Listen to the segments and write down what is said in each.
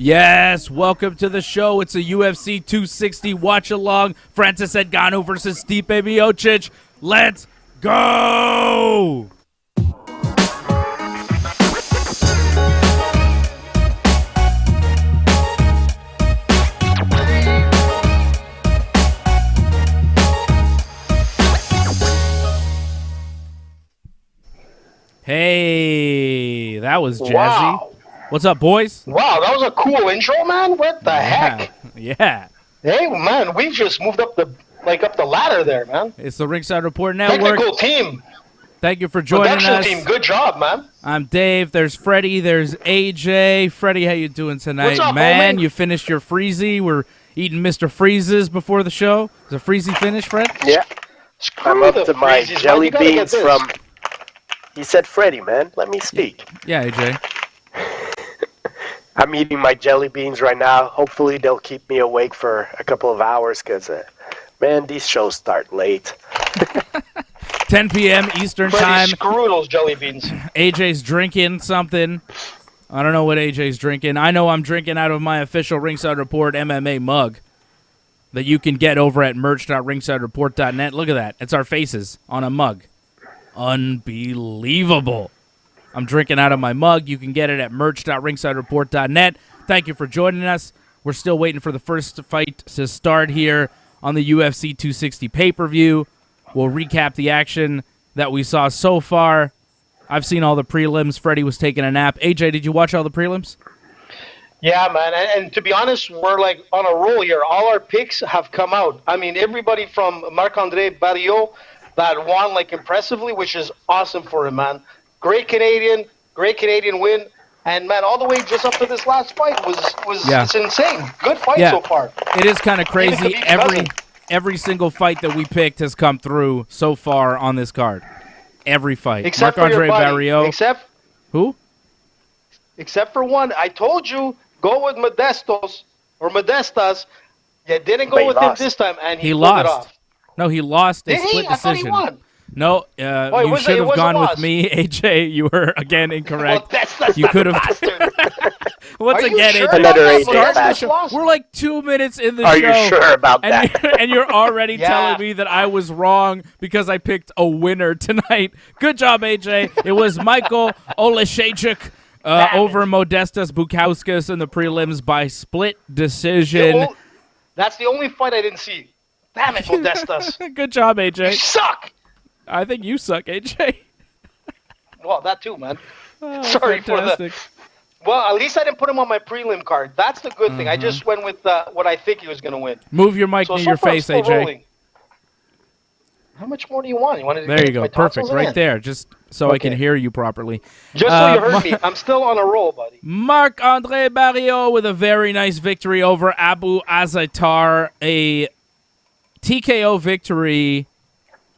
Yes, welcome to the show. It's a UFC 260 watch-along. Francis Ngannou versus Stipe Miocic. Let's go! Hey, that was jazzy. Wow. What's up, boys? Wow, that was a cool intro, man. What the heck? Yeah. Hey, man, we just moved up the ladder there, man. It's the Ringside Report Network. Technical team. Thank you for joining Production us. team, good job, man. I'm Dave. There's Freddie. There's AJ. Freddie, how you doing tonight, What's up, man? homie? You finished your Freezy. We're eating Mr. Freezes before the show. Is a Freezy finish, Fred? Yeah. Screw I'm the up to my freezies, man. jelly You gotta get beans this. from... He said Freddie, man. Let me speak. Yeah, AJ. I'm eating my jelly beans right now. Hopefully they'll keep me awake for a couple of hours because, man, these shows start late. 10 p.m. Eastern Freddie, time. screw those jelly beans. AJ's drinking something. I don't know what AJ's drinking. I know I'm drinking out of my official Ringside Report MMA mug that you can get over at merch.ringsidereport.net. Look at that. It's our faces on a mug. Unbelievable. I'm drinking out of my mug. You can get it at merch.ringsidereport.net. Thank you for joining us. We're still waiting for the first fight to start here on the UFC 260 pay-per-view. We'll recap the action that we saw so far. I've seen all the prelims. Freddie was taking a nap. AJ, did you watch all the prelims? Yeah, man, and to be honest, we're like on a roll here. All our picks have come out. I mean, everybody from Marc-Andre Barrios that won like impressively, which is awesome for him, man. Great Canadian win. And, man, all the way just up to this last fight was it's insane. Good fight so far. It is kind of crazy. Even Every single fight that we picked has come through so far on this card. Every fight. Except Marc-Andre for your buddy. Barrios. Who? Except for one. I told you, go with Modestas. You didn't go But he with lost. him this time, and he pulled lost. it off. No, he lost a Did he? split I thought he decision. won. No, it you was should have a gone with loss. me, AJ. You were again incorrect. Well, that's You could have. bastard. Once Are you again, sure AJ, Another about that? AJ start the bastard. show. Lost. We're like 2 minutes in the Are show. you sure about and that? and you're already Yeah. telling me that I was wrong because I picked a winner tonight. Good job, AJ. It was Michael Oleszejczyk over Modestas Bukauskas in the prelims by split decision. That's the only fight I didn't see. Damn it, Modestas. Good job, You AJ. suck. I think you suck, AJ. Well, that too, man. Oh, Sorry for fantastic. Well, at least I didn't put him on my prelim card. That's the good thing. I just went with what I think he was going to win. Move your mic So near your far, I'm face, still AJ. rolling. How much more do you want? You wanted to There get you go. my Perfect. tonsils Right in? there. Just so I can Okay. hear you properly. Just so you heard me. I'm still on a roll, buddy. Marc-Andre Barrios with a very nice victory over Abu Azaitar. A TKO victory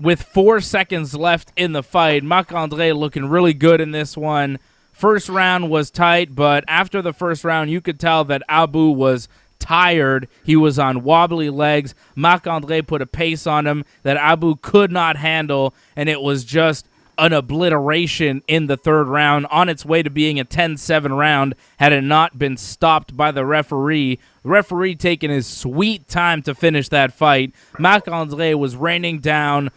with 4 seconds left in the fight. Marc-Andre looking really good in this one. First round was tight, but after the first round, you could tell that Abu was tired. He was on wobbly legs. Marc-Andre put a pace on him that Abu could not handle, and it was just an obliteration in the third round, on its way to being a 10-7 round had it not been stopped by the referee. The referee taking his sweet time to finish that fight. Marc-Andre was raining down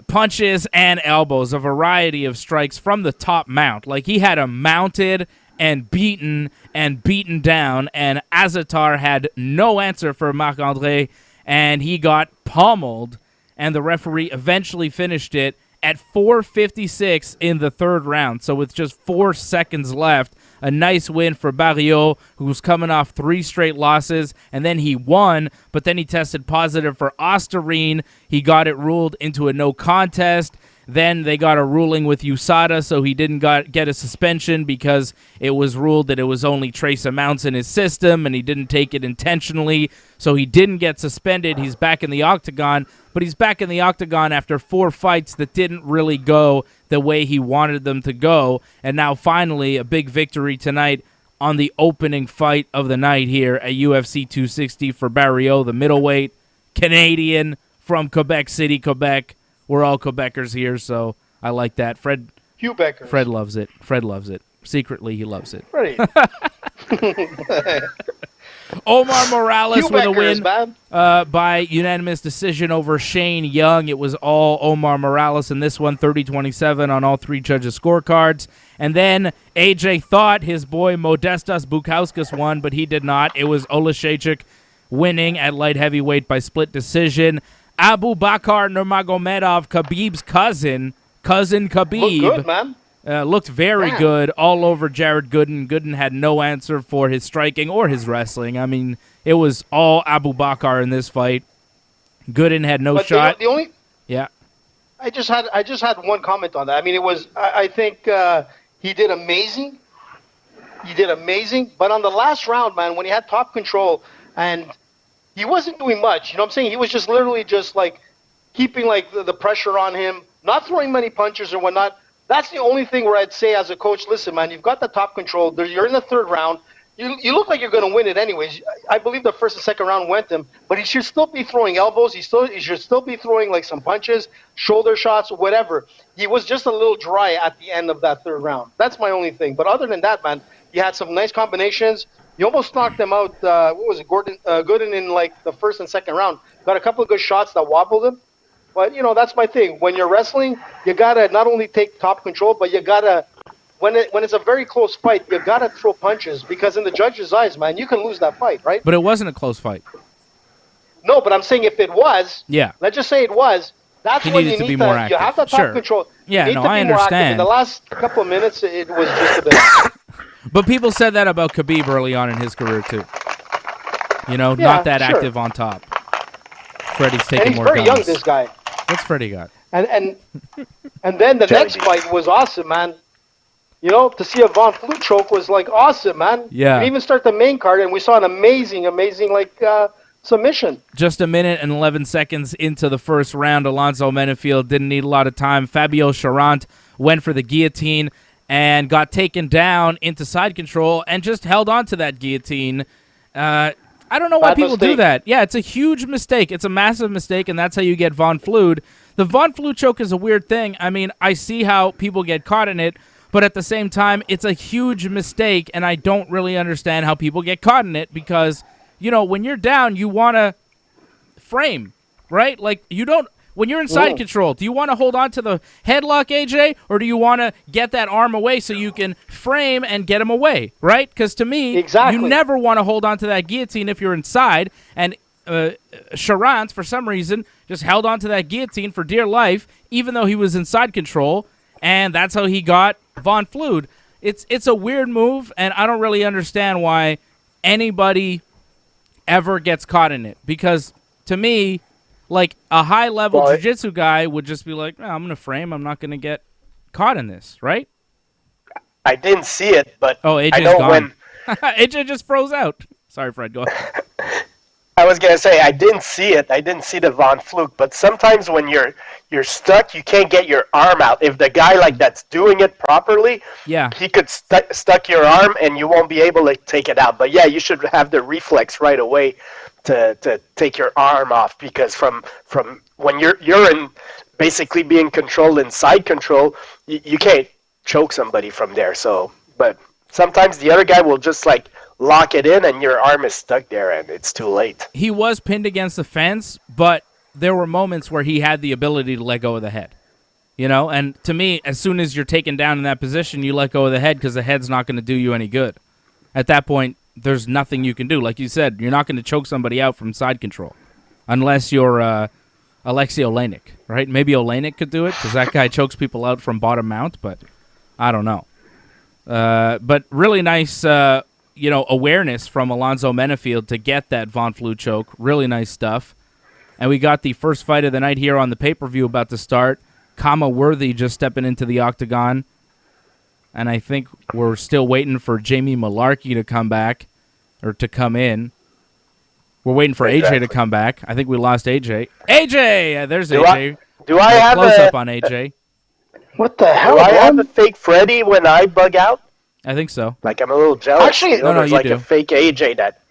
punches and elbows, a variety of strikes from the top mount. Like, he had him mounted and beaten down, and Azaitar had no answer for Marc-Andre, and he got pummeled, and the referee eventually finished it at 4:56 in the third round. So with just 4 seconds left, a nice win for Barrios, who was coming off 3 straight losses, and then he won, but then he tested positive for Osterine. He got it ruled into a no contest. Then they got a ruling with USADA, so he didn't get a suspension because it was ruled that it was only trace amounts in his system, and he didn't take it intentionally, so he didn't get suspended. He's back in the octagon, but he's back in the octagon after 4 fights that didn't really go the way he wanted them to go, and now finally a big victory tonight on the opening fight of the night here at UFC 260 for Barrios, the middleweight Canadian from Quebec City, Quebec. We're all Quebecers here, so I like that. Fred Hugh Becker. Fred loves it. Fred loves it. Secretly, he loves it. Freddie. Omar Morales with a win man. by unanimous decision over Shane Young. It was all Omar Morales in this one, 30-27 on all three judges' scorecards. And then AJ thought his boy Modestas Bukauskas won, but he did not. It was Miocic winning at light heavyweight by split decision. Abu Bakar Nurmagomedov, Khabib's cousin Khabib. Look good, man. Looked very good all over Jared Gooden. Gooden had no answer for his striking or his wrestling. I mean, it was all Abu Bakar in this fight. Gooden had no shot. The only yeah. I just had one comment on that. I mean, it was I think he did amazing. He did amazing, but on the last round, man, when he had top control and he wasn't doing much, you know what I'm saying? He was just literally just like keeping like the pressure on him, not throwing many punches or whatnot. That's the only thing where I'd say as a coach, listen, man, you've got the top control. You're in the third round. You look like you're going to win it anyways. I believe the first and second round went him, but he should still be throwing elbows. He should still be throwing like some punches, shoulder shots, whatever. He was just a little dry at the end of that third round. That's my only thing. But other than that, man, you had some nice combinations. You almost knocked them out. What was it, Gooden in like the first and second round. Got a couple of good shots that wobbled him. But, you know, that's my thing. When you're wrestling, you got to not only take top control, but you got to, when it's a very close fight, you got to throw punches. Because in the judge's eyes, man, you can lose that fight, right? But it wasn't a close fight. No, but I'm saying if it was, yeah. Let's just say it was, that's when you need to, you have the top control. Yeah, you need no, to be I more active. understand. In the last couple of minutes, it was just a bit. But people said that about Khabib early on in his career, too. You know, not that active on top. Freddie's taking more guns. He's very young, this guy. What's Freddie got? And then the next fight was awesome, man. You know, to see a Von Flue choke was like awesome, man. Yeah. We even start the main card, and we saw an amazing like submission. Just a minute and 11 seconds into the first round, Alonzo Menefield didn't need a lot of time. Fabio Charant went for the guillotine and got taken down into side control and just held on to that guillotine. I don't know why people do that. Yeah, it's a huge mistake. It's a massive mistake, and that's how you get Von Flued. The Von Flue choke is a weird thing. I mean, I see how people get caught in it, but at the same time, it's a huge mistake, and I don't really understand how people get caught in it because, you know, when you're down, you want to frame, right? Like, you don't... When you're in side control, do you want to hold on to the headlock, AJ, or do you want to get that arm away so you can frame and get him away, right? Because to me, you never want to hold on to that guillotine if you're inside, and Charant, for some reason, just held on to that guillotine for dear life, even though he was in side control, and that's how he got Von Flued. It's a weird move, and I don't really understand why anybody ever gets caught in it, because to me... Like, a high-level jiu-jitsu guy would just be like, I'm going to frame. I'm not going to get caught in this, right? I didn't see it, but AJ's I know gone. when... AJ just froze out. Sorry, Fred, go ahead. I was going to say, I didn't see it. I didn't see the Von Fluke, but sometimes when you're stuck, you can't get your arm out. If the guy like that's doing it properly, he could stuck your arm and you won't be able to take it out. But yeah, you should have the reflex right away to take your arm off, because from when you're in basically being controlled in side control, you can't choke somebody from there. So, but sometimes the other guy will just like lock it in and your arm is stuck there and it's too late. He was pinned against the fence, but there were moments where he had the ability to let go of the head. You know, and to me, as soon as you're taken down in that position, you let go of the head because the head's not going to do you any good. At that point, there's nothing you can do. Like you said, you're not going to choke somebody out from side control unless you're Alexei Olenek, right? Maybe Olenek could do it because that guy chokes people out from bottom mount, but I don't know. But really nice, awareness from Alonzo Menefield to get that Von Flue choke. Really nice stuff. And we got the first fight of the night here on the pay-per-view about to start. Kama Worthy just stepping into the octagon. And I think we're still waiting for Jamie Malarkey to come back, or to come in. We're waiting for AJ to come back. I think we lost AJ. AJ! There's AJ. Do I have close-up on AJ. What the hell, Do I have a fake Freddy when I bug out? I think so. Like, I'm a little jealous. Actually, no, there's you like do. a fake AJ that...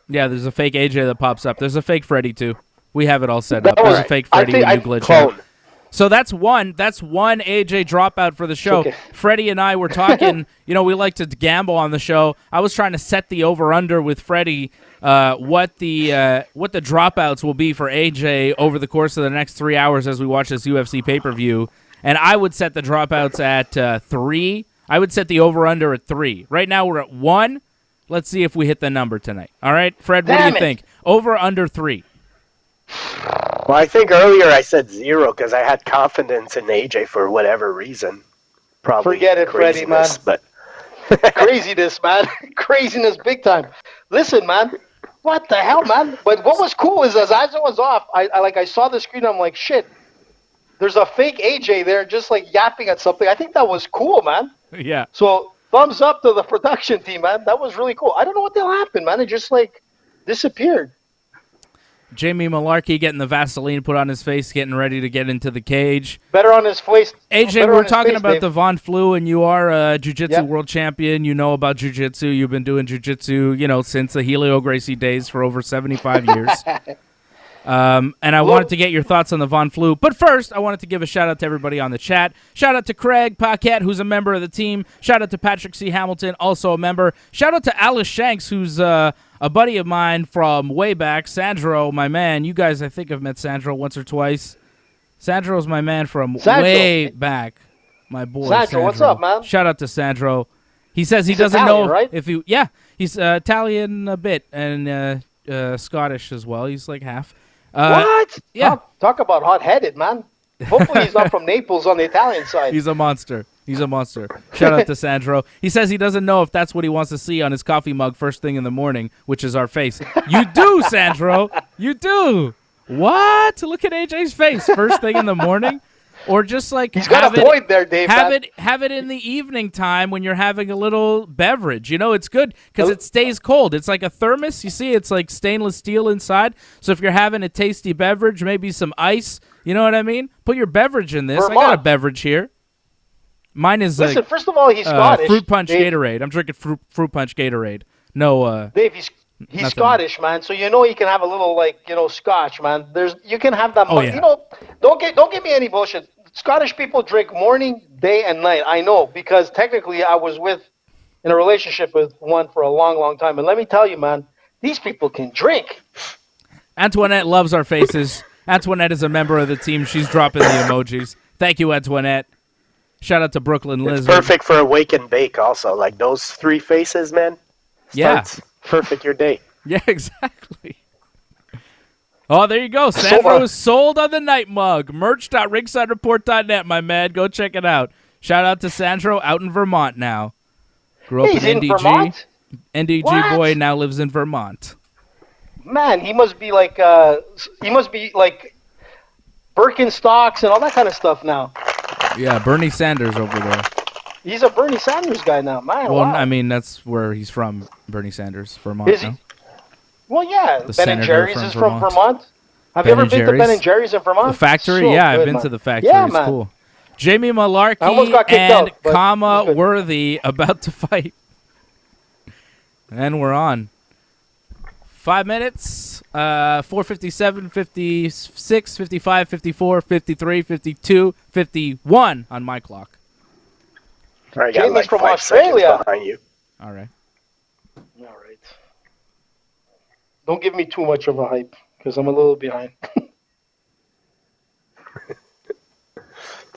Yeah, there's a fake AJ that pops up. There's a fake Freddy, too. We have it all set up. There's a fake Freddy when you glitch out. So that's one AJ dropout for the show. Okay. Freddie and I were talking, we like to gamble on the show. I was trying to set the over-under with Freddie what the dropouts will be for AJ over the course of the next 3 hours as we watch this UFC pay-per-view. And I would set the dropouts at 3. I would set the over-under at 3. Right now we're at 1. Let's see if we hit the number tonight. All right, Fred, what do you think? Over, under 3? Well, I think earlier I said 0 because I had confidence in AJ for whatever reason. Probably forget it, Freddie, man. But craziness, man. Craziness big time. Listen, man. What the hell, man? But what was cool is as I was off, I saw the screen. I'm like, shit. There's a fake AJ there just like yapping at something. I think that was cool, man. Yeah. So thumbs up to the production team, man. That was really cool. I don't know what the hell happened, man. It just like disappeared. Jamie Malarkey getting the Vaseline put on his face, getting ready to get into the cage. Better on his face. AJ, we're talking about the Von Flue, and you are a jiu-jitsu world champion. You know about jiu-jitsu. You've been doing jiu-jitsu, since the Helio Gracie days for over 75 years. And I wanted to get your thoughts on the Von Flue. But first, I wanted to give a shout-out to everybody on the chat. Shout-out to Craig Paquette, who's a member of the team. Shout-out to Patrick C. Hamilton, also a member. Shout-out to Alice Shanks, who's a buddy of mine from way back. Sandro, my man. You guys, I think, have met Sandro once or twice. Sandro's my man from way back. My boy, Sandro. What's up, man? Shout-out to Sandro. He says he's doesn't Italian, know right? if he... Yeah, he's Italian a bit and Scottish as well. He's like half. What? Yeah. Talk about hot-headed, man. Hopefully he's not from Naples on the Italian side. He's a monster. Shout out to Sandro. He says he doesn't know if that's what he wants to see on his coffee mug first thing in the morning, which is our face. You do, Sandro. You do. What? Look at AJ's face first thing in the morning. Or just like he's got a point there, Dave. Have it in the evening time when you're having a little beverage. It's good because it stays cold. It's like a thermos. You see, it's like stainless steel inside. So if you're having a tasty beverage, maybe some ice. You know what I mean? Put your beverage in this. Vermont. I got a beverage here. Mine is Listen, first of all, he's Scottish. Fruit punch Dave. Don't drink fruit punch Gatorade. No. Dave, he's Scottish, man. So you can have a little scotch, man. You can have that. Yeah. Don't give me any bullshit. Scottish people drink morning, day, and night. I know because technically I was in a relationship with one for a long, long time, and let me tell you, man, these people can drink. Antoinette loves our faces. Antoinette is a member of the team. She's dropping the emojis. Thank you, Antoinette. Shout out to Brooklyn Lizard. It's perfect for a wake and bake also. Like those 3 faces, man. Starts perfect your day. Yeah, exactly. Oh, there you go. Sandro is sold on the night mug. Merch.ringsidereport.net, my man. Go check it out. Shout out to Sandro out in Vermont now. Grew up in NDG. Vermont? NDG What? boy now lives in Vermont. Man, he must be like Birkenstocks and all that kind of stuff now. Yeah, Bernie Sanders over there. He's a Bernie Sanders guy now, man. Well, wow. I mean, that's where he's from, Bernie Sanders, Vermont. Is he? No? Well, yeah. The Ben and senator Jerry's from is from Vermont. Have Ben you ever and been to Jerry's? Ben and Jerry's in Vermont? The factory? So yeah, I've good, been man. to the factory. Yeah, it's man. cool. Jamie Malarkey almost got kicked and out, but comma it's good. Worthy about to fight. And we're on. 5 minutes. 4:57, 56, 55, 54, 53, 52, 51 on my clock. All right, Jamie's got like from 5 Australia. seconds behind you. All right. All right. Don't give me too much of a hype because I'm a little behind.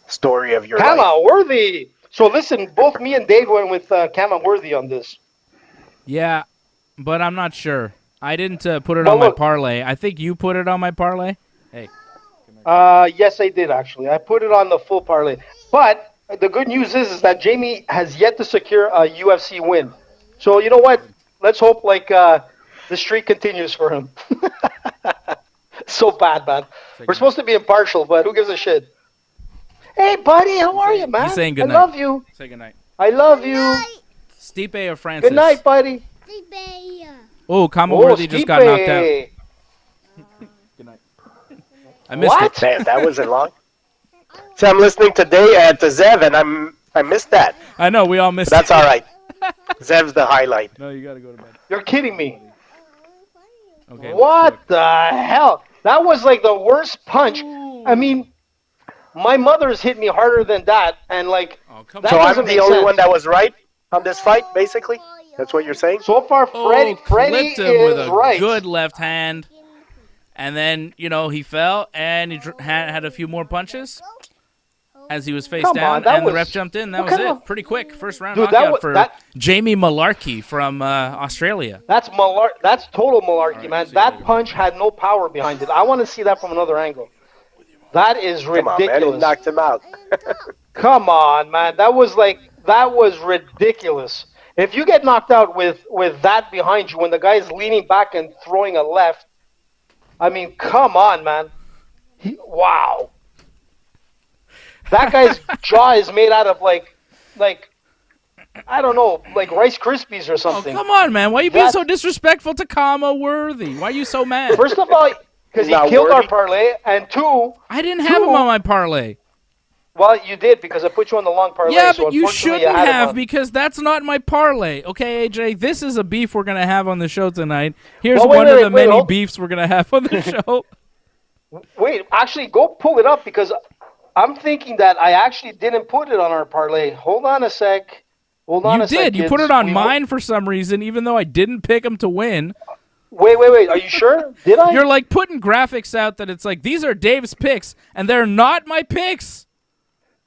Story of your life. Kama Worthy. So listen, both me and Dave went with Kama Worthy on this. Yeah, but I'm not sure. I didn't put it on my parlay. I think you put it on my parlay. Hey. Yes, I did actually. I put it on the full parlay. But the good news is that Jamie has yet to secure a UFC win. So you know what? Let's hope the streak continues for him. So bad, man. We're supposed to be impartial, but who gives a shit? Hey, buddy, how are you, man? He's saying good night. I love you. Say good night. I love you. Stipe or Francis? Good night, buddy. Oh, Kama Worthy just got knocked out. Good night. I missed it. Damn, that wasn't long. So I'm listening today to Zev, and I missed that. I know, we all missed That's all right. Zev's the highlight. No, you got to go to bed. You're kidding me. Okay. What the hell? That was like the worst punch. I mean, my mother's hit me harder than that, and like that so doesn't I'm the make only sense. one that was right on this fight, basically. That's what you're saying. So far, Freddie clipped him is with a right. good left hand, and then he fell and he had a few more punches as he was face down, and the ref jumped in. That was it. Pretty quick. First round knockout for Jamie Malarkey from Australia. That's total malarkey, man. That punch had no power behind it. I want to see that from another angle. That is ridiculous. Come on, man. He knocked him out. Come on, man. That was ridiculous. If you get knocked out with that behind you when the guy is leaning back and throwing a left, I mean, come on, man. Wow. That guy's jaw is made out of like I don't know, like Rice Krispies or something. Oh, come on, man. Why are you being so disrespectful to Kama Worthy? Why are you so mad? First of all, because he killed our parlay, and two... I didn't have him on my parlay. Well, you did, because I put you on the long parlay. Yeah, so but you shouldn't have, because that's not my parlay. Okay, AJ, this is a beef we're going to have on the show tonight. Here's one of the many beefs we're going to have on the show. Wait, actually, go pull it up, because I'm thinking that I actually didn't put it on our parlay. Hold on a sec. You did. You put it on mine for some reason, even though I didn't pick him to win. Wait. Are you sure? Did I? You're like putting graphics out that it's like, these are Dave's picks, and they're not my picks.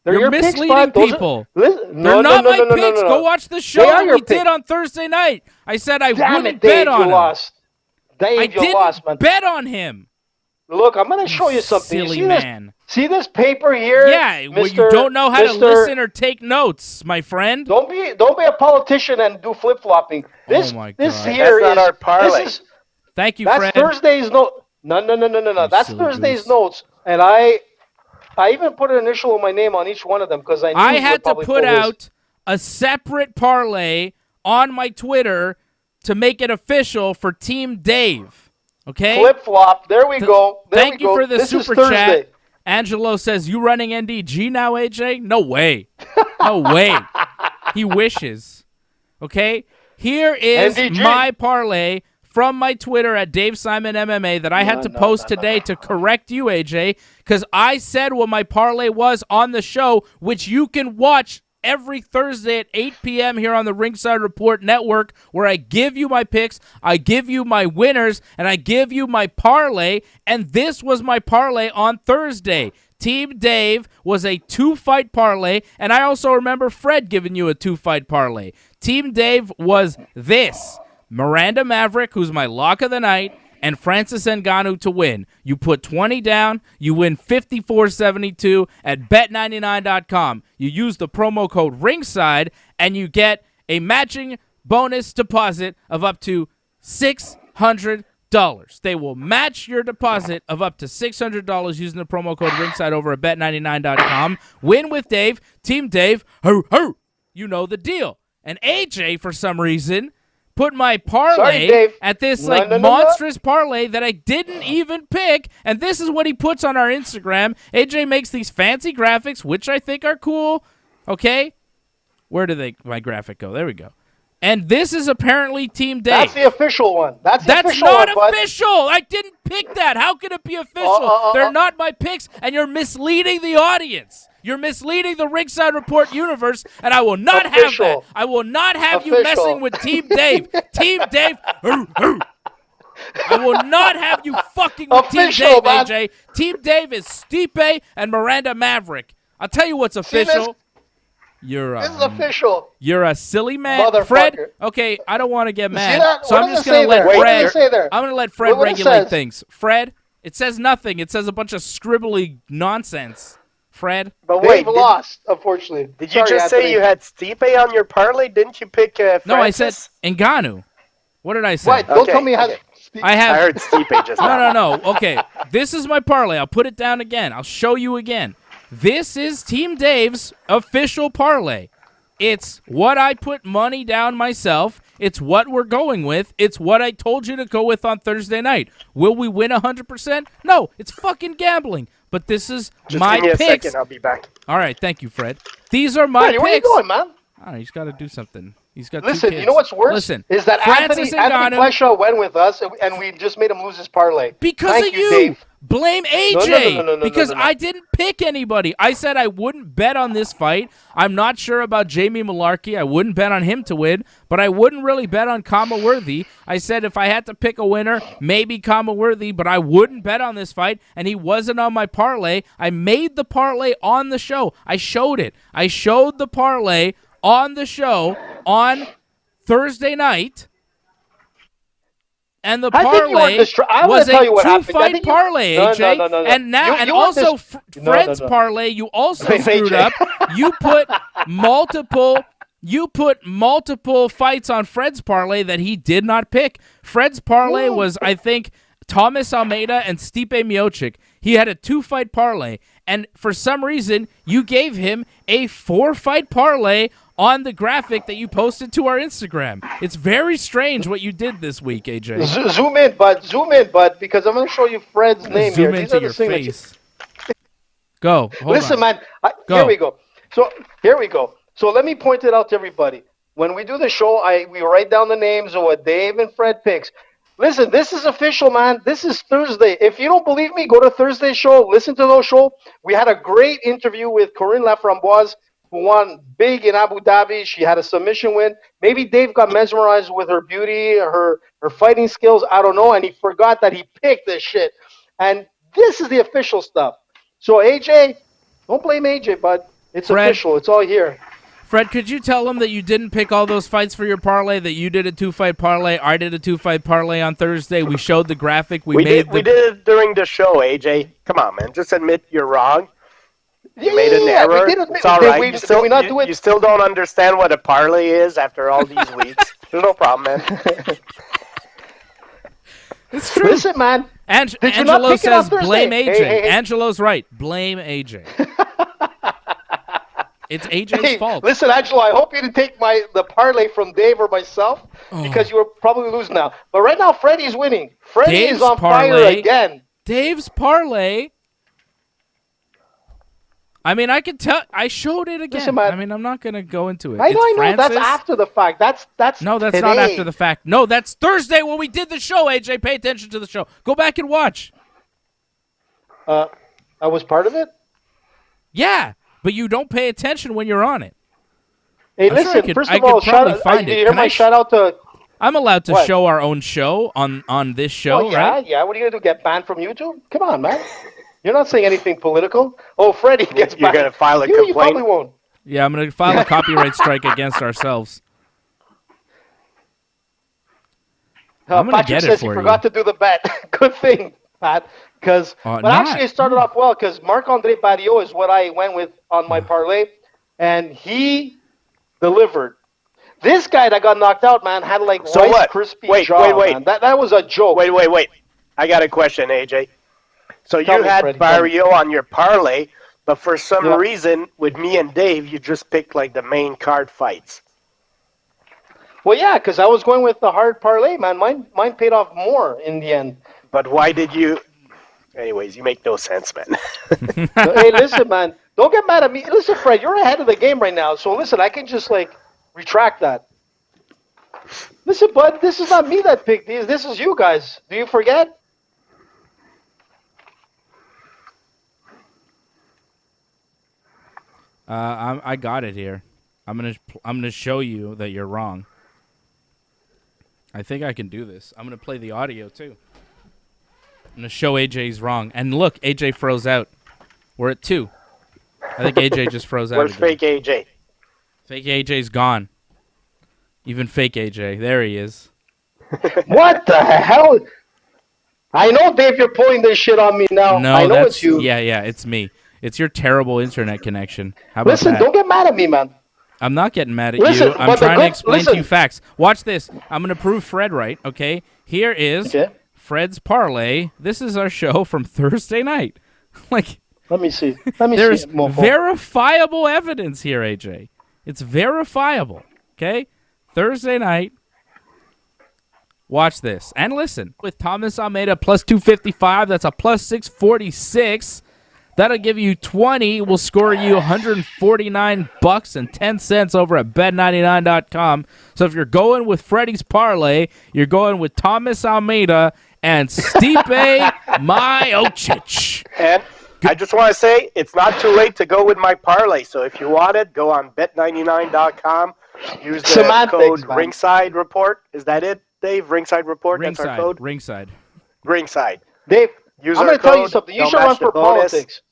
You're misleading people. They're not my picks. Go watch the show we did on Thursday night. I said I wouldn't bet on him. I didn't bet on him. Look, I'm going to show you something. Silly man. See this paper here? Yeah, well, you don't know how to listen or take notes, my friend. Don't be a politician and do flip-flopping. Oh my God. This here That's not our parlay. Thank you, Fred. That's Thursday's note. No. That's Thursday's notes. And I even put an initial of my name on each one of them because I had to put out a separate parlay on my Twitter to make it official for Team Dave. Okay? Flip-flop. There we go. Thank you for the super chat. Angelo says, you running NDG now, AJ? No way. No way. He wishes. Okay? Here is NDG. My parlay from my Twitter at Dave Simon MMA that I had to post today to correct you, AJ, because I said what my parlay was on the show, which you can watch every Thursday at 8 p.m. here on the Ringside Report Network, where I give you my picks, I give you my winners, and I give you my parlay, and this was my parlay on Thursday. Team Dave was a 2-fight parlay, and I also remember Fred giving you a 2-fight parlay. Team Dave was this: Miranda Maverick, who's my lock of the night, and Francis Ngannou to win. You put 20 down, you win $54.72 at bet99.com. You use the promo code RINGSIDE, and you get a matching bonus deposit of up to $600. They will match your deposit of up to $600 using the promo code RINGSIDE over at bet99.com. Win with Dave, Team Dave, you know the deal. And AJ, for some reason, put my parlay at this monstrous parlay that I didn't even pick, and this is what he puts on our Instagram. AJ makes these fancy graphics, which I think are cool. Okay? Where did my graphic go? There we go. And this is apparently Team Dave. That's the official one. That's not one, official. I didn't pick that. How can it be official? They're not my picks, and you're misleading the audience. You're misleading the Ringside Report universe, and I will not have that. I will not have you messing with Team Dave. Team Dave. I will not have you fucking with Team Dave, man. AJ. Team Dave is Stipe and Miranda Maverick. I'll tell you what's official. This is official. You're a silly man, motherfucker. Fred. Okay, I don't want to get mad, so I'm just gonna let Fred. I'm gonna let Fred regulate things. Fred, it says nothing. It says a bunch of scribbly nonsense. Fred, but wait, lost. Unfortunately, did you just say you had Stipe on your parlay? Didn't you pick Francis? No, I said Ngannou. What did I say? What? Don't tell me how. I heard Stipe just now. No. Okay, this is my parlay. I'll put it down again. I'll show you again. This is Team Dave's official parlay. It's what I put money down myself. It's what we're going with. It's what I told you to go with on Thursday night. Will we win 100%? No, it's fucking gambling. But this is my picks. Just give me a second. I'll be back. All right, thank you, Fred. These are my picks. Where are you going, man? Oh, he's got to do something. He's got Listen, two kids. You know what's worse? Listen, is that Anthony Flesha went with us, and we just made him lose his parlay. Because of you. Blame AJ No, because I didn't pick anybody. I said I wouldn't bet on this fight. I'm not sure about Jamie Malarkey. I wouldn't bet on him to win, but I wouldn't really bet on Kama Worthy. I said if I had to pick a winner, maybe Kama Worthy, but I wouldn't bet on this fight, and he wasn't on my parlay. I made the parlay on the show. I showed it. I showed the parlay on the show on Thursday night. And the parlay was a two-fight parlay, AJ. No. And now, and also Fred's parlay, you also screwed up. You put multiple fights on Fred's parlay that he did not pick. Fred's parlay was, I think, Thomas Almeida and Stipe Miocic. He had a 2-fight parlay, and for some reason, you gave him a 4-fight parlay on the graphic that you posted to our Instagram. It's very strange what you did this week, AJ. Zoom in, bud, because I'm going to show you Fred's name here. Zoom into your face. Go. Listen, man. Here we go. So let me point it out to everybody. When we do the show, we write down the names of what Dave and Fred picks. Listen, this is official, man. This is Thursday. If you don't believe me, go to Thursday's show. Listen to those show. We had a great interview with Corinne Laframboise, who won big in Abu Dhabi. She had a submission win. Maybe Dave got mesmerized with her beauty, her fighting skills. I don't know. And he forgot that he picked this shit. And this is the official stuff. So, AJ, don't blame AJ, bud. It's Fred, official. It's all here. Fred, could you tell them that you didn't pick all those fights for your parlay, that you did a 2-fight parlay, I did a 2-fight parlay on Thursday? We showed the graphic. We did it during the show, AJ. Come on, man. Just admit you're wrong. You made an error. It's all right. You still don't understand what a parlay is after all these weeks. There's no problem, man. It's true. Listen, man. Angelo says blame AJ. Hey. Angelo's right. Blame AJ. It's AJ's fault. Listen, Angelo, I hope you didn't take the parlay from Dave or myself because you were probably losing now. But right now, Freddie's winning. Freddie is on fire again. Dave's parlay. I mean, I can tell. I showed it again. Listen, I mean, I'm not going to go into it. I know. That's after the fact. That's no, that's today. Not after the fact. No, that's Thursday when we did the show, AJ. Pay attention to the show. Go back and watch. I was part of it? Yeah, but you don't pay attention when you're on it. Hey, listen, first of all, did you hear my shout-out to... I'm allowed to show our own show on this show, right? Yeah. What are you going to do, get banned from YouTube? Come on, man. You're not saying anything political. Oh, Freddie gets banned. You're going to file a complaint? You probably won't. Yeah, I'm going to file a copyright strike against ourselves. I'm going to get it for you. Patrick says he forgot to do the bet. Good thing, Pat. But actually, it started off well because Marc-Andre Barrios is what I went with on my parlay, and he delivered. This guy that got knocked out, man, had like Rice Krispie jaw. Wait. That was a joke. Wait. I got a question, AJ. So you had Barrio on your parlay, but for some reason, with me and Dave, you just picked like the main card fights. Well, yeah, because I was going with the hard parlay, man. Mine paid off more in the end. But why did you... Anyways, you make no sense, man. Hey, listen, man. Don't get mad at me. Listen, Fred, you're ahead of the game right now. So listen, I can just retract that. Listen, bud, this is not me that picked these. This is you guys. Do you forget? I got it here. I'm gonna show you that you're wrong. I think I can do this. I'm gonna play the audio too. I'm gonna show AJ's wrong. And look, AJ froze out. We're at 2. I think AJ just froze out. Where's fake AJ? Fake AJ's gone. Even fake AJ. There he is. What the hell? I know, Dave, you're pulling this shit on me now. No, I know it's you. Yeah, it's me. It's your terrible internet connection. How about Listen, that? Don't get mad at me, man. I'm not getting mad at you. I'm trying to explain to you facts. Watch this. I'm going to prove Fred right, okay? Here is Fred's parlay. This is our show from Thursday night. Let me see. There's verifiable evidence here, AJ. It's verifiable, okay? Thursday night. Watch this and listen. With Thomas Almeida plus 255, that's a plus 646. That'll give you 20. We'll score you $149.10 over at bet99.com. So if you're going with Freddie's parlay, you're going with Thomas Almeida and Stipe Miocic. And I just want to say, it's not too late to go with my parlay. So if you want it, go on bet99.com. Use the code Ringside Report. Is that it, Dave? Ringside Report? Ringside, that's our code? Ringside. Dave, I'm going to tell you something. You should run for politics.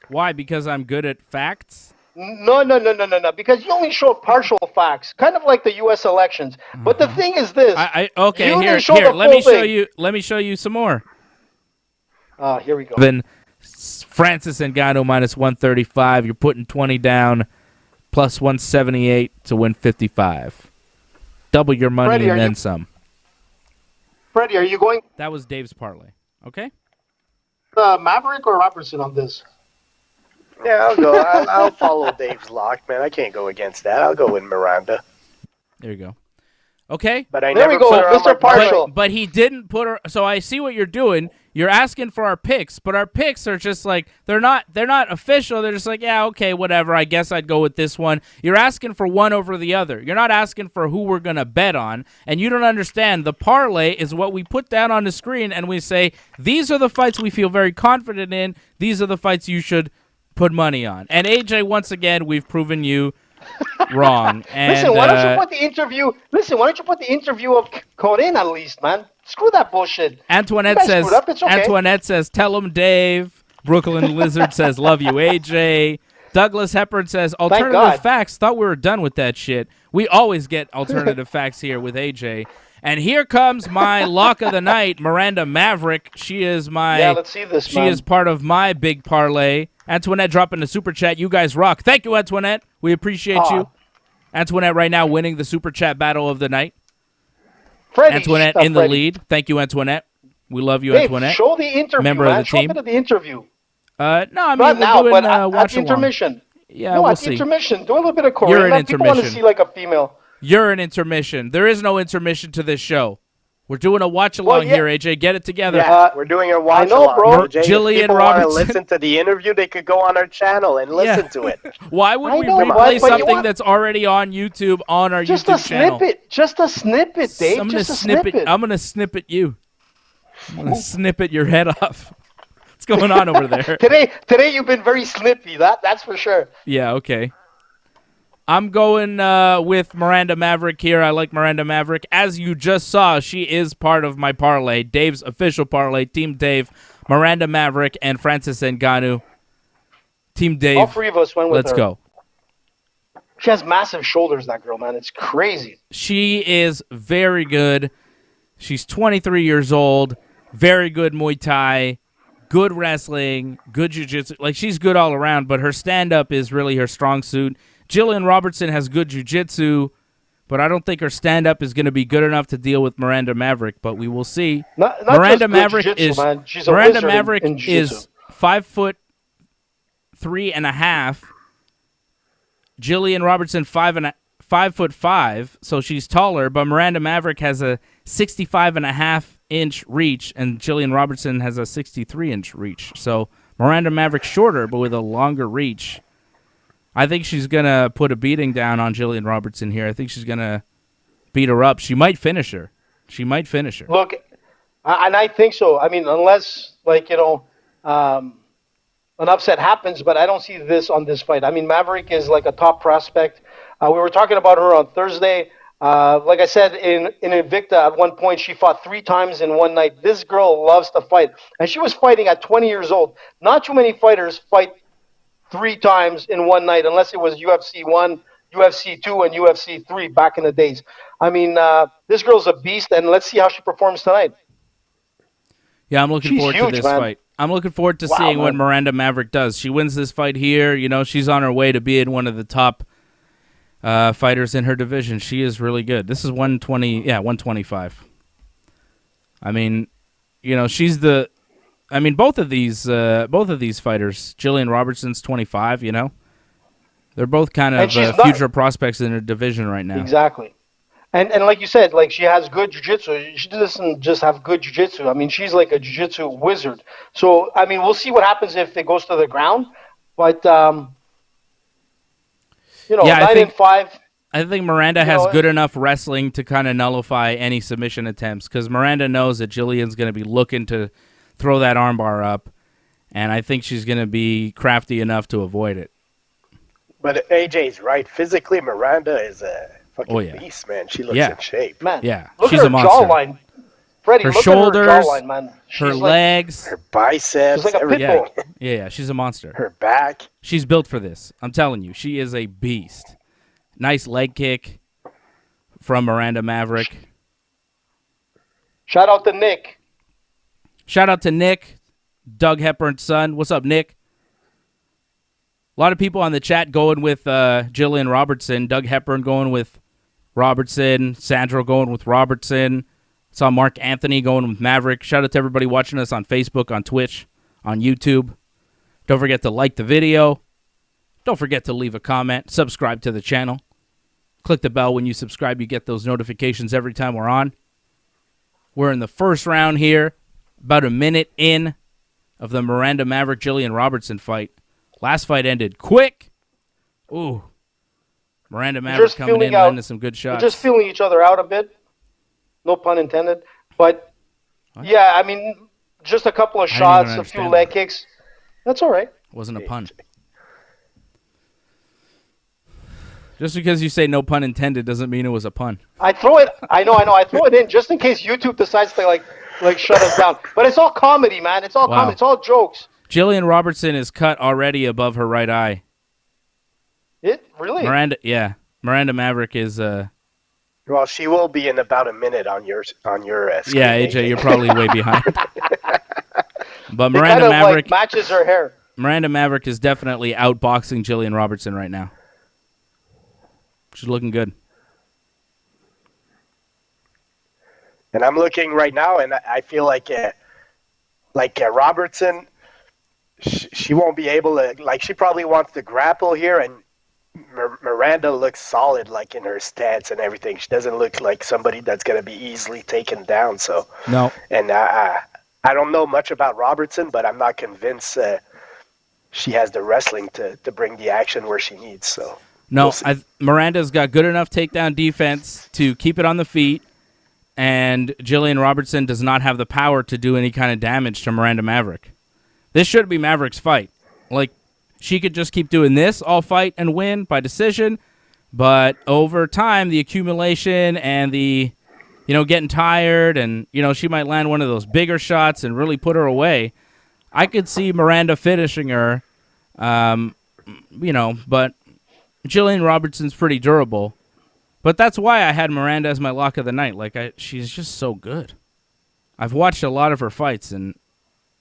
Why? Because I'm good at facts? No. Because you only show partial facts, kind of like the U.S. elections. But the thing is this. Here. Let me show you some more. Here we go. Then Francis Ngannou minus 135. You're putting 20 down, plus 178 to win 55. Double your money Freddie, and then some. Freddie, are you going? That was Dave's parlay. Okay. Maverick or Robertson on this? Yeah, I'll go. I'll follow Dave's lock, man. I can't go against that. I'll go with Miranda. There you go. Okay. But there we go, Mr. Partial. But he didn't put her. So I see what you're doing. You're asking for our picks, but our picks are just like they're not official. They're just like, yeah, okay, whatever. I guess I'd go with this one. You're asking for one over the other. You're not asking for who we're gonna bet on, and you don't understand. The parlay is what we put down on the screen, and we say these are the fights we feel very confident in. These are the fights you should put money on. And AJ, once again, we've proven you wrong. And, Listen, why don't you put the interview? Listen, why don't you put the interview of Corinne at least, man? Screw that bullshit. Antoinette says, tell him Dave. Brooklyn Lizard says, love you, AJ. Douglas Hepburn says, alternative facts. Thought we were done with that shit. We always get alternative facts here with AJ. And here comes my lock of the night, Miranda Maverick. She is my. Yeah, let's see this. She is part of my big parlay. Antoinette dropping the super chat. You guys rock. Thank you, Antoinette. We appreciate you. Antoinette right now winning the super chat battle of the night. Antoinette in the lead. Thank you, Antoinette. We love you, Antoinette. Show the interview, member of the team. Show the interview. No, I mean, not now, doing, but at watch intermission. Yeah, no, we'll at see. Intermission. Do a little bit of Korean. You're an intermission. People want to see like a female. You're an intermission. There is no intermission to this show. We're doing a watch-along here, AJ. Get it together. Yeah, we're doing a watch-along. I know, bro. Jillian if people Robertson. want to listen to the interview, they could go on our channel and listen to it. Why would we replay something that's already on YouTube on our YouTube channel? Just a snippet, Dave. I'm going to snippet you. I'm going to snippet your head off. What's going on over there? Today you've been very snippy. That's for sure. Yeah, okay. I'm going with Miranda Maverick here. I like Miranda Maverick. As you just saw, she is part of my parlay, Dave's official parlay. Team Dave, Miranda Maverick, and Francis Ngannou. Team Dave. All three of us went with her. Let's go. She has massive shoulders, that girl, man. It's crazy. She is very good. She's 23 years old. Very good Muay Thai. Good wrestling. Good jiu-jitsu. Like, she's good all around, but her stand-up is really her strong suit. Jillian Robertson has good jiu-jitsu, but I don't think her stand-up is going to be good enough to deal with Miranda Maverick, but we will see. Not Miranda Maverick is 5'3.5". Jillian Robertson 5'5", so she's taller, but Miranda Maverick has a 65.5-inch reach, and Jillian Robertson has a 63-inch reach. So Miranda Maverick's shorter, but with a longer reach. I think she's going to put a beating down on Jillian Robertson here. I think she's going to beat her up. She might finish her. Look, and I think so. I mean, unless, an upset happens, but I don't see this on this fight. I mean, Maverick is like a top prospect. We were talking about her on Thursday. Like I said, in Invicta, at one point, she fought 3 times in one night. This girl loves to fight. And she was fighting at 20 years old. Not too many fighters fight 3 times in one night, unless it was UFC 1, UFC 2, and UFC 3 back in the days. I mean, this girl's a beast, and let's see how she performs tonight. Yeah, I'm looking forward to this fight. I'm looking forward to seeing what Miranda Maverick does. She wins this fight here. You know, she's on her way to being one of the top fighters in her division. She is really good. This is 125. I mean, you know, both of these fighters, Jillian Robertson's 25, you know. They're both kind of future prospects in her division right now. Exactly. And like you said, like, she has good jiu-jitsu. She doesn't just have good jiu-jitsu. I mean, she's like a jiu-jitsu wizard. So, I mean, we'll see what happens if it goes to the ground. But, 9-5. I think Miranda has good enough wrestling to kind of nullify any submission attempts because Miranda knows that Jillian's going to be looking to throw that armbar up, and I think she's going to be crafty enough to avoid it. But AJ's right. Physically, Miranda is a fucking beast, man. She looks in shape. Man, she's at a monster. Jawline. Freddie, her look shoulders, at her jawline, man. Her legs, her biceps, she's like a pit bull. Yeah, she's a monster. Her back. She's built for this. I'm telling you, she is a beast. Nice leg kick from Miranda Maverick. Shout out to Nick. Shout out to Nick, Doug Hepburn's son. What's up, Nick? A lot of people on the chat going with Jillian Robertson. Doug Hepburn going with Robertson. Sandro going with Robertson. Saw Marc-Andre going with Maverick. Shout out to everybody watching us on Facebook, on Twitch, on YouTube. Don't forget to like the video. Don't forget to leave a comment. Subscribe to the channel. Click the bell when you subscribe. You get those notifications every time we're on. We're in the first round here. About a minute in of the Miranda Maverick Jillian Robertson fight. Last fight ended quick. Ooh. Miranda Maverick coming in, landing some good shots. We're just feeling each other out a bit. No pun intended. But, yeah, I mean, just a couple of shots, a few leg kicks. That's all right. Wasn't a pun. Just because you say no pun intended doesn't mean it was a pun. I throw it. I know. I throw it in just in case YouTube decides to like shut us down. But it's all comedy, man. It's all comedy. It's all jokes. Jillian Robertson is cut already above her right eye. It really? Miranda Maverick is. Well, she will be in about a minute on your screen. Yeah, AJ, you're probably way behind. But Miranda Maverick matches her hair. Miranda Maverick is definitely outboxing Jillian Robertson right now. She's looking good. And I'm looking right now, and I feel like Robertson, she won't be able to, she probably wants to grapple here, and Miranda looks solid, in her stance and everything. She doesn't look like somebody that's going to be easily taken down. So no. And I don't know much about Robertson, but I'm not convinced she has the wrestling to bring the action where she needs. So. No, Miranda's got good enough takedown defense to keep it on the feet, and Jillian Robertson does not have the power to do any kind of damage to Miranda Maverick. This should be Maverick's fight. She could just keep doing this all fight and win by decision, but over time, the accumulation and the, getting tired and, she might land one of those bigger shots and really put her away. I could see Miranda finishing her, but Jillian Robertson's pretty durable, but that's why I had Miranda as my lock of the night. She's just so good. I've watched a lot of her fights, and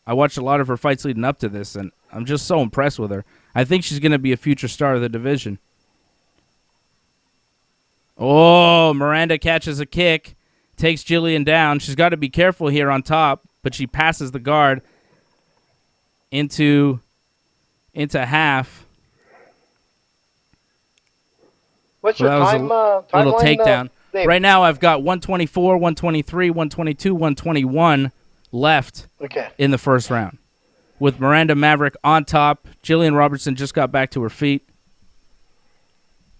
I watched a lot of her fights leading up to this, and I'm just so impressed with her. I think she's going to be a future star of the division. Oh, Miranda catches a kick, takes Jillian down. She's got to be careful here on top, but she passes the guard into half. What's your little takedown. Right now, I've got 124, 123, 122, 121 left in the first round. With Miranda Maverick on top, Jillian Robertson just got back to her feet.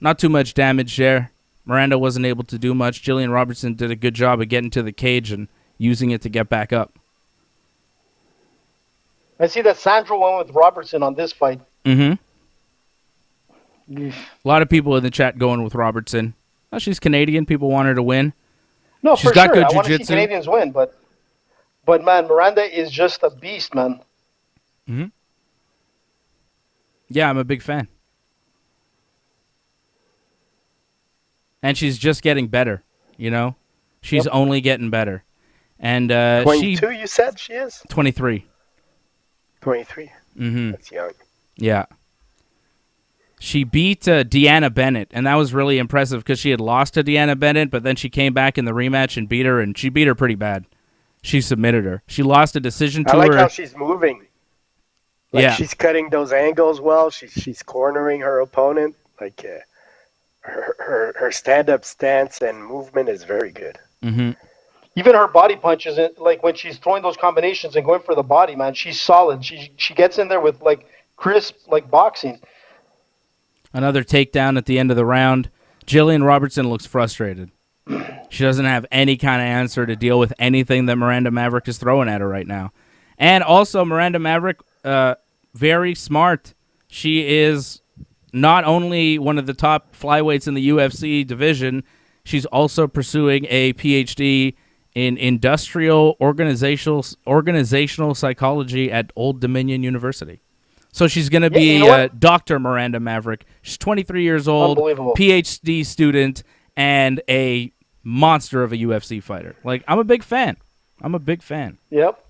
Not too much damage there. Miranda wasn't able to do much. Jillian Robertson did a good job of getting to the cage and using it to get back up. I see that Sandro went with Robertson on this fight. Mm-hmm. A lot of people in the chat going with Robertson. Well, she's Canadian. People want her to win. No, she's for got sure. good I want to see jiu-jitsu. Canadians win, but man, Miranda is just a beast, man. Mm-hmm. Yeah, I'm a big fan. And she's just getting better, She's only getting better. And 22, you said she is? 23. 23? Mm-hmm. That's young. Yeah. She beat Deanna Bennett, and that was really impressive because she had lost to Deanna Bennett, but then she came back in the rematch and beat her, and she beat her pretty bad. She submitted her. She lost a decision to her. I like how she's moving. She's cutting those angles well. She's cornering her opponent. Her stand-up stance and movement is very good. Mm-hmm. Even her body punches, when she's throwing those combinations and going for the body, man, she's solid. She gets in there with crisp boxing. Another takedown at the end of the round. Jillian Robertson looks frustrated. She doesn't have any kind of answer to deal with anything that Miranda Maverick is throwing at her right now. And also, Miranda Maverick, very smart. She is not only one of the top flyweights in the UFC division, she's also pursuing a PhD in industrial organizational psychology at Old Dominion University. So she's going to be Dr. Miranda Maverick. She's 23 years old, PhD student, and a monster of a UFC fighter. Like, I'm a big fan. Yep.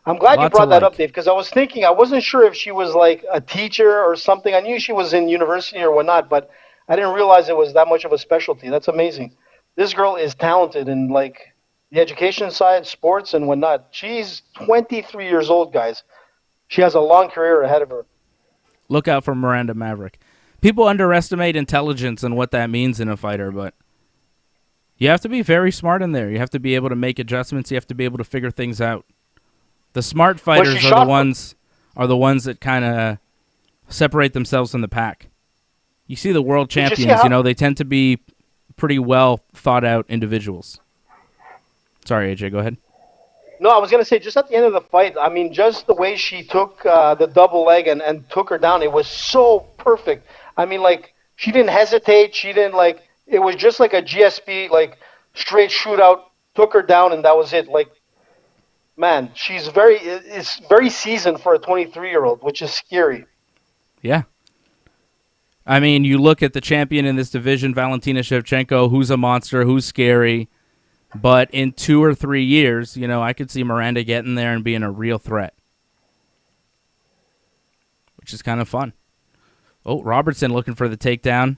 I'm glad you brought that up, Dave, because I was thinking, I wasn't sure if she was like a teacher or something. I knew she was in university or whatnot, but I didn't realize it was that much of a specialty. That's amazing. This girl is talented in like the education side, sports and whatnot. She's 23 years old, guys. She has a long career ahead of her. Look out for Miranda Maverick. People underestimate intelligence and what that means in a fighter, but you have to be very smart in there. You have to be able to make adjustments. You have to be able to figure things out. The smart fighters are the ones that kind of separate themselves from the pack. You see the world champions, they tend to be pretty well thought out individuals. Sorry, AJ, go ahead. No, I was going to say, just at the end of the fight, I mean, just the way she took the double leg and took her down, it was so perfect. I mean, like, she didn't hesitate. She didn't, like, it was just like a GSP, like, straight shootout, took her down, and that was it. Like, man, she's very seasoned for a 23-year-old, which is scary. Yeah. I mean, you look at the champion in this division, Valentina Shevchenko, who's a monster, who's scary. But in 2 or 3 years, I could see Miranda getting there and being a real threat, which is kind of fun. Oh, Robertson looking for the takedown.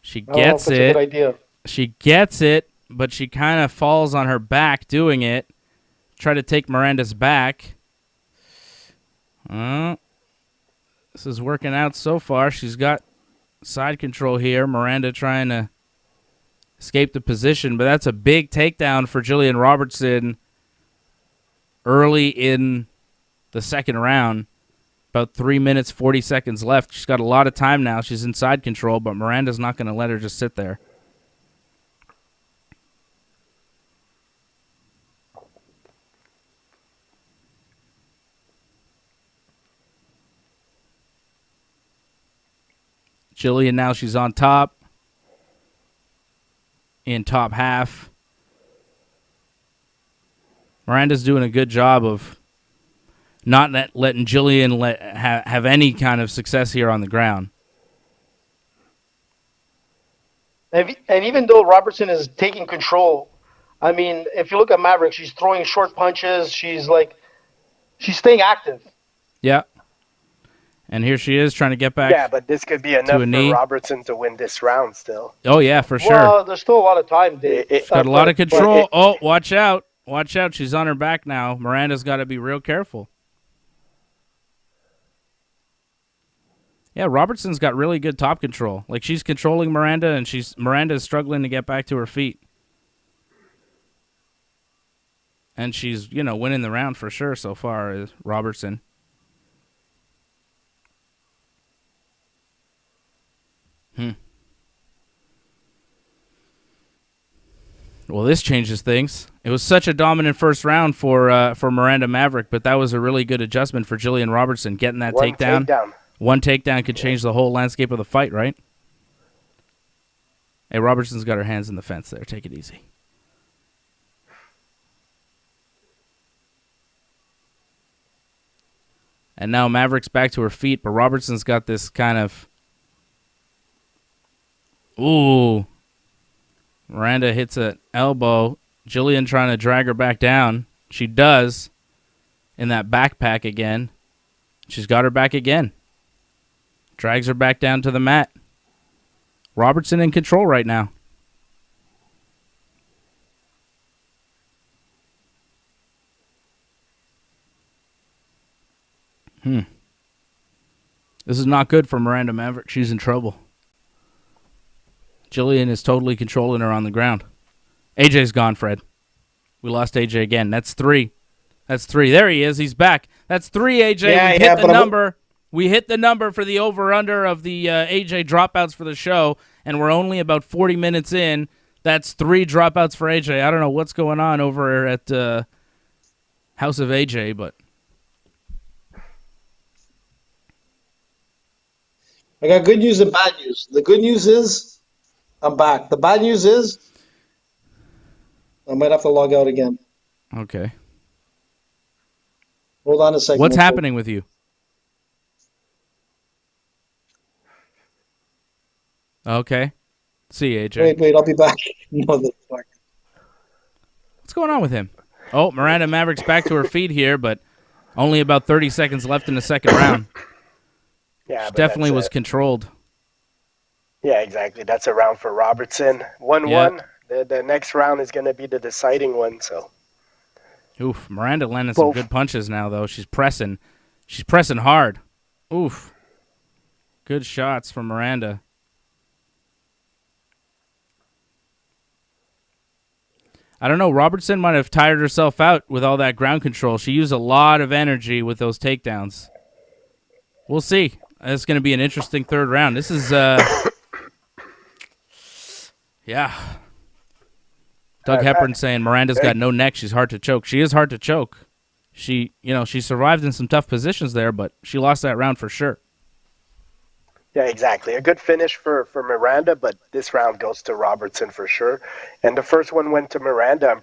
She gets it. A good idea. She gets it, but she kind of falls on her back doing it. Try to take Miranda's back. This is working out so far. She's got side control here. Miranda trying to escape the position, but that's a big takedown for Jillian Robertson early in the second round. About 3 minutes, 40 seconds left. She's got a lot of time now. She's in side control, but Miranda's not going to let her just sit there. Jillian now, she's on top. In top half. Miranda's doing a good job of not letting Jillian have any kind of success here on the ground. And even though Robertson is taking control, I mean, if you look at Maverick, she's throwing short punches. She's staying active. Yeah. And here she is trying to get back. Yeah, but this could be enough for Robertson to win this round still. Oh, yeah, for sure. Well, there's still a lot of time, Dave. She's got a lot of control. Watch out. Watch out. She's on her back now. Miranda's got to be real careful. Yeah, Robertson's got really good top control. Like, she's controlling Miranda, and Miranda's struggling to get back to her feet. And she's, winning the round for sure so far, Robertson. Well, this changes things. It was such a dominant first round for Miranda Maverick, but that was a really good adjustment for Jillian Robertson, getting that takedown. One takedown could change the whole landscape of the fight, right? Hey, Robertson's got her hands in the fence there. Take it easy. And now Maverick's back to her feet, but Robertson's got this kind of... Ooh. Miranda hits an elbow. Jillian trying to drag her back down. She does. In that backpack again. She's got her back again. Drags her back down to the mat. Robertson in control right now. This is not good for Miranda Maverick. She's in trouble. Jillian is totally controlling her on the ground. AJ's gone, Fred. We lost AJ again. That's 3. There he is. He's back. That's 3, AJ. We hit the number. We hit the number for the over-under of the AJ dropouts for the show. and we're only about 40 minutes in. That's 3 dropouts for AJ. I don't know what's going on over at House of AJ, but I got good news and bad news. The good news is I'm back. The bad news is I might have to log out again. Okay. Hold on a second. What's happening with you? Okay. See you, AJ. Wait, I'll be back. Motherfucker. What's going on with him? Oh, Miranda Maverick's back to her feet here, but only about 30 seconds left in the second round. Yeah, she definitely was controlled. Yeah, exactly. That's a round for Robertson. 1-1. The next round is going to be the deciding one. So. Oof, Miranda landing some good punches now, though. She's pressing. She's pressing hard. Oof. Good shots from Miranda. I don't know. Robertson might have tired herself out with all that ground control. She used a lot of energy with those takedowns. We'll see. It's going to be an interesting third round. This is, yeah. Doug Hepburn saying Miranda's got no neck. She's hard to choke. She is hard to choke. She survived in some tough positions there, but she lost that round for sure. Yeah, exactly. A good finish for Miranda, but this round goes to Robertson for sure. And the first one went to Miranda.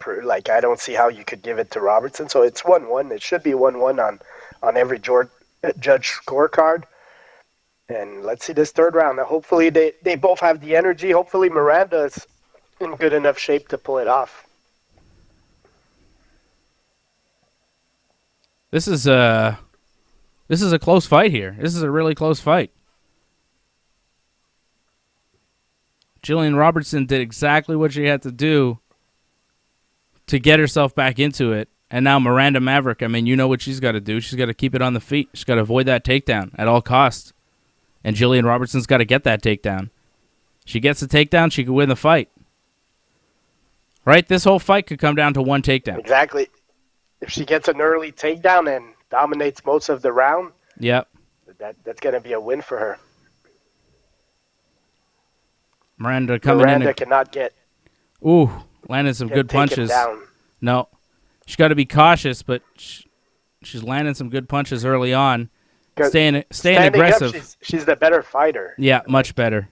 I don't see how you could give it to Robertson. So it's 1-1. It should be 1-1 on every judge scorecard. And let's see this third round. Now, hopefully they both have the energy. Hopefully Miranda's in good enough shape to pull it off. This is a close fight here. This is a really close fight. Jillian Robertson did exactly what she had to do to get herself back into it. And now Miranda Maverick, I mean, you know what she's got to do. She's got to keep it on the feet. She's got to avoid that takedown at all costs. And Jillian Robertson's got to get that takedown. She gets the takedown, she could win the fight. Right? This whole fight could come down to one takedown. Exactly. If she gets an early takedown and dominates most of the round, yep, that's going to be a win for her. Miranda coming in. Miranda cannot get. Ooh, landing some good punches. Down. No, she's got to be cautious, but she's landing some good punches early on. Staying aggressive. Up, she's the better fighter. Yeah, much better.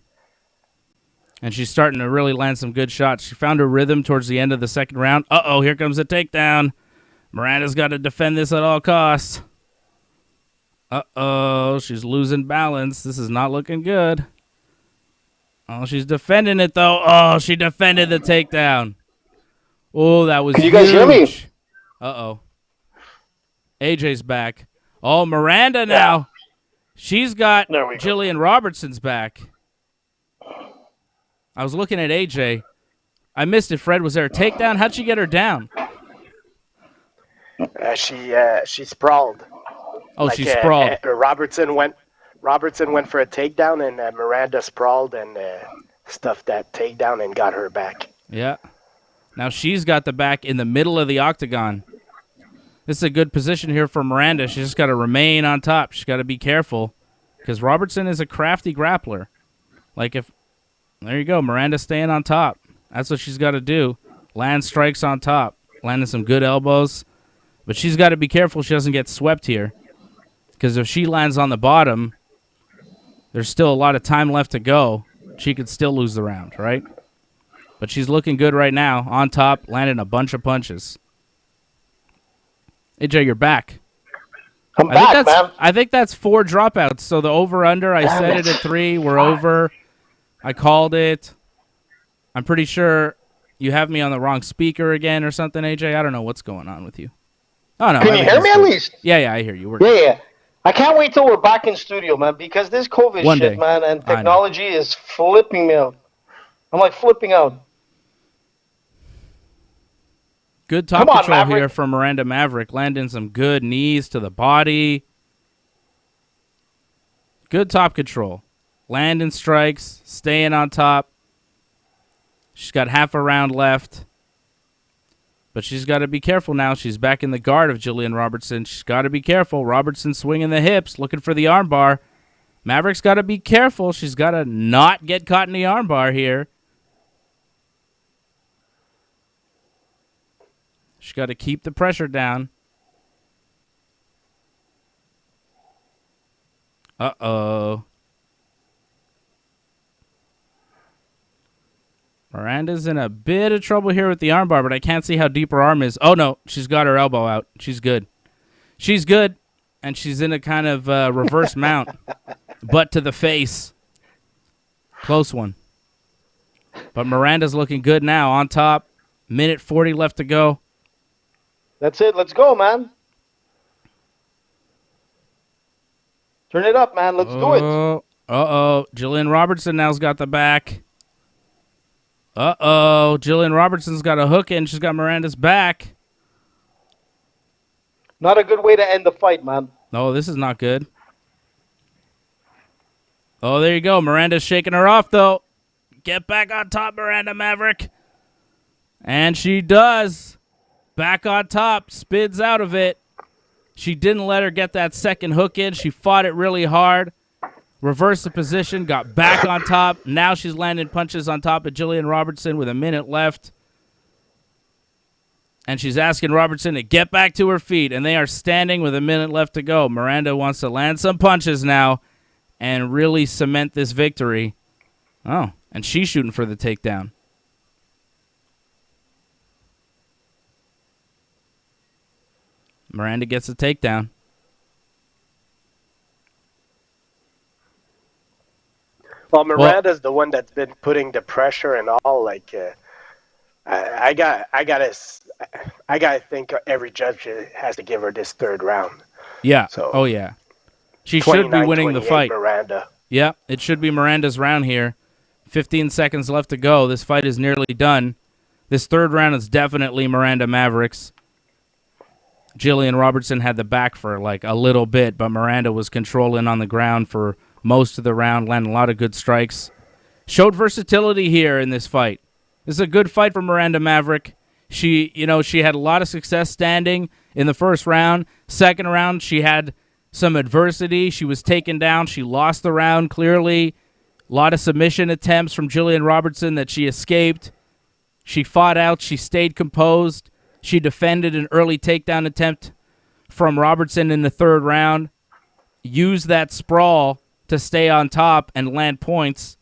And she's starting to really land some good shots. She found her rhythm towards the end of the second round. Uh-oh, here comes a takedown. Miranda's got to defend this at all costs. Uh-oh, she's losing balance. This is not looking good. Oh, she's defending it, though. Oh, she defended the takedown. Oh, that was huge. Can you guys hear me? Uh-oh. AJ's back. Oh, Miranda now. Yeah. She's got Jillian Robertson's back. I was looking at AJ. I missed it, Fred. Was there a takedown? How'd she get her down? She sprawled. Oh, she sprawled. Robertson went for a takedown, and Miranda sprawled and stuffed that takedown and got her back. Yeah. Now she's got the back in the middle of the octagon. This is a good position here for Miranda. She's just got to remain on top. She's got to be careful because Robertson is a crafty grappler. There you go. Miranda staying on top. That's what she's got to do. Land strikes on top. Landing some good elbows. But she's got to be careful she doesn't get swept here. Because if she lands on the bottom, there's still a lot of time left to go. She could still lose the round, right? But she's looking good right now. On top, landing a bunch of punches. AJ, you're back. I'm back, man. I think that's 4 dropouts. So the over-under, I set it at 3. We're over. I called it. I'm pretty sure you have me on the wrong speaker again or something, AJ. I don't know what's going on with you. Oh, no. Can you hear me at least? Yeah, I hear you. Yeah. I can't wait till we're back in studio, man, because this COVID shit, man, and technology is flipping me out. I'm flipping out. Good top control here from Miranda Maverick, landing some good knees to the body. Good top control. Landing strikes, staying on top. She's got half a round left. But she's got to be careful now. She's back in the guard of Jillian Robertson. She's got to be careful. Robertson swinging the hips, looking for the armbar. Maverick's got to be careful. She's got to not get caught in the armbar here. She's got to keep the pressure down. Uh-oh. Miranda's in a bit of trouble here with the armbar, but I can't see how deep her arm is. Oh, no. She's got her elbow out. She's good. She's good, and she's in a kind of reverse mount. Butt to the face. Close one. But Miranda's looking good now. On top. Minute 40 left to go. That's it. Let's go, man. Turn it up, man. Let's do it. Uh-oh. Jillian Robertson now's got the back. Uh-oh. Jillian Robertson's got a hook in. She's got Miranda's back. Not a good way to end the fight, man. No, this is not good. Oh, there you go. Miranda's shaking her off, though. Get back on top, Miranda Maverick. And she does. Back on top. Spins out of it. She didn't let her get that second hook in. She fought it really hard. Reversed the position. Got back on top. Now she's landing punches on top of Jillian Robertson with a minute left. And she's asking Robertson to get back to her feet. And they are standing with a minute left to go. Miranda wants to land some punches now and really cement this victory. Oh, and she's shooting for the takedown. Miranda gets a takedown. Well, Miranda's the one that's been putting the pressure and all. Like, I gotta think every judge has to give her this third round. Yeah. So, oh yeah. She should be winning the fight. Miranda. Yeah, it should be Miranda's round here. 15 seconds left to go. This fight is nearly done. This third round is definitely Miranda Maverick's. Jillian Robertson had the back for like a little bit, but Miranda was controlling on the ground for most of the round, landing a lot of good strikes. Showed versatility here in this fight. This is a good fight for Miranda Maverick. She had a lot of success standing in the first round. Second round, she had some adversity. She was taken down. She lost the round clearly. A lot of submission attempts from Jillian Robertson that she escaped. She fought out. She stayed composed. She defended an early takedown attempt from Robertson in the third round. Used that sprawl to stay on top and land points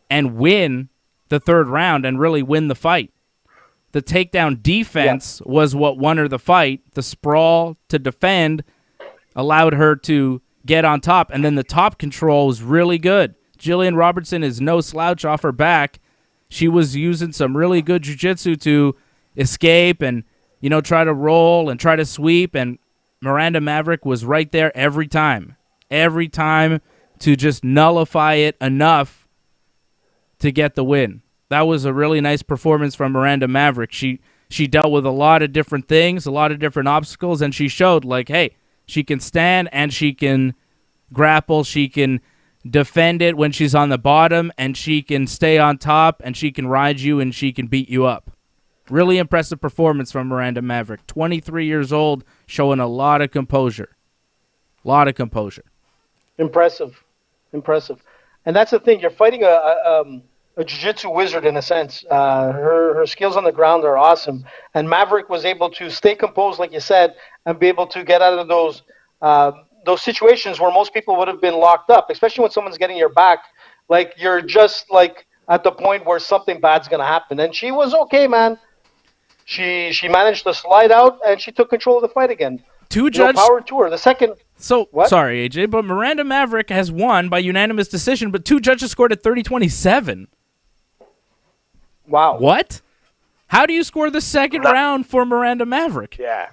and win the third round and really win the fight. The takedown defense was what won her the fight. The sprawl to defend allowed her to get on top, and then the top control was really good. Jillian Robertson is no slouch off her back. She was using some really good jiu-jitsu to escape and, try to roll and try to sweep, and Miranda Maverick was right there every time to just nullify it enough to get the win. That was a really nice performance from Miranda Maverick. She dealt with a lot of different things, a lot of different obstacles, and she showed, like, hey, she can stand and she can grapple, she can defend it when she's on the bottom, and she can stay on top, and she can ride you, and she can beat you up. Really impressive performance from Miranda Maverick. 23 years old, showing a lot of composure. Impressive. And that's the thing. You're fighting a jiu-jitsu wizard in a sense. Her skills on the ground are awesome. And Maverick was able to stay composed, like you said, and be able to get out of those situations where most people would have been locked up, especially when someone's getting your back. Like, you're just, like, at the point where something bad's going to happen. And she was okay, man. She managed to slide out, and she took control of the fight again. Power to her. The second... So, what? Sorry, AJ, but Miranda Maverick has won by unanimous decision, but two judges scored at 30-27. Wow. What? How do you score the second round for Miranda Maverick? Yeah.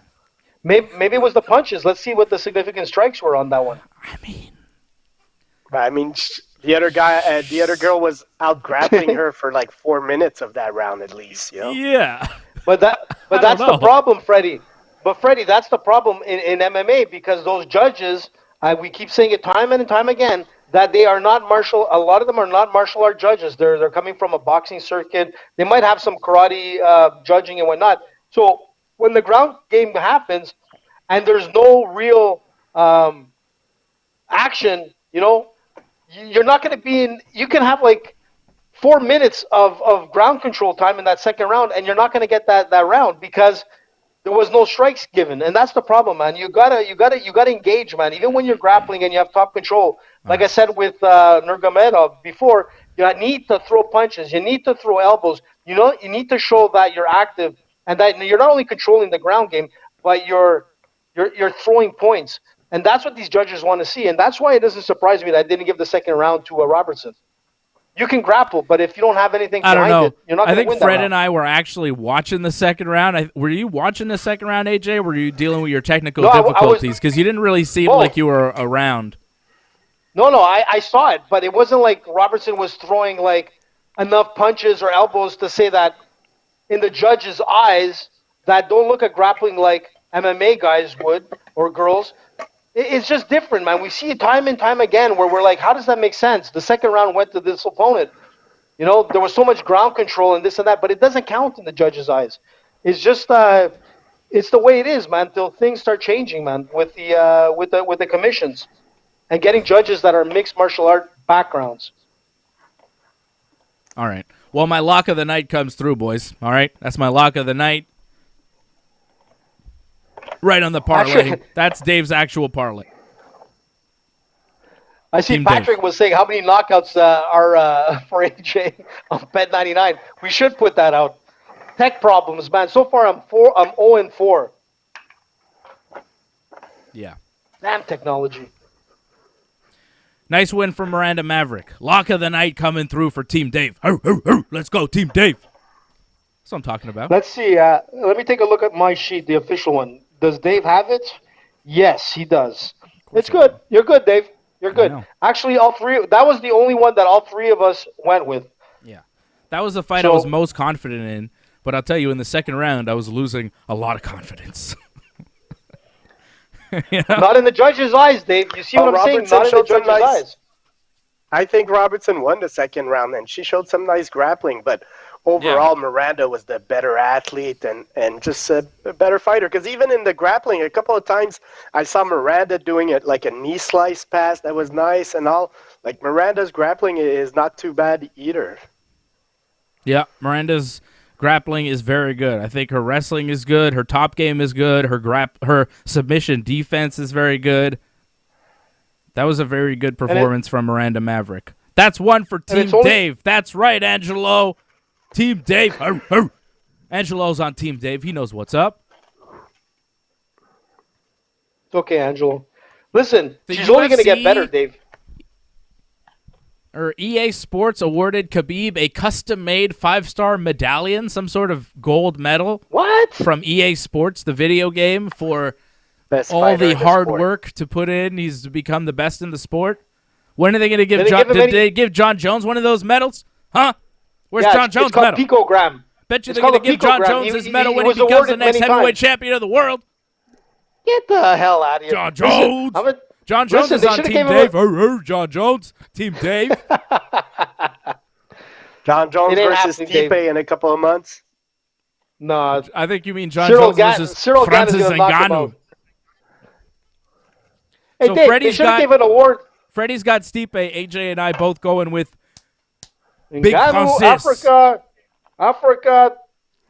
Maybe it was the punches. Let's see what the significant strikes were on that one. I mean, the other girl was out grappling her for like 4 minutes of that round at least. Yeah. But that's the problem, Freddie. But Freddie, that's the problem in MMA, because those judges, we keep saying it time and time again, that they are not martial. A lot of them are not martial art judges. They're coming from a boxing circuit. They might have some karate judging and whatnot. So when the ground game happens, and there's no real action, you're not going to be in. You can have like 4 minutes of ground control time in that second round, and you're not going to get that round because there was no strikes given, and that's the problem, man. You gotta engage, man. Even when you're grappling and you have top control, like I said with Nurmagomedov before, you need to throw punches. You need to throw elbows. You need to show that you're active and that you're not only controlling the ground game, but you're throwing points. And that's what these judges want to see, and that's why it doesn't surprise me that I didn't give the second round to Robertson. You can grapple, but if you don't have anything behind it, you're not going to win that round. I think Fred and I were actually watching the second round. Were you watching the second round, AJ, or were you dealing with your technical difficulties? Because you didn't really seem like you were around. No, I saw it, but it wasn't like Robertson was throwing like enough punches or elbows to say that in the judge's eyes that don't look at grappling like MMA guys would or girls. It's just different, man. We see it time and time again where we're like, how does that make sense? The second round went to this opponent. There was so much ground control and this and that, but it doesn't count in the judge's eyes. It's just, it's the way it is, man, until things start changing, man, with the commissions and getting judges that are mixed martial art backgrounds. All right. Well, my lock of the night comes through, boys. All right? That's my lock of the night. Right on the parlay. That's Dave's actual parlay. I see Team Patrick Dave was saying how many knockouts are for AJ on Bet99. We should put that out. Tech problems, man. So far, I'm 0-4. Yeah. Damn technology. Nice win from Miranda Maverick. Lock of the night coming through for Team Dave. Let's go, Team Dave. That's what I'm talking about. Let's see. Let me take a look at my sheet, the official one. Does Dave have it? Yes, he does. It's good. You're good, Dave. You're good. Actually, that was the only one that all three of us went with. Yeah. That was the fight I was most confident in, but I'll tell you, in the second round, I was losing a lot of confidence. Not in the judge's eyes, Dave. You see what I'm saying? Not in the judge's eyes. I think Robertson won the second round, and she showed some nice grappling, but overall, Miranda was the better athlete and just a better fighter. Because even in the grappling, a couple of times I saw Miranda doing it like a knee slice pass that was nice and all. Like Miranda's grappling is not too bad either. Yeah, Miranda's grappling is very good. I think her wrestling is good. Her top game is good. Her submission defense is very good. That was a very good performance from Miranda Maverick. That's one for Team Dave. That's right, Angelo. Team Dave. Angelo's on Team Dave. He knows what's up. It's okay, Angelo. Listen, she's only going to get better, Dave. Or EA Sports awarded Khabib a custom-made 5-star medallion, some sort of gold medal. What? From EA Sports, the video game, for all the hard work to put in. He's become the best in the sport. When are they going to give John? Did they give John Jones one of those medals? Huh? Where's John Jones' medal? Picogram. Bet you they're going to give John Jones his medal when he becomes the next heavyweight champion of the world. Get the hell out of here. John Jones. John Jones is on Team Dave. John Jones. Team Dave. John Jones versus Stipe in a couple of months. No. I think you mean John Jones versus Francis Ngannou. Hey, so Dave, they should have given an award. Freddie's got Stipe. AJ and I both going with Big Francis. Africa,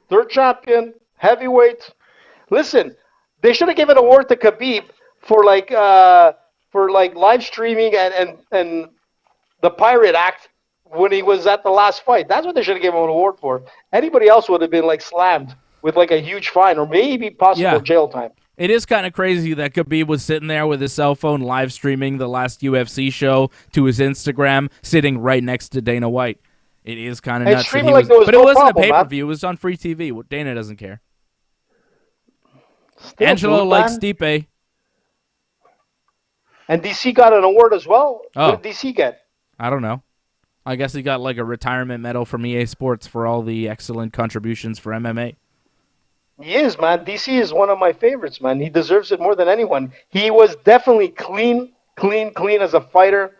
third champion, heavyweight. Listen, they should have given an award to Khabib for live streaming and the Pirate Act when he was at the last fight. That's what they should have given him an award for. Anybody else would have been slammed with a huge fine or maybe possible jail time. It is kind of crazy that Khabib was sitting there with his cell phone live streaming the last UFC show to his Instagram, sitting right next to Dana White. It is kind of nuts. But it wasn't a pay-per-view. It was on free TV. Dana doesn't care. Angelo likes Stipe. And DC got an award as well. Oh. What did DC get? I don't know. I guess he got a retirement medal from EA Sports for all the excellent contributions for MMA. He is, man. DC is one of my favorites, man. He deserves it more than anyone. He was definitely clean as a fighter.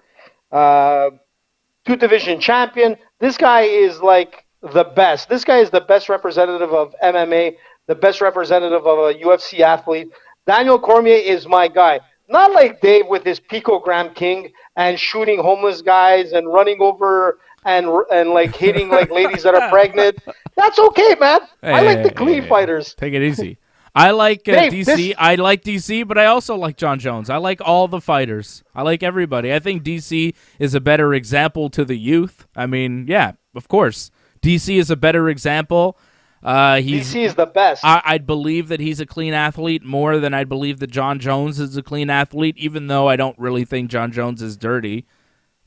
2-division champion. This guy is the best. This guy is the best representative of MMA, the best representative of a UFC athlete. Daniel Cormier is my guy. not like Dave with his picogram king and shooting homeless guys and running over and like hitting like ladies that are pregnant. That's okay, man. I like the clean fighters. Take it easy. I like Dave, DC. I like DC, but I also like John Jones. I like all the fighters. I like everybody. I think DC is a better example to the youth. I mean, yeah, of course. DC is a better example. DC is the best. I'd believe that he's a clean athlete more than I'd believe that John Jones is a clean athlete, even though I don't really think John Jones is dirty.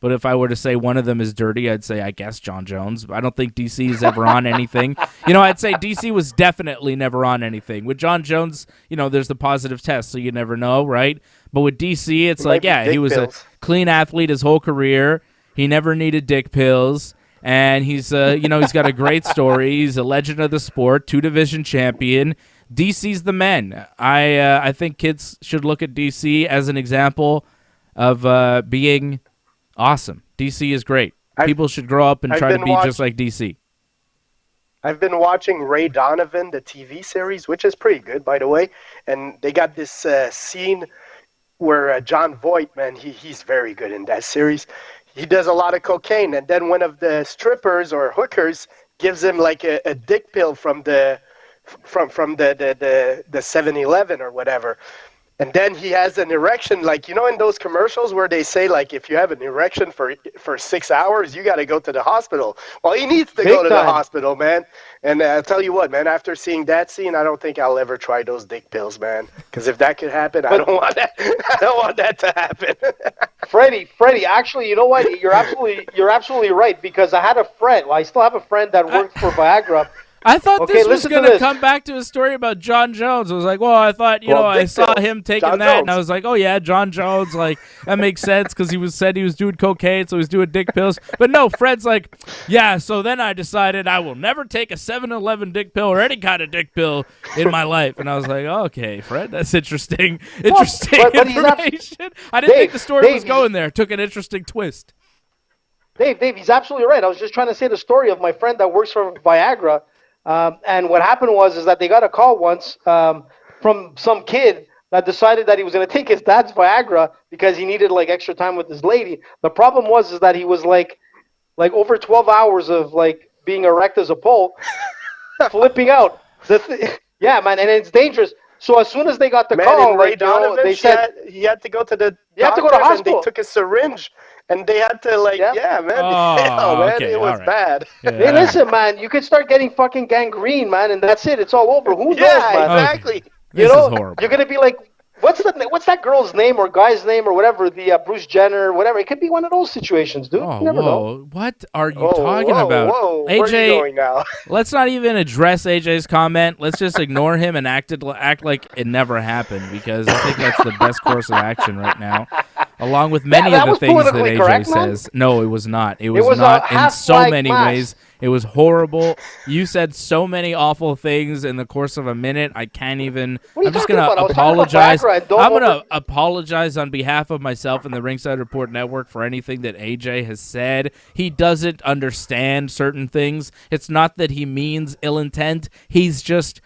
But if I were to say one of them is dirty, I'd say, I guess, John Jones. I don't think DC is ever on anything. I'd say DC was definitely never on anything. With John Jones, there's the positive test, so you never know, right? But with DC, it's like, yeah, he was a clean athlete his whole career. He never needed dick pills. And he's, he's got a great story. He's a legend of the sport, 2-division champion. DC's the man. I think kids should look at DC as an example of being awesome. DC is great. People should grow up and try to be just like DC. I've been watching Ray Donovan, the TV series, which is pretty good, by the way. And they got this scene where John Voight, man, he's very good in that series. He does a lot of cocaine, and then one of the strippers or hookers gives him like a dick pill from the 7-Eleven or whatever. And then he has an erection, like, in those commercials where they say, like, if you have an erection for 6 hours, you got to go to the hospital. Well, he needs to go to the hospital, man. And I'll tell you what, man, after seeing that scene, I don't think I'll ever try those dick pills, man. Because if that could happen, I don't want that. I don't want that to happen. Freddie, actually, you know what? You're absolutely right, because I had a friend. Well, I still have a friend that worked for Viagra. I thought this was going to come back to a story about John Jones. I was like, well, I thought, I saw him taking John that, Jones. And I was like, oh, yeah, John Jones, like, that makes sense because he said he was doing cocaine, so he was doing dick pills. But no, Fred's like, yeah, so then I decided I will never take a 7-Eleven dick pill or any kind of dick pill in my life. And I was like, okay, Fred, that's interesting information. I didn't think the story was going there. It took an interesting twist. Dave, he's absolutely right. I was just trying to say the story of my friend that works for Viagra. And what happened was that they got a call once from some kid that decided that he was going to take his dad's Viagra because he needed like extra time with his lady. The problem was that he was like over 12 hours of like being erect as a pole, flipping out. Yeah, man, and it's dangerous. So as soon as they got the call, Ray Donovan, they said he had to go to the hospital. And they took a syringe. And they had to, man. Okay, it was bad. Yeah. Hey, listen, man, you could start getting fucking gangrene, man, and that's it. It's all over. Who knows, man? Exactly. This is horrible. You're going to be like, what's that girl's name or guy's name or whatever, the Bruce Jenner, whatever. It could be one of those situations, dude. You never know. What are you talking about? Whoa. AJ, where are you going now? Let's not even address AJ's comment. Let's just ignore him and act like it never happened, because I think that's the best course of action right now. Along with many of the things that AJ says. No, it was not. It was not in so many ways. It was horrible. You said so many awful things in the course of a minute. I can't even. I'm just going to apologize. I'm going to apologize on behalf of myself and the Ringside Report Network for anything that AJ has said. He doesn't understand certain things. It's not that he means ill intent. He's just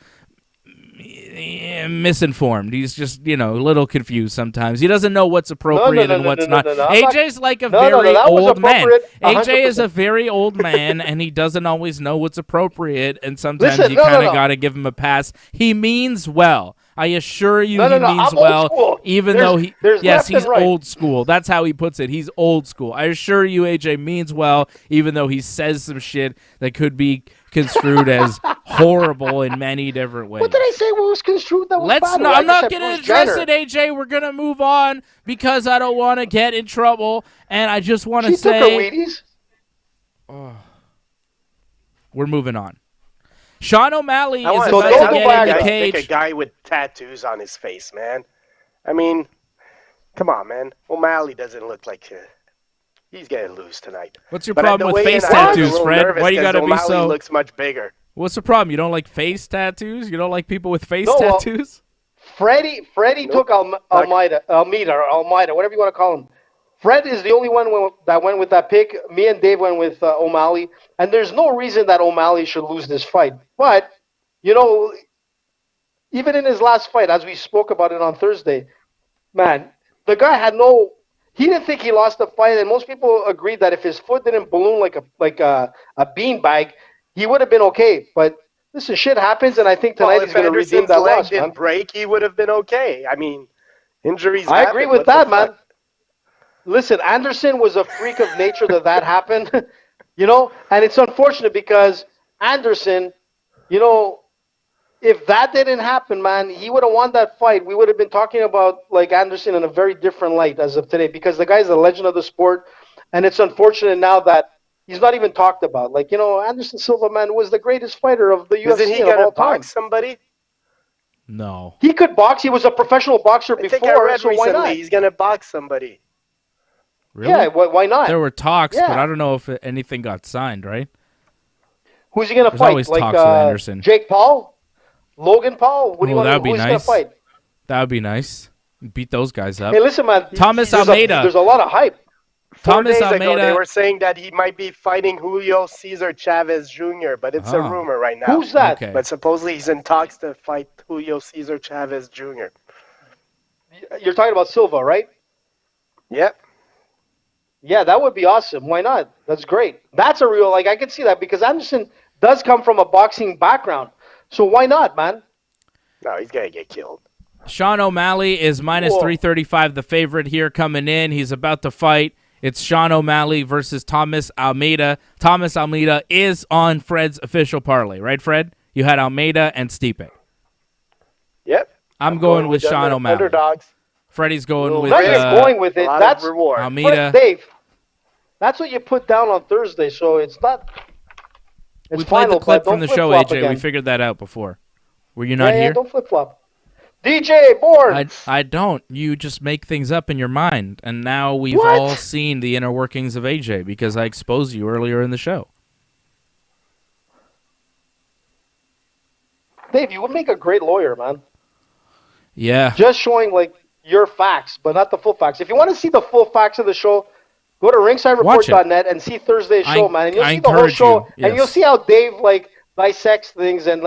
misinformed. He's just, a little confused sometimes. He doesn't know what's appropriate and what's not. AJ's like a very old man. AJ is a very old man, and he doesn't always know what's appropriate, and sometimes you kind of got to give him a pass. He means well. I assure you he means well, even though he's old school. That's how he puts it. He's old school. I assure you AJ means well, even though he says some shit that could be construed as horrible in many different ways. What did I say? What was construed that was bad? I'm not going to address it, AJ. We're going to move on because I don't want to get in trouble, and I just want to say... She took her Wheaties? Oh. We're moving on. Sean O'Malley is about to get in the cage. Pick a guy with tattoos on his face, man. I mean, come on, man. O'Malley doesn't look like... He's going to lose tonight. What's your problem with face tattoos, Fred? Why you got to be so... O'Malley looks much bigger. What's the problem? You don't like face tattoos? You don't like people with face tattoos? Freddie took Almeida, whatever you want to call him. Fred is the only one that went with that pick. Me and Dave went with O'Malley. And there's no reason that O'Malley should lose this fight. But, even in his last fight, as we spoke about it on Thursday, man, the guy had no. He didn't think he lost the fight, and most people agreed that if his foot didn't balloon like a beanbag, he would have been okay. But listen, shit happens, and I think tonight he's going to redeem that leg loss, didn't man. break, he would have been okay. I mean, injuries. I agree with that, man. Fuck? Listen, Anderson was a freak of nature that happened, and it's unfortunate because Anderson, if that didn't happen, man, he would have won that fight. We would have been talking about like Anderson in a very different light as of today because the guy's a legend of the sport, and it's unfortunate now that he's not even talked about. Like, Anderson Silva, man, was the greatest fighter of the UFC Isn't he of all time. box somebody? No. He could box. He was a professional boxer I before, think I read so recently why not? he's going to box somebody. Really? Yeah, why not? There were talks, Yeah. but I don't know if anything got signed, right? Who's he going to There's fight? always Like talks with Anderson. Jake Paul? Logan Paul? What do you want? That'd be Who's nice. going to fight? That would be nice. Beat those guys up. Hey, listen, man. Thomas there's Almeida. There's a lot of hype. 4 Thomas days ago, Almeida. they were saying that he might be fighting Julio Cesar Chavez Jr., but it's a rumor right now. Who's that? Okay. But supposedly he's in talks to fight Julio Cesar Chavez Jr. You're talking about Silva, right? Yep. Yeah, that would be awesome. Why not? That's great. That's a real, I can see that because Anderson does come from a boxing background. So why not, man? No, he's going to get killed. Sean O'Malley is minus 335, the favorite here coming in. He's about to fight. It's Sean O'Malley versus Thomas Almeida. Thomas Almeida is on Fred's official parlay, right, Fred? You had Almeida and Stipe. Yep. I'm going with Sean O'Malley. Underdogs. Freddie's going with Freddie's going with it. That's reward. Almeida. Dave, that's what you put down on Thursday, so it's not. It's We played final, the clip but from the don't show, flip-flop AJ. again. We figured that out before. Were you not Yeah, here? don't flip flop. DJ Bourne. I don't. You just make things up in your mind. And now we've What? all seen the inner workings of AJ because I exposed you earlier in the show. Dave, you would make a great lawyer, man. Yeah. Just showing like your facts, but not the full facts. If you want to see the full facts of the show, go to ringsidereport.net and see Thursday's show, man. And you'll see the whole show, and you'll see how Dave dissects things and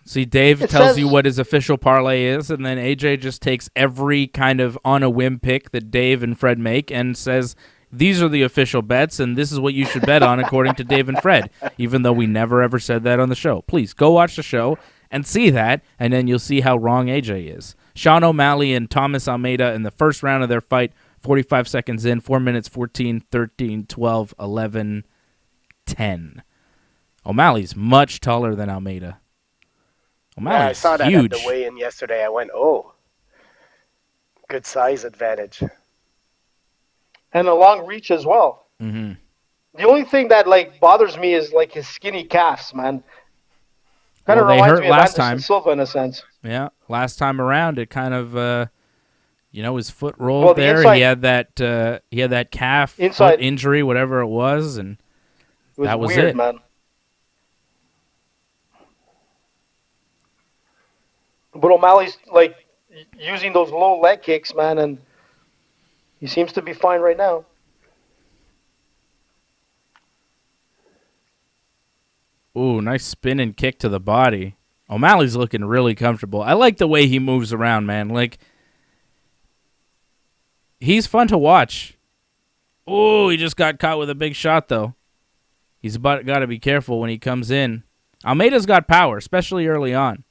See, Dave tells you what his official parlay is, and then AJ just takes every kind of on-a-whim pick that Dave and Fred make and says, these are the official bets, and this is what you should bet on according to Dave and Fred, even though we never, ever said that on the show. Please, go watch the show and see that, and then you'll see how wrong AJ is. Sean O'Malley and Thomas Almeida in the first round of their fight, 45 seconds in, 4 minutes, 14, 13, 12, 11, 10. O'Malley's much taller than Almeida. Yeah, I saw that huge. at the weigh-in yesterday. I went, oh, good size advantage. and a long reach as well. Mm-hmm. The only thing that bothers me is his skinny calves, man. Kind of Well, they reminds hurt me of last Anderson time. Silva in a sense. Yeah, last time around, it kind of, his foot rolled Well, the there. inside- He had that calf Inside- foot injury, whatever it was, and It was that was weird, it. man. But O'Malley's using those low leg kicks, man, and he seems to be fine right now. Ooh, nice spin and kick to the body. O'Malley's looking really comfortable. I like the way he moves around, man. He's fun to watch. Ooh, he just got caught with a big shot, though. He's got to be careful when he comes in. Almeida's got power, especially early on.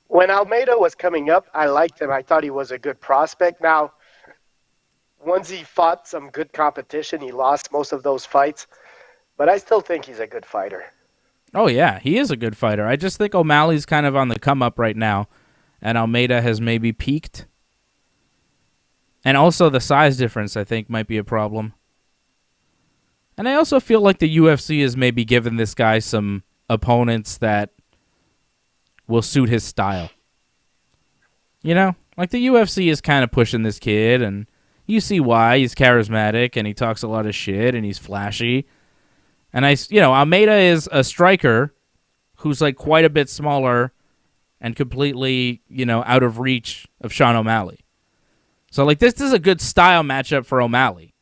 When Almeida was coming up, I liked him. I thought he was a good prospect. Now, once he fought some good competition, he lost most of those fights. But I still think he's a good fighter. Oh, yeah, he is a good fighter. I just think O'Malley's kind of on the come-up right now, and Almeida has maybe peaked. And also the size difference, I think, might be a problem. And I also feel like the UFC is maybe giving this guy some opponents that will suit his style. The UFC is kind of pushing this kid, and you see why. He's charismatic, and he talks a lot of shit, and he's flashy. And Almeida is a striker who's quite a bit smaller and completely, out of reach of Sean O'Malley. So this is a good style matchup for O'Malley.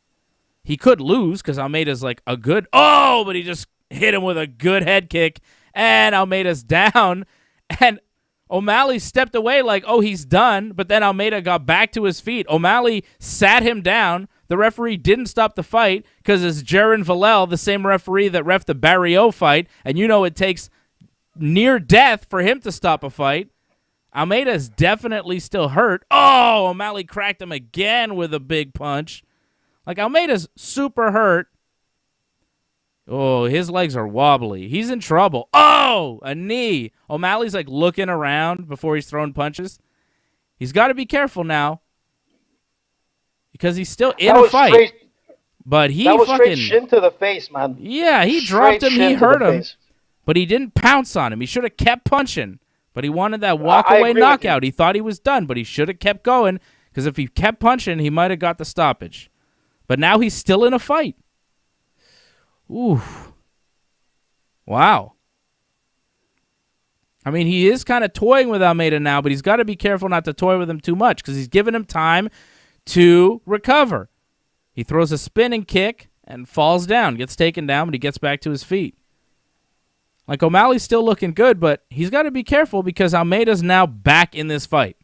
He could lose because Almeida's a good, but he just hit him with a good head kick, and Almeida's down. And O'Malley stepped away like, oh, he's done, but then Almeida got back to his feet. O'Malley sat him down. The referee didn't stop the fight because it's Jaron Vallel, the same referee that ref the Barrio fight, and you know it takes near death for him to stop a fight. Almeida's definitely still hurt. Oh, O'Malley cracked him again with a big punch. Like, Almeida's super hurt. Oh, his legs are wobbly. He's in trouble. Oh, a knee. O'Malley's like looking around before he's throwing punches. He's got to be careful now because he's still in a fight. But he that was fucking straight shin to the face, man. Yeah, he dropped him. He hurt him, but he didn't pounce on him. He should have kept punching. But he wanted that walk-away knockout. He thought he was done, but he should have kept going because if he kept punching, he might have got the stoppage. But now he's still in a fight. Ooh. Wow. I mean, he is kind of toying with Almeida now, but he's got to be careful not to toy with him too much because he's giving him time to recover. He throws a spinning kick and falls down, gets taken down, but he gets back to his feet. Like, O'Malley's still looking good, but he's got to be careful because Almeida's now back in this fight.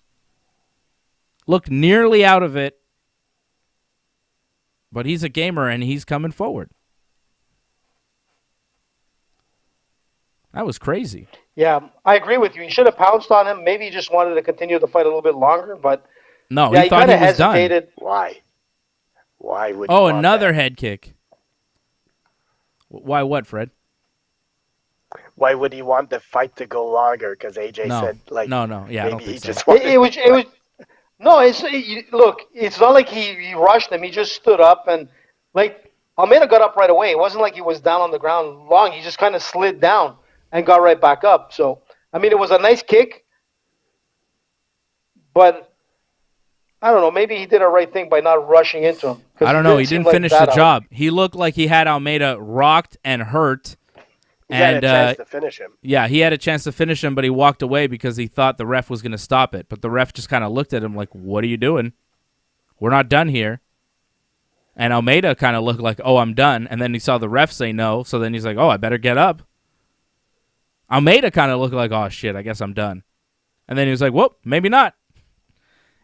Looked nearly out of it, but he's a gamer and he's coming forward. That was crazy. Yeah, I agree with you. He should have pounced on him. Maybe he just wanted to continue the fight a little bit longer, but no, he thought he was done. Why? Why would? Oh, another head kick. Why? What, Fred? Why would he want the fight to go longer? Because AJ said, like, no, yeah, maybe I don't think he so. just wanted. It was. No, look. It's not like he rushed him. He just stood up and like Almeida got up right away. It wasn't like he was down on the ground long. He just kind of slid down and got right back up. So, I mean, it was a nice kick, but I don't know. Maybe he did a right thing by not rushing into him. I don't know. He didn't finish the job. He looked like he had Almeida rocked and hurt. He had a chance to finish him. Yeah, he had a chance to finish him, but he walked away because he thought the ref was going to stop it. But the ref just kind of looked at him like, what are you doing? We're not done here. And Almeida kind of looked like, oh, I'm done. And then he saw the ref say no, so then he's like, oh, I better get up. Almeida kind of looked like, oh, shit, I guess I'm done. And then he was like, whoop, maybe not.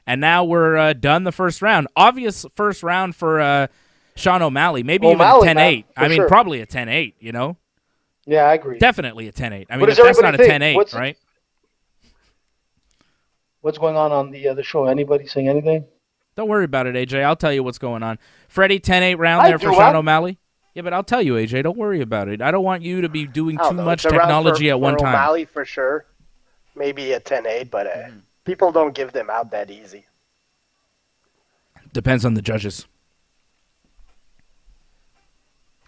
And now we're done the first round. Obvious first round for Sean O'Malley. Maybe even a 10-8. I mean, probably a 10-8, you know? Yeah, I agree. Definitely a 10-8. I mean, if that's not a 10-8, right? What's going on the show? Anybody saying anything? Don't worry about it, AJ. I'll tell you what's going on. Freddie, 10-8 round there for Sean O'Malley. Yeah, but I'll tell you, AJ, don't worry about it. I don't want you to be doing too much technology at one time. O'Malley for sure. Maybe a 10-8, but people don't give them out that easy. Depends on the judges.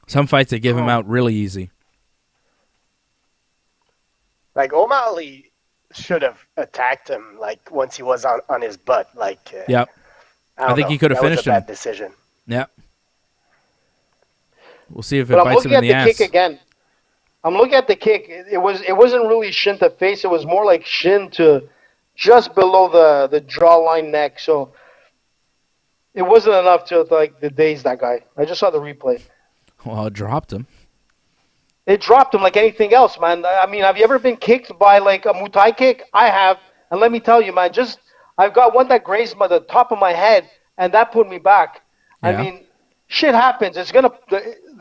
Some fights, they give him out really easy. Like, O'Malley should have attacked him, like, once he was on his butt. Like, yep. I think he could have finished him. That was a bad decision. Yep. We'll see if it bites him in the ass. I'm looking at the kick again. I'm looking at the kick. It wasn't really shin to face. It was more like shin to just below the jawline neck. So it wasn't enough to like daze that guy. I just saw the replay. Well, it dropped him. It dropped him like anything else, man. I mean, have you ever been kicked by like a Muay Thai kick? I have, and let me tell you, man. I've got one that grazed the top of my head, and that put me back. Yeah. I mean, shit happens.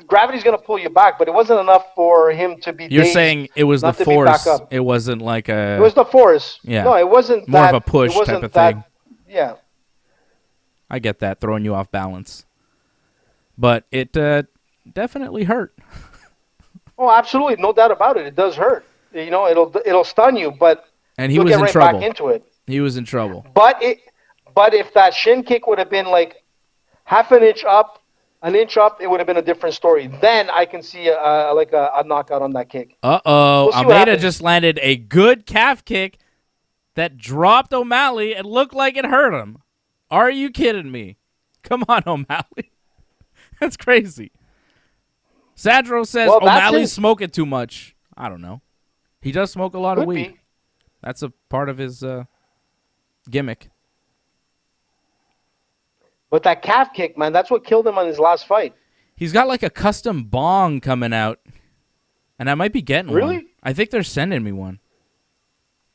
Gravity's gonna pull you back, but it wasn't enough for him to be. You're saying it was the force. It wasn't like a. It was the force. Yeah. No, it wasn't more of a push type of thing. Yeah. I get that, throwing you off balance, but it definitely hurt. Oh, absolutely, no doubt about it. It does hurt. You know, it'll stun you, but and he was in trouble. Back into it. He was in trouble. But if that shin kick would have been like half an inch up, it would have been a different story. Then I can see a knockout on that kick. Uh-oh. Almeida just landed a good calf kick that dropped O'Malley and looked like it hurt him. Are you kidding me? Come on, O'Malley. That's crazy. Sandro says O'Malley's smoking too much. I don't know. He does smoke a lot of weed. That's a part of his gimmick. But that calf kick, man, that's what killed him on his last fight. He's got like a custom bong coming out, and I might be getting one. Really? I think they're sending me one.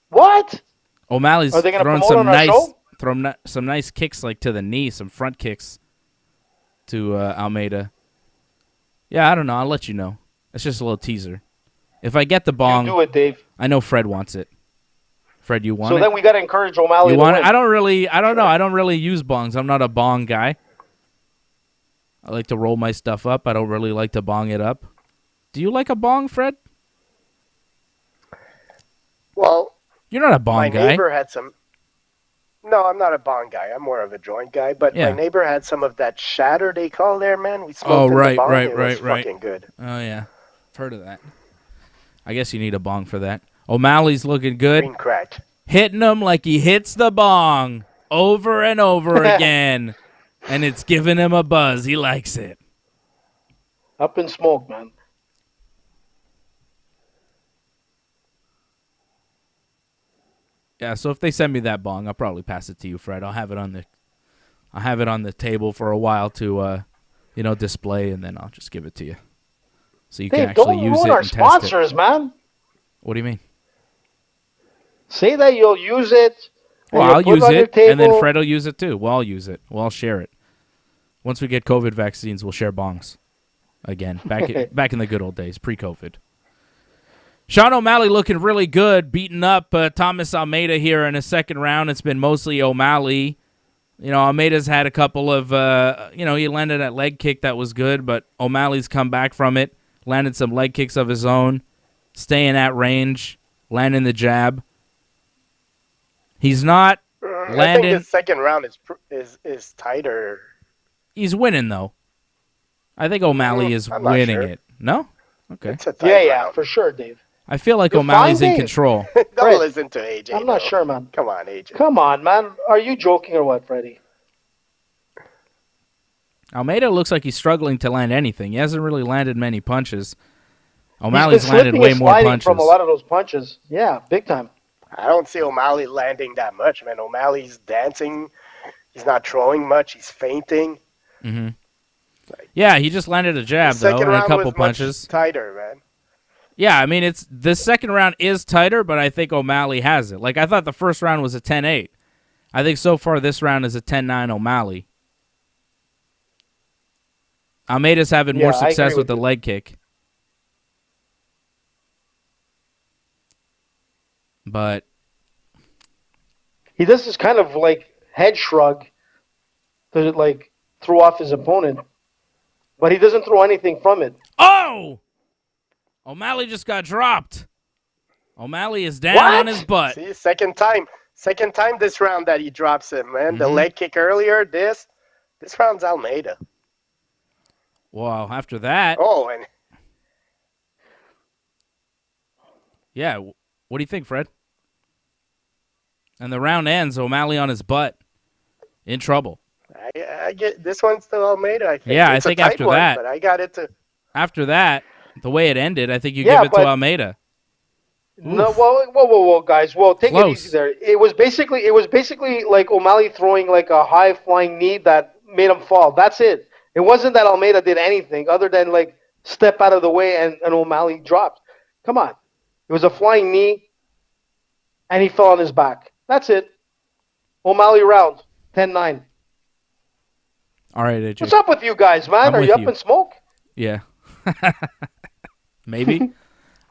What? O'Malley's Are they going to throwing promote on our show? some nice kicks like to the knee, some front kicks to Almeida. Yeah, I don't know. I'll let you know. It's just a little teaser. If I get the bong, you do it, Dave. I know Fred wants it. Fred, you want it? So then we got to encourage O'Malley. You want it? I don't know. I don't really use bongs. I'm not a bong guy. I like to roll my stuff up. I don't really like to bong it up. Do you like a bong, Fred? Well, you're not a bong guy. My neighbor had some. No, I'm not a bong guy. I'm more of a joint guy. But my neighbor had some of that shatter they call there, man. We smoked in the bong. It was fucking good. Oh yeah, I've heard of that. I guess you need a bong for that. O'Malley's looking good. Green crack. Hitting him like he hits the bong over and over again. And it's giving him a buzz. He likes it. Up in smoke, man. Yeah, so if they send me that bong, I'll probably pass it to you, Fred. I'll have it on the table for a while to display, and then I'll just give it to you. So you can actually use it and test it. Don't ruin our sponsors, man. What do you mean? Say that you'll use it. Well, I'll use it, and then Fred will use it too. We'll all use it. We'll all share it. Once we get COVID vaccines, we'll share bongs again. Back in the good old days, pre-COVID. Sean O'Malley looking really good, beating up Thomas Almeida here in a second round. It's been mostly O'Malley. Almeida's had a couple of, he landed that leg kick that was good, but O'Malley's come back from it, landed some leg kicks of his own, staying at range, landing the jab. He's not landing. I think the second round is tighter. He's winning, though. I think O'Malley is winning it. No? Okay. Yeah, for sure, Dave. I feel like O'Malley's in control. Don't listen to AJ. I'm not sure, man. Come on, AJ. Come on, man. Are you joking or what, Freddie? Almeida looks like he's struggling to land anything. He hasn't really landed many punches. O'Malley's landed way more punches. From a lot of those punches. Yeah, big time. I don't see O'Malley landing that much, man. O'Malley's dancing. He's not throwing much. He's feinting. Mm-hmm. Yeah, he just landed a jab, though, and a couple punches. Much tighter, man. Yeah, I mean, the second round is tighter, but I think O'Malley has it. Like, I thought the first round was a 10-8. I think so far this round is a 10-9 O'Malley. Almeida's having more success with the leg kick. But he does this kind of like head shrug to like throw off his opponent, but he doesn't throw anything from it. Oh! O'Malley just got dropped. O'Malley is down on his butt. See, second time this round that he drops him, man. Mm-hmm. The leg kick earlier, this round's Almeida. Wow, after that. Oh, and yeah, what do you think, Fred? And the round ends, O'Malley on his butt. In trouble. I get this one's still Almeida, I think. Yeah, it's I think after that. But I got it to. After that, the way it ended, I think you give it to Almeida. No, whoa, guys. Well, take it easy there. It was basically like O'Malley throwing like a high flying knee that made him fall. That's it. It wasn't that Almeida did anything other than like step out of the way and O'Malley dropped. Come on. It was a flying knee, and he fell on his back. That's it. O'Malley round, 10-9. All right, AJ. What's up with you guys, man? Are you up in smoke? Yeah. Maybe.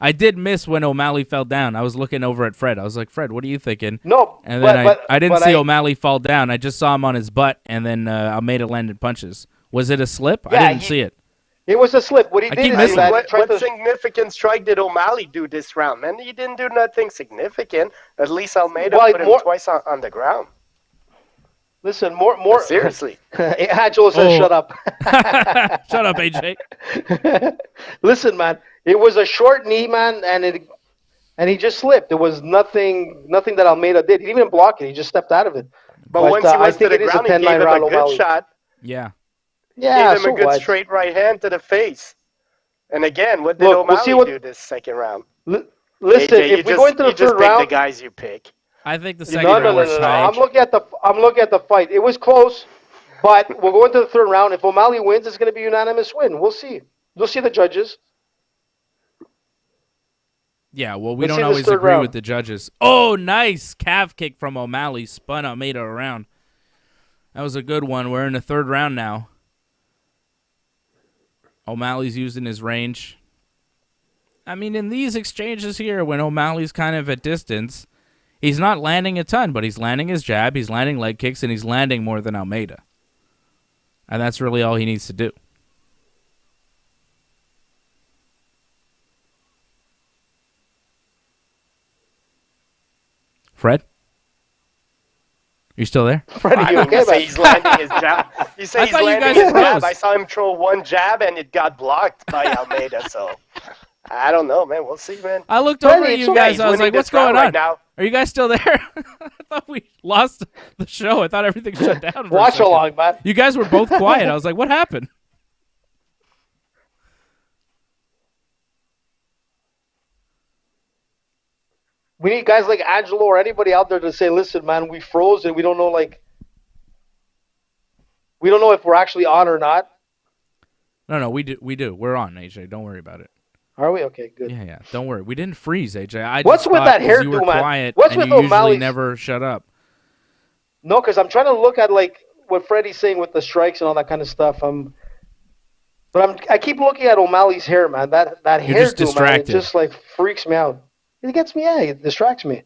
I did miss when O'Malley fell down. I was looking over at Fred. I was like, Fred, what are you thinking? No. And then I didn't see O'Malley fall down. I just saw him on his butt, and then Almeida landed punches. Was it a slip? Yeah, I didn't see it. It was a slip. What he did is that what significant strike did O'Malley do this round, man? He didn't do nothing significant. At least Almeida put him twice on the ground. Listen, more. Seriously. Angelo says, "Shut up." Shut up, AJ. Listen, man. It was a short knee, man, and he just slipped. There was nothing that Almeida did. He didn't even block it. He just stepped out of it. But once he went to the ground, he gave him a good shot. Yeah. Yeah, gave him a good straight right hand to the face. And again, what did O'Malley do this second round? Listen, AJ, if we go into the third round, the guys you pick. I think the second round was tight. I'm looking at the fight. It was close, but we'll go into the third round. If O'Malley wins, it's going to be a unanimous win. We'll see. You'll see the judges. Yeah, well, we don't always agree with the judges. Oh, nice calf kick from O'Malley. Spun Almeida around. That was a good one. We're in the third round now. O'Malley's using his range. I mean, in these exchanges here, when O'Malley's kind of at distance, he's not landing a ton, but he's landing his jab, he's landing leg kicks, and he's landing more than Almeida. And that's really all he needs to do. Fred? You still there? Fred, you okay? Say he's landing his jab. You say he's landing his jab. I saw him throw one jab and it got blocked by Almeida. So I don't know, man. We'll see, man. I looked over at you guys. I was like, "What's going on? Are you guys still there?" I thought we lost the show. I thought everything shut down. Watch along, man. You guys were both quiet. I was like, "What happened?" We need guys like Angelo or anybody out there to say, listen, man, we froze and we don't know, we don't know if we're actually on or not. No, we do. We're on, AJ. Don't worry about it. Are we? Okay, good. Yeah. Don't worry. We didn't freeze, AJ. What's with that hairdo, man? Quiet What's and with you O'Malley's? usually never shut up. No, because I'm trying to look at, what Freddie's saying with the strikes and all that kind of stuff. I keep looking at O'Malley's hair, man. That hairdo, man, it just, freaks me out. It gets me, it distracts me.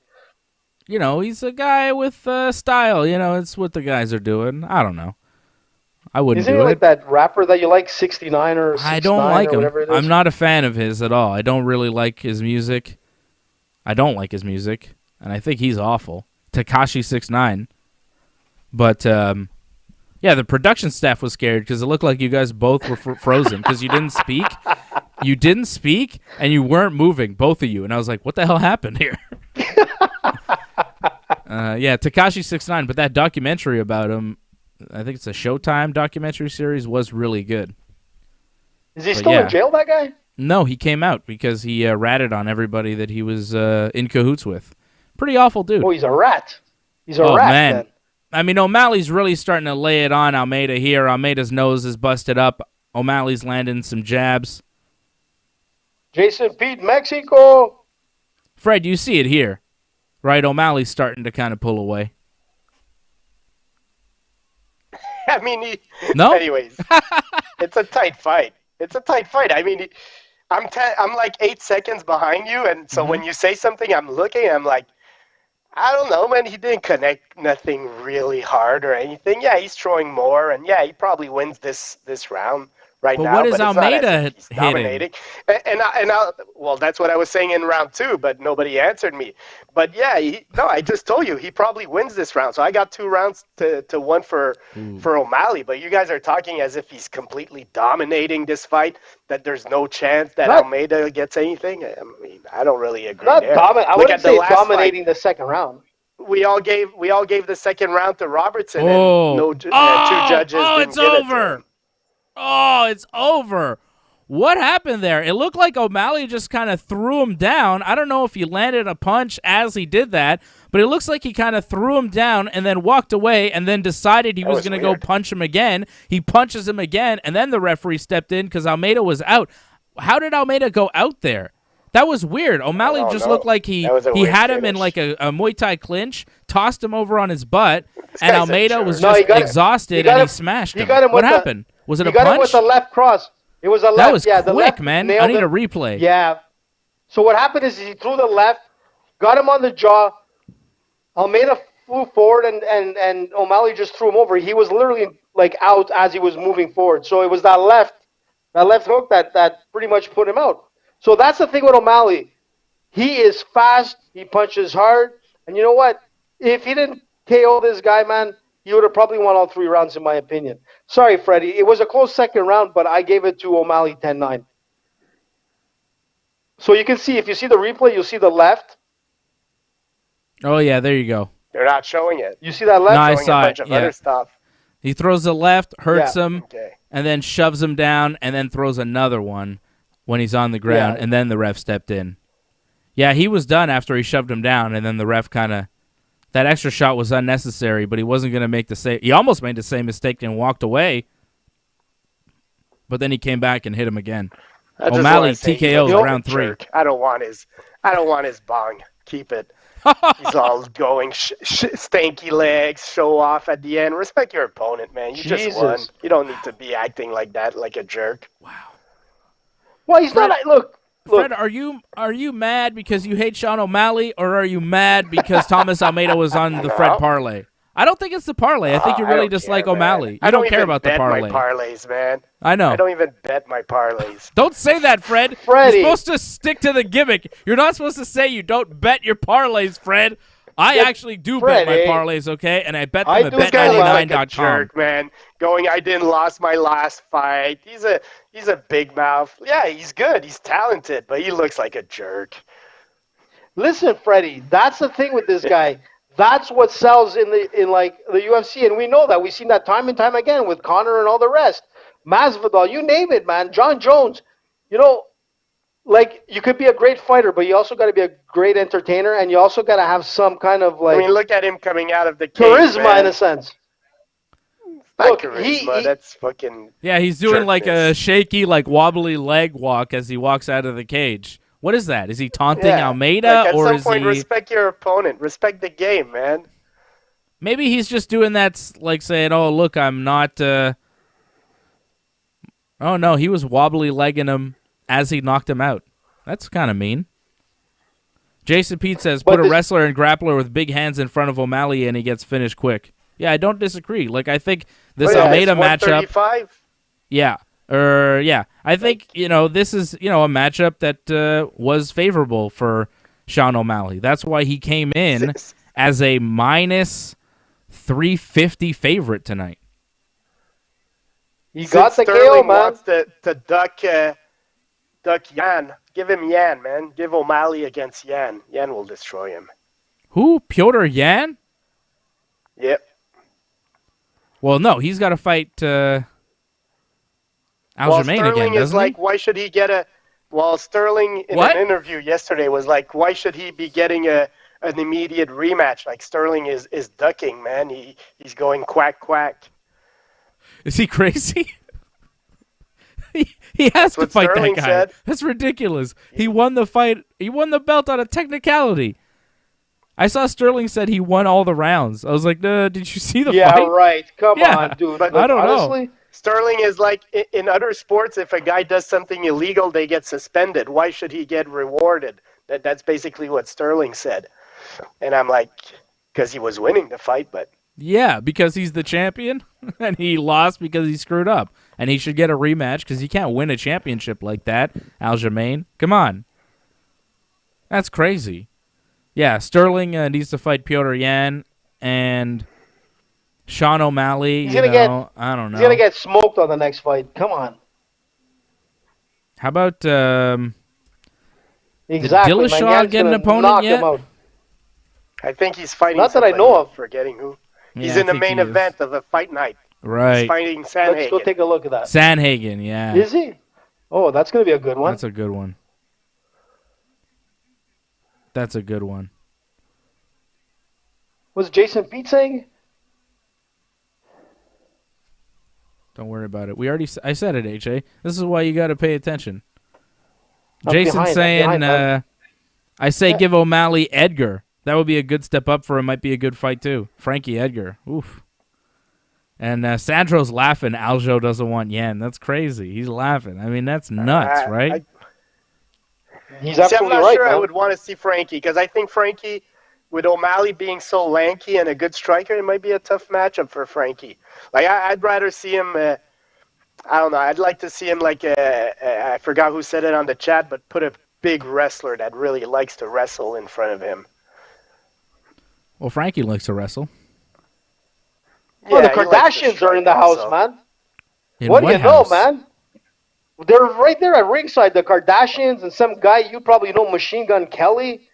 You know, he's a guy with style. You know, it's what the guys are doing. I don't know. I wouldn't do it. Isn't he like that rapper that you like, 69 or 69 I don't like him. Whatever it is? I'm not a fan of his at all. I don't really like his music. And I think he's awful. Tekashi 6ix9ine. But, yeah, the production staff was scared because it looked like you guys both were frozen because you didn't speak. You didn't speak, and you weren't moving, both of you. And I was like, what the hell happened here? Yeah, Tekashi 6ix9ine, but that documentary about him, I think it's a Showtime documentary series, was really good. Is he still in jail, that guy? No, he came out because he ratted on everybody that he was in cahoots with. Pretty awful dude. Oh, he's a rat. He's a rat, man. Then. I mean, O'Malley's really starting to lay it on Almeida here. Almeida's nose is busted up. O'Malley's landing some jabs. Jason Pete, Mexico. Fred, you see it here, right? O'Malley's starting to kind of pull away. I mean, no. Anyways, it's a tight fight. I mean, I'm like 8 seconds behind you, and so when you say something, I'm looking. I'm like, I don't know, man. He didn't connect nothing really hard or anything. Yeah, he's throwing more, and yeah, he probably wins this round. Right now, what is Almeida dominating? Well, that's what I was saying in round 2, but nobody answered me. But yeah, I just told you he probably wins this round. So I got 2 rounds to 1 for O'Malley. But you guys are talking as if he's completely dominating this fight. That there's no chance that Almeida gets anything. I mean, I don't really agree. I wouldn't say dominating the second round. We all gave the second round to Robertson, and 2 judges. Oh, didn't it's give over. It to him. Oh, it's over. What happened there? It looked like O'Malley just kind of threw him down. I don't know if he landed a punch as he did that, but it looks like he kind of threw him down and then walked away and then decided he was going to go punch him again. He punches him again, and then the referee stepped in because Almeida was out. How did Almeida go out there? That was weird. O'Malley just looked like he had him in like a Muay Thai clinch, tossed him over on his butt, and Almeida was just exhausted and he smashed him. What happened? Was it a punch? He got him with the left cross. It was a left. That was the quick, left man. I need a replay. Yeah. So what happened is he threw the left, got him on the jaw. Almeida flew forward, and O'Malley just threw him over. He was literally out as he was moving forward. So it was that left hook that pretty much put him out. So that's the thing with O'Malley. He is fast. He punches hard. And you know what? If he didn't KO this guy, man, he would have probably won all 3 rounds, in my opinion. Sorry, Freddie. It was a close second round, but I gave it to O'Malley 10-9. So you can see, if you see the replay, you'll see the left. Oh, yeah, there you go. They're not showing it. You see that left? No, I showing saw a bunch it. of other stuff. He throws the left, hurts him, Okay. and then shoves him down, and then throws another one when he's on the ground, and then the ref stepped in. Yeah, he was done after he shoved him down, and then the ref kind of... That extra shot was unnecessary, but he wasn't going to make the same... He almost made the same mistake and walked away, but then he came back and hit him again. O'Malley TKO round 3. I don't want his bong. Keep it. He's all going stanky legs, show off at the end. Respect your opponent, man. You just won. You don't need to be acting like that, like a jerk. Wow. Well, he's Fred, not. Look, Fred, are you mad because you hate Sean O'Malley, or are you mad because Thomas Almeida was on the Fred parlay? I don't think it's the parlay. I think you really dislike O'Malley. You don't care about the parlay. I don't bet my parlays, man. I know. I don't even bet my parlays. Don't say that, Fred. Freddie. You're supposed to stick to the gimmick. You're not supposed to say you don't bet your parlays, Fred. I actually do bet my parlays, okay? And I bet them at bet99.com. Like jerk, man. I didn't lose my last fight. He's a big mouth. Yeah, he's good. He's talented, but he looks like a jerk. Listen, Freddie, that's the thing with this guy. That's what sells in the UFC, and we know that. We've seen that time and time again with Conor and all the rest. Masvidal, you name it, man. John Jones, you could be a great fighter, but you also got to be a great entertainer, and you also got to have some kind of look at him coming out of the cage, charisma, man. In a sense. Look, charisma. That's fucking. Yeah, he's doing like a shaky, wobbly leg walk as he walks out of the cage. What is that? Is he taunting Almeida, or is he? At some point, respect your opponent. Respect the game, man. Maybe he's just doing that, saying, "Oh, look, I'm not." Oh no, he was wobbly legging him as he knocked him out. That's kind of mean. Jason Pete says, put a wrestler and grappler with big hands in front of O'Malley and he gets finished quick. Yeah, I don't disagree. I think this Almeida matchup. Yeah. I think, this is, a matchup that was favorable for Sean O'Malley. That's why he came in as a minus 350 favorite tonight. You got the KO, man. Wants to duck Yan. Give him Yan, man. Give O'Malley against Yan. Yan will destroy him. Who? Piotr Yan? Yep. Well, no, he's got to fight Aljamain again, doesn't he? Why should he get a... Well, Sterling in an interview yesterday was like, why should he be getting an immediate rematch? Sterling is ducking, man. He's going quack, quack. Is he crazy? he has to fight Sterling that guy. Said. That's ridiculous. He won the fight. He won the belt on a technicality. I saw Sterling said he won all the rounds. I was like, did you see the fight? Yeah, right. Come on, dude. But I don't know. Sterling is like, in other sports, if a guy does something illegal, they get suspended. Why should he get rewarded? That's basically what Sterling said. And I'm like, because he was winning the fight, but... Yeah, because he's the champion, and he lost because he screwed up. And he should get a rematch because he can't win a championship like that, Aljamain. Come on. That's crazy. Yeah, Sterling needs to fight Piotr Yan, and Sean O'Malley, I don't know. He's going to get smoked on the next fight. Come on. How about exactly, did Dillashaw get an opponent yet? I think he's fighting. Not that I know of. Forgetting who. He's in the main event of a fight night. Right. He's fighting Sanhagen. Let's go take a look at that. Sanhagen, yeah. Is he? Oh, that's going to be a good one. That's a good one. That's a good one. Was Jason Pete saying? Don't worry about it. I said it, HA. This is why you got to pay attention. Jason's saying, I say give O'Malley Edgar. That would be a good step up for him. Might be a good fight, too. Frankie Edgar. Oof. And Sandro's laughing. Aljo doesn't want Yan. That's crazy. He's laughing. I mean, that's nuts, right? He's absolutely I'm not right, sure man. I would want to see Frankie, because I think Frankie, with O'Malley being so lanky and a good striker, it might be a tough matchup for Frankie. I'd rather see him... I don't know. I'd like to see him I forgot who said it on the chat, but put a big wrestler that really likes to wrestle in front of him. Well, Frankie likes to wrestle. Well, the Kardashians are in the house, man. What do you know, man? They're right there at ringside, the Kardashians and some guy you probably know, Machine Gun Kelly.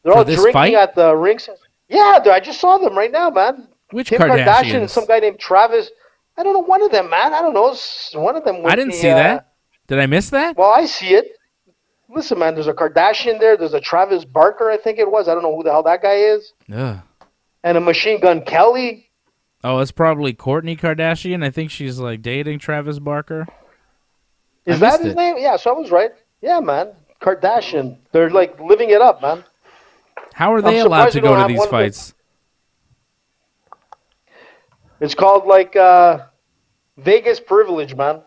They're all drinking at the ringside. Yeah, I just saw them right now, man. Which Kim Kardashian and some guy named Travis. I don't know, one of them, man. I don't know. One of them. I didn't see that. Did I miss that? Well, I see it. Listen, man, there's a Kardashian there. There's a Travis Barker, I think it was. I don't know who the hell that guy is. Ugh. And a Machine Gun Kelly. Oh, it's probably Kourtney Kardashian. I think she's dating Travis Barker. Is that his name? Yeah, so I was right. Yeah, man. Kardashian. They're like living it up, man. How are they allowed to go to these fights? It's called like Vegas privilege, man.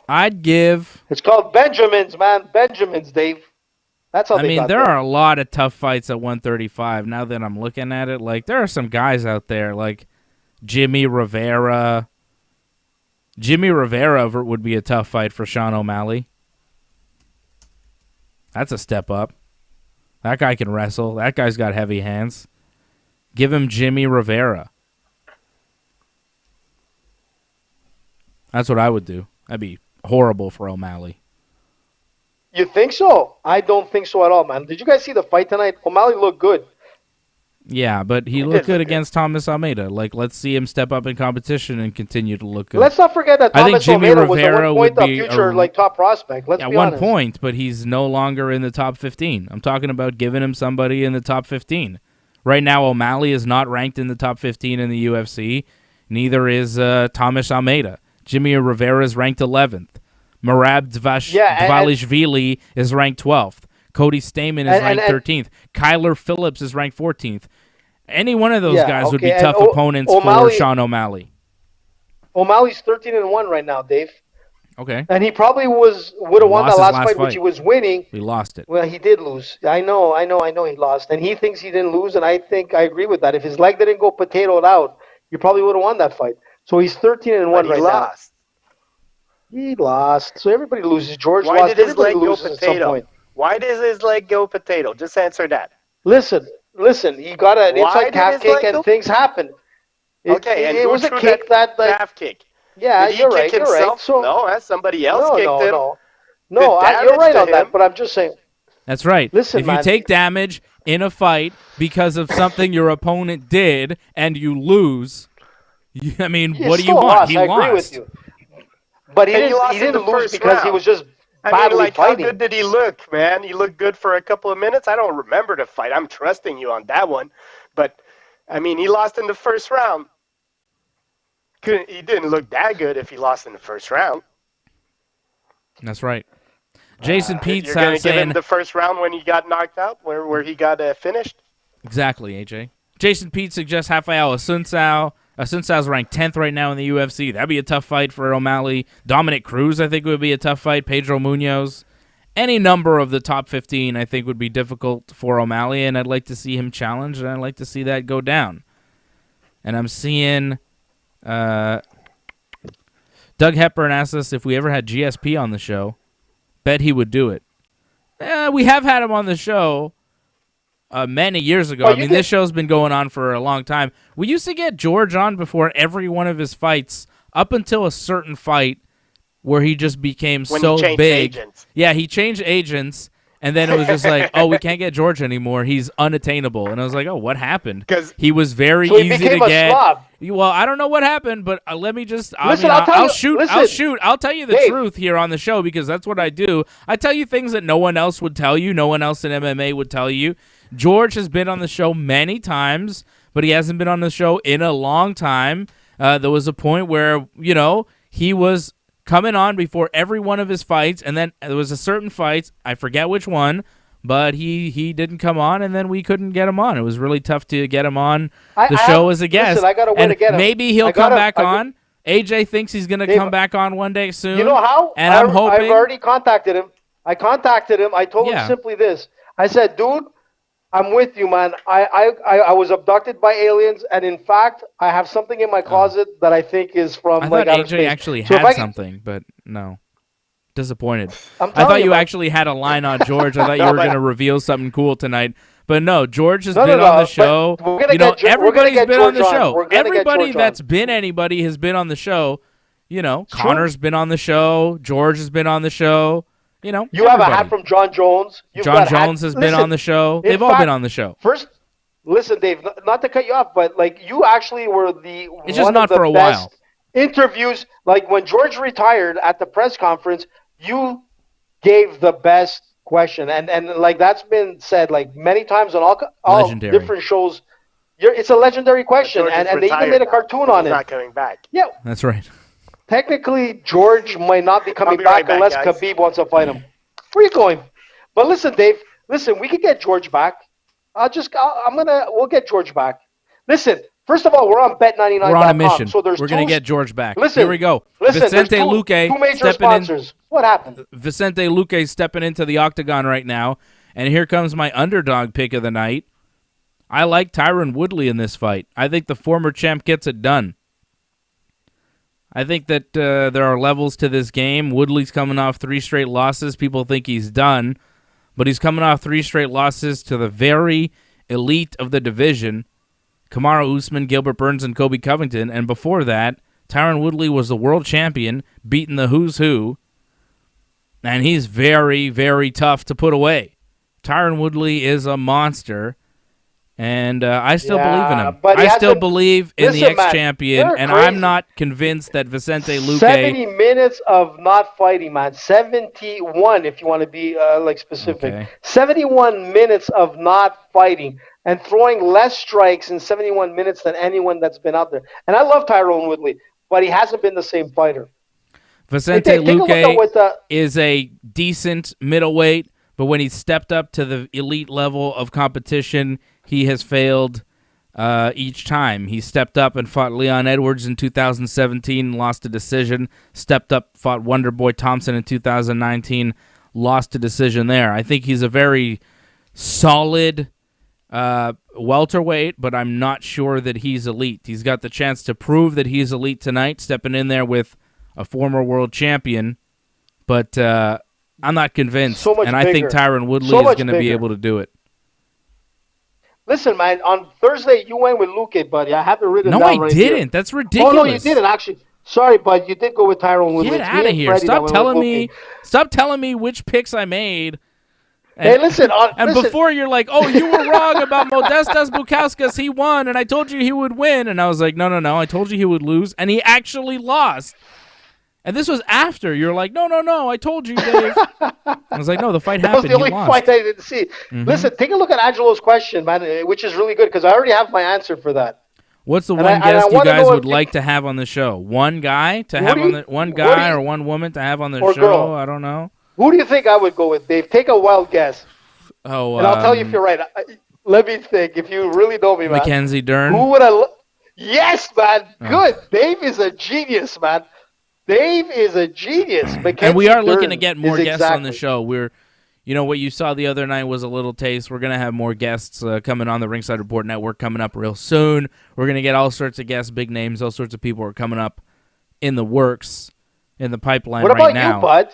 I'd give. It's called Benjamins, man. Benjamins, Dave. That's how they got there there. are a lot of tough fights at 135. Now that I'm looking at it, like there are some guys out there like Jimmy Rivera. Jimmy Rivera would be a tough fight for Sean O'Malley. That's a step up. That guy can wrestle. That guy's got heavy hands. Give him Jimmy Rivera. That's what I would do. That'd be horrible for O'Malley. You think so? I don't think so at all, man. Did you guys see the fight tonight? O'Malley looked good. Yeah, but he looked good against Thomas Almeida. Like, let's see him step up in competition and continue to look good. Let's not forget that Thomas Almeida was at one point a future top prospect. Let's be honest. At one point, but he's no longer in the top 15. I'm talking about giving him somebody in the top 15. Right now, O'Malley is not ranked in the top 15 in the UFC. Neither is Thomas Almeida. Jimmy Rivera is ranked 11th. Merab Dvalishvili is ranked 12th. Cody Stamen is ranked 13th. Kyler Phillips is ranked 14th. Any one of those guys would be tough opponents for Sean O'Malley. O'Malley's 13-1 right now, Dave. Okay. And he probably would have won that last fight, which he was winning. He lost it. Well, he did lose. I know he lost. And he thinks he didn't lose, and I think I agree with that. If his leg didn't go potatoed out, he probably would have won that fight. So he's 13-1 right now. He lost. So everybody loses. George lost. Did his leg go potato? Why does his leg go potato? Just answer that. Listen. He got an inside calf kick, and things happened. It was a kick that calf kick. Yeah, you're right. So, no, somebody else kicked him. No, you're right on that. But I'm just saying. That's right. Listen, if you take damage in a fight because of something your opponent did and you lose, what do you want? He lost. I agree with you. But he didn't lose because he was just badly fighting. How good did he look, man? He looked good for a couple of minutes. I don't remember the fight. I'm trusting you on that one. But, he lost in the first round. He didn't look that good if he lost in the first round. That's right. Jason Pete you're going to give him the first round when he got knocked out, where he got finished? Exactly, AJ. Jason Pete suggests Rafael Assunção. Assunção's ranked 10th right now in the UFC. That'd be a tough fight for O'Malley. Dominic Cruz, I think, would be a tough fight. Pedro Munoz. Any number of the top 15, I think, would be difficult for O'Malley, and I'd like to see him challenged, and I'd like to see that go down. And I'm seeing Doug Hepburn asks us if we ever had GSP on the show. Bet he would do it. We have had him on the show many years ago. This show's been going on for a long time. We used to get George on before every one of his fights up until a certain fight where he just became so big. Agents. Yeah, he changed agents, and then it was just like, we can't get George anymore. He's unattainable. And I was like, what happened? Because he was very easy to get. Slob. Well, I don't know what happened, but let me just. Listen, I'll shoot. I'll tell you the truth here on the show because that's what I do. I tell you things that no one else would tell you. No one else in MMA would tell you. George has been on the show many times, but he hasn't been on the show in a long time. There was a point where, he was coming on before every one of his fights, and then there was a certain fight, I forget which one, but he didn't come on, and then we couldn't get him on. It was really tough to get him on the show as a guest. Listen, I got a way to get him. Maybe he'll come back on. AJ thinks he's going to come back on one day soon. You know how? And I'm hoping. I've already contacted him. I told him simply this. I said, dude, I'm with you, man. I was abducted by aliens, and in fact, I have something in my closet that I think is from I thought AJ actually had something, but no. Disappointed. I thought you actually had a line on George. I thought you were going to reveal something cool tonight. But no, George has been on the show. Everybody's been on the show. Everybody that's been anybody has been on the show. Connor's been on the show. George has been on the show. You have a hat from John Jones. John Jones has been on the show. They've all been on the show. Listen, Dave, not to cut you off, but you actually were it's just not for a while. Interviews, like when George retired at the press conference, you gave the best question, and that's been said many times on all different shows. It's a legendary question, and they even made a cartoon on it. Not coming back. Yeah, that's right. technically, George might not be coming back unless Khabib wants to fight him. Where are you going? But listen, Dave. Listen, we could get George back. We'll get George back. Listen, first of all, we're on Bet99.com. We're on a mission. So we're going to get George back. Listen, here we go. Vicente Luque, two major sponsors. What happened? Vicente Luque stepping into the octagon right now, and here comes my underdog pick of the night. I like Tyron Woodley in this fight. I think the former champ gets it done. I think that there are levels to this game. Woodley's coming off 3 straight losses. People think he's done, but he's coming off 3 straight losses to the very elite of the division, Kamaru Usman, Gilbert Burns, and Kobe Covington. And before that, Tyron Woodley was the world champion, beating the who's who, and he's very, very tough to put away. Tyron Woodley is a monster. And I still believe in him. I still believe in the ex-champion, and I'm not convinced that Vicente Luque... 70 minutes of not fighting, man. 71, if you want to be specific. Okay. 71 minutes of not fighting and throwing less strikes in 71 minutes than anyone that's been out there. And I love Tyron Woodley, but he hasn't been the same fighter. Vicente Luque is a decent middleweight, but when he stepped up to the elite level of competition, he has failed each time. He stepped up and fought Leon Edwards in 2017, lost a decision. Stepped up, fought Wonderboy Thompson in 2019, lost a decision there. I think he's a very solid welterweight, but I'm not sure that he's elite. He's got the chance to prove that he's elite tonight, stepping in there with a former world champion, but I'm not convinced, and I think Tyron Woodley is going to be able to do it. Listen, man, on Thursday you went with Luque, buddy. I have it written down right here. No, I didn't. That's ridiculous. Oh, no, you didn't, actually. Sorry, but you did go with Tyron Woodley. Get out of here. Stop telling me which picks I made. And, hey, listen. Before you're like, oh, you were wrong about Modestas Bukauskas. He won, and I told you he would win. And I was like, no. I told you he would lose, and he actually lost. And this was after. You're like, no, I told you, Dave. I was like, no, the fight happened. That was the only fight I didn't see. Mm-hmm. Listen, take a look at Angelo's question, man, which is really good because I already have my answer for that. What's the one guest you guys would like to have on the show? One guy to have on the or one woman to have on the show? Girl. I don't know. Who do you think I would go with, Dave? Take a wild guess. Oh, and I'll tell you if you're right. Let me think. If you really know me, man. Mackenzie Dern. Who would I? Yes, man. Good. Dave is a genius, man. Dave is a genius. Mackenzie and we are looking to get more guests on the show. We're, what you saw the other night was a little taste. We're going to have more guests coming on the Ringside Report Network coming up real soon. We're going to get all sorts of guests, big names, all sorts of people are coming up in the works, in the pipeline right now. What about you, bud?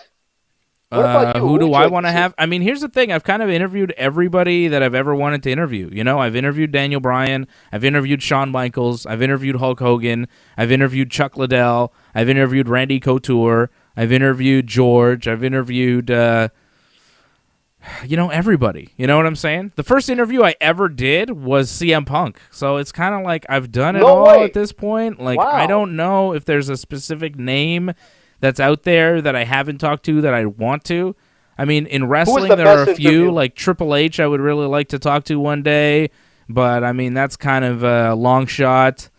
What about you? Who do I want to have? I mean, here's the thing. I've kind of interviewed everybody that I've ever wanted to interview. I've interviewed Daniel Bryan. I've interviewed Shawn Michaels. I've interviewed Hulk Hogan. I've interviewed Chuck Liddell. I've interviewed Randy Couture. I've interviewed George. I've interviewed, everybody. You know what I'm saying? The first interview I ever did was CM Punk. So it's kind of like I've done it all at this point. Like, wow. I don't know if there's a specific name that's out there that I haven't talked to that I want to. I mean, in wrestling, there are a few, like Triple H I would really like to talk to one day, but, I mean, that's kind of a long shot.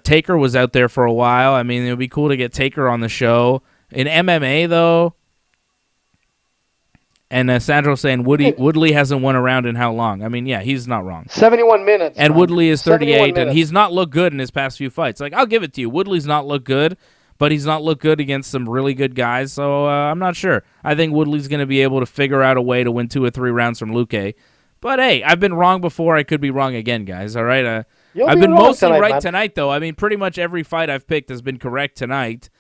Taker was out there for a while. I mean, it would be cool to get Taker on the show. In MMA, though, and Sandro saying Woodley hasn't won a round in how long? I mean, yeah, he's not wrong. 71 minutes. And Woodley is 38, and he's not looked good in his past few fights. Like, I'll give it to you. Woodley's not looked good, but he's not looked good against some really good guys, so I'm not sure. I think Woodley's going to be able to figure out a way to win 2 or 3 rounds from Luque. But, hey, I've been wrong before. I could be wrong again, guys, all right? I've been mostly right tonight, though. I mean, pretty much every fight I've picked has been correct tonight.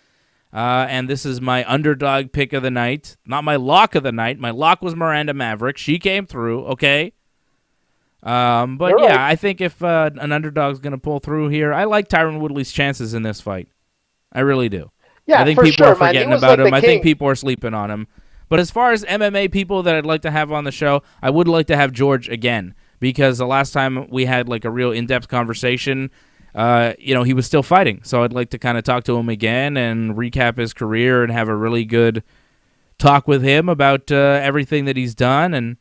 And this is my underdog pick of the night. Not my lock of the night. My lock was Miranda Maverick. She came through, okay? But, yeah, I think if an underdog's going to pull through here, I like Tyron Woodley's chances in this fight. I really do. Yeah, I think people are forgetting about him. I think people are sleeping on him. But as far as MMA people that I'd like to have on the show, I would like to have George again because the last time we had like a real in-depth conversation, he was still fighting. So I'd like to kind of talk to him again and recap his career and have a really good talk with him about everything that he's done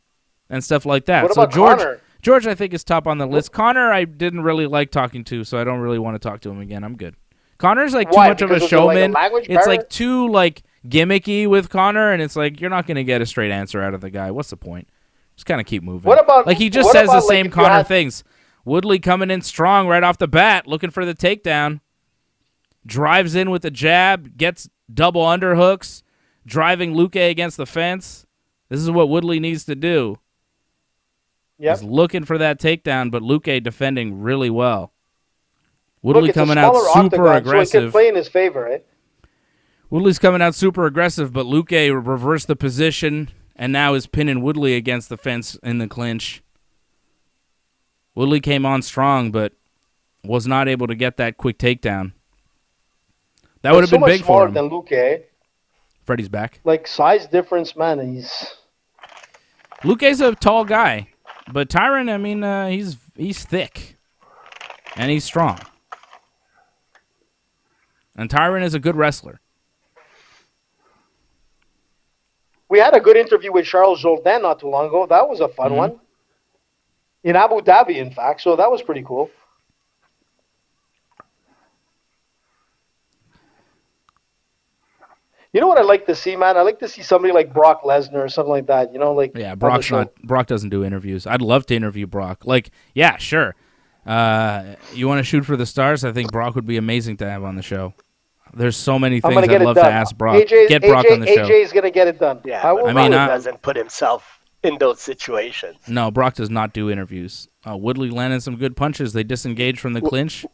and stuff like that. What about Connor? George, I think, is top on the list. Connor, I didn't really like talking to, so I don't really want to talk to him again. I'm good. Connor's like too Why? much of Because a of the, like, showman. language It's barrier? like too like gimmicky with Connor, and it's like you're not going to get a straight answer out of the guy. What's the point? Just kind of keep moving. What about like he just what says the about, like, same if you Connor had- things. Woodley coming in strong right off the bat, looking for the takedown. Drives in with the jab, gets double underhooks, driving Luque against the fence. This is what Woodley needs to do. Yep. He's looking for that takedown, but Luque defending really well. Look, Woodley it's coming a out smaller super octagon, so it aggressive. can play in his favor, right? Woodley's coming out super aggressive, but Luque reversed the position and now is pinning Woodley against the fence in the clinch. Woodley came on strong, but was not able to get that quick takedown. That would have been big for him. So much smaller than Luque. Freddie's back. Like, size difference, man. Luque's a tall guy, but Tyron, I mean, he's thick and he's strong. And Tyron is a good wrestler. We had a good interview with Charles Jourdain not too long ago. That was a fun one. In Abu Dhabi, in fact. So that was pretty cool. You know what I like to see, man? I like to see somebody like Brock Lesnar or something like that. You know, like yeah, Brock doesn't do interviews. I'd love to interview Brock. Like, yeah, sure. You want to shoot for the stars? I think Brock would be amazing to have on the show. There's so many things I'd love to ask Brock. Get Brock on the show. AJ's gonna get it done. Yeah, Brock doesn't put himself in those situations. No, Brock does not do interviews. Woodley landed some good punches. They disengaged from the clinch.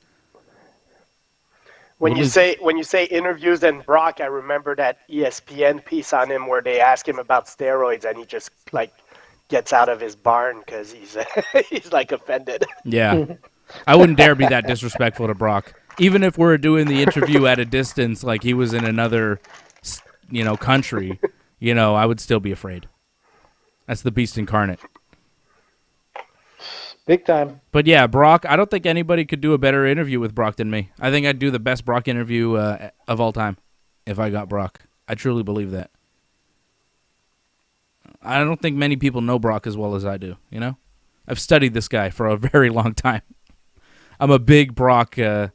When you say interviews and Brock, I remember that ESPN piece on him where they ask him about steroids and he just like gets out of his barn because he's like offended. Yeah, I wouldn't dare be that disrespectful to Brock, even if we're doing the interview at a distance, like he was in another, country. I would still be afraid. That's the beast incarnate. Big time. But yeah, Brock, I don't think anybody could do a better interview with Brock than me. I think I'd do the best Brock interview of all time if I got Brock. I truly believe that. I don't think many people know Brock as well as I do, I've studied this guy for a very long time. I'm a big Brock guy.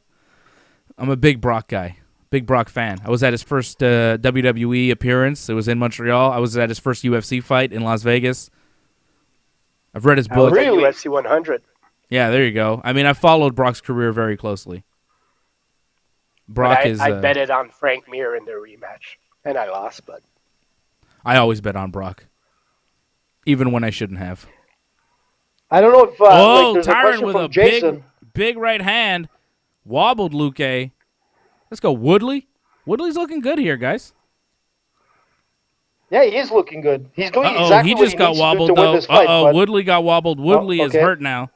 Big Brock fan. I was at his first WWE appearance. It was in Montreal. I was at his first UFC fight in Las Vegas. I've read his book. Really? UFC 100. Yeah, there you go. I mean, I followed Brock's career very closely. I betted on Frank Mir in their rematch, and I lost, but I always bet on Brock, even when I shouldn't have. I don't know if there's Tyron a with a Jason. big right hand, wobbled Luque. Let's go, Woodley. Woodley's looking good here, guys. Yeah, he is looking good. He's doing Uh-oh, exactly he what just he got needs wobbled, to do to though. win this fight. But Woodley got wobbled. Woodley is hurt now.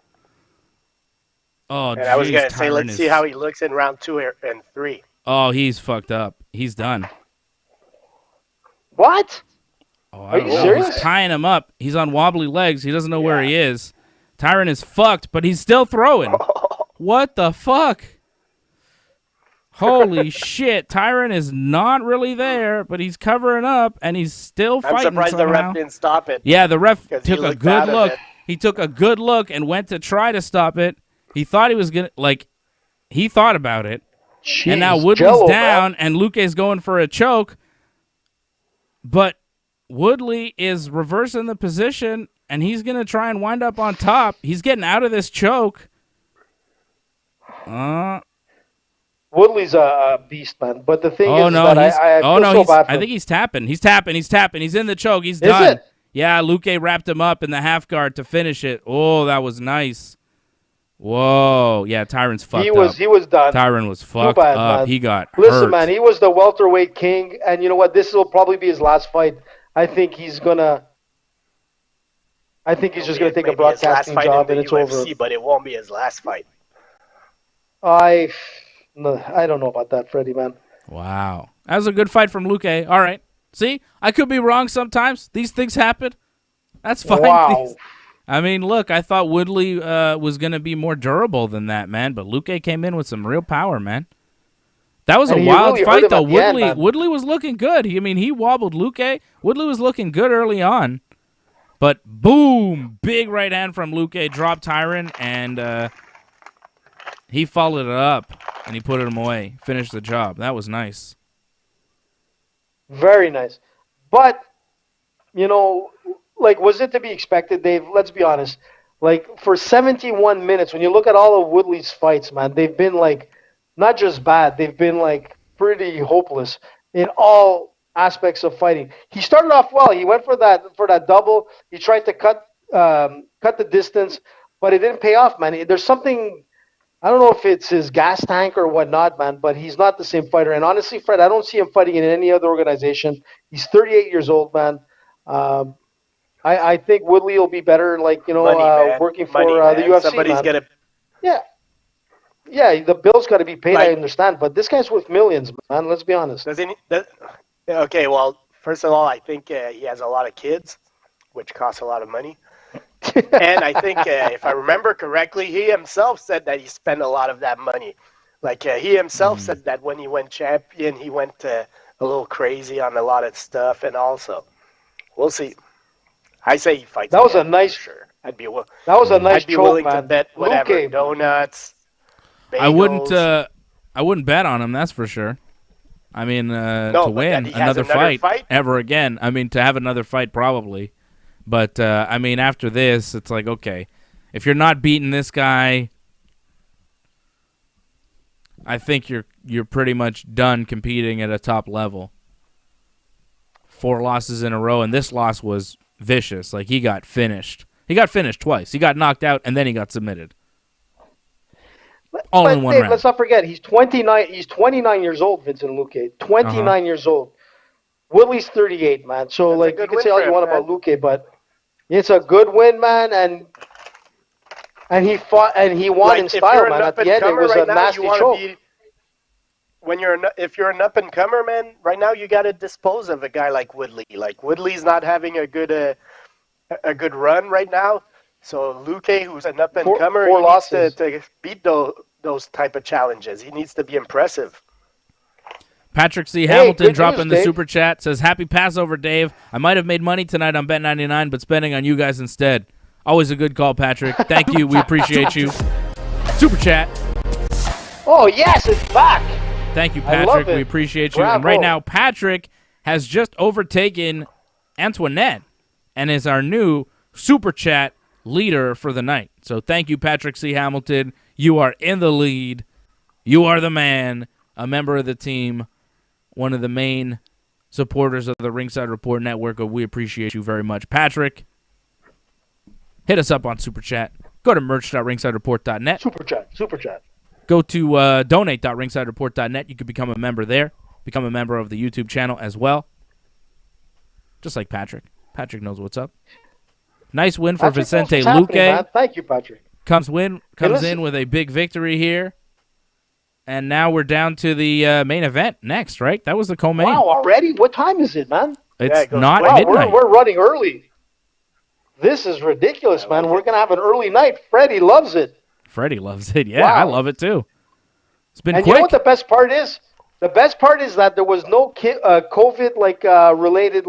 Oh, and I was going to say, let's is... see how he looks in round 2 and 3. Oh, he's fucked up. He's done. What? Oh, Are you serious? He's tying him up. He's on wobbly legs. He doesn't know where he is. Tyron is fucked, but he's still throwing. What the fuck? Holy shit. Tyron is not really there, but he's covering up, and he's still fighting I'm surprised somehow. the ref didn't stop it. Yeah, the ref took a good out look. He took a good look and went to try to stop it. He thought he was going to, he thought about it. Jeez, and now Woodley's down, and Luque's going for a choke. But Woodley is reversing the position, and he's going to try and wind up on top. He's getting out of this choke. Woodley's a beast, man. But the thing is that I feel so bad for him. I think he's tapping. He's tapping. He's in the choke. He's done. Is it? Yeah, Luque wrapped him up in the half guard to finish it. Oh, that was nice. Whoa. Yeah, Tyron's fucked up. He was done. Tyron was fucked bad, up. Man. He got Listen, hurt. man, he was the welterweight king, and you know what? This will probably be his last fight. I think he's just gonna take a broadcasting job, and it's UFC, over. But it won't be his last fight. I don't know about that, Freddie, man. Wow. That was a good fight from Luque. All right. See? I could be wrong sometimes. These things happen. That's fine. Wow. I mean, look, I thought Woodley was going to be more durable than that, man, but Luque came in with some real power, man. That was a wild fight, though. Woodley was looking good. He wobbled Luque. Woodley was looking good early on. But boom, big right hand from Luque, dropped Tyron, and he followed it up. and he put him away. Finished the job. That was nice. Very nice. But, was it to be expected, Dave? Let's be honest. For 71 minutes, when you look at all of Woodley's fights, man, they've been, not just bad. They've been, pretty hopeless in all aspects of fighting. He started off well. He went for that double. He tried to cut the distance, but it didn't pay off, man. There's something, I don't know if it's his gas tank or whatnot, man, but he's not the same fighter. And honestly, Fred, I don't see him fighting in any other organization. He's 38 years old, man. I think Woodley will be better, working for the UFC. Somebody's got to. Yeah, the bill's got to be paid. I understand, but this guy's worth millions, man. Let's be honest. Okay, well, first of all, I think he has a lot of kids, which costs a lot of money. And I think, if I remember correctly, he himself said that he spent a lot of that money. He himself said that when he went champion, he went a little crazy on a lot of stuff, and also, we'll see. I say he fights. That was a nice. Sure, that was a nice. I'd be willing to bet whatever Luque, donuts. Bagels. I wouldn't bet on him. That's for sure. I mean, to win another fight ever again. I mean, to have another fight probably. But I mean, after this, it's like, okay, if you're not beating this guy, I think you're pretty much done competing at a top level. 4 losses in a row, and this loss was vicious. He got finished. He got finished twice. He got knocked out, and then he got submitted. All in one round. Let's not forget, he's 29. He's 29 years old, Vincent Luque. 29 years old. Woodley's 38, man. So, you can say all you want about Luque, but it's a good win, man. And he fought, and he won in style, man. At the end, it was a nasty choke. If you're an up-and-comer, man, right now you got to dispose of a guy like Woodley. Woodley's not having a good run right now. So Luque, who's an up-and-comer, he needs to beat those type of challenges. He needs to be impressive. Patrick C. Hamilton dropping the super chat, says, "Happy Passover, Dave. I might have made money tonight on Bet99, but spending on you guys instead." Always a good call, Patrick. Thank you. We appreciate you. Super chat. Oh, yes, it's back. Thank you, Patrick. We appreciate you. Bravo. And right now, Patrick has just overtaken Antoinette and is our new super chat leader for the night. So thank you, Patrick C. Hamilton. You are in the lead. You are the man, a member of the team, one of the main supporters of the Ringside Report Network. We appreciate you very much. Patrick, hit us up on Super Chat. Go to merch.ringsidereport.net. Super Chat. Go to donate.ringsidereport.net. You can become a member there. Become a member of the YouTube channel as well. Just like Patrick. Patrick knows what's up. Nice win for Vicente Luque. Thank you, Patrick. Comes in with a big victory here. And now we're down to the main event next, right? That was the co-main. Wow, already? What time is it, man? It's not midnight. We're running early. This is ridiculous, man. We're going to have an early night. Freddie loves it. Freddie loves it. Yeah, wow. I love it too. It's been quick. You know what the best part is? The best part is that there was no COVID related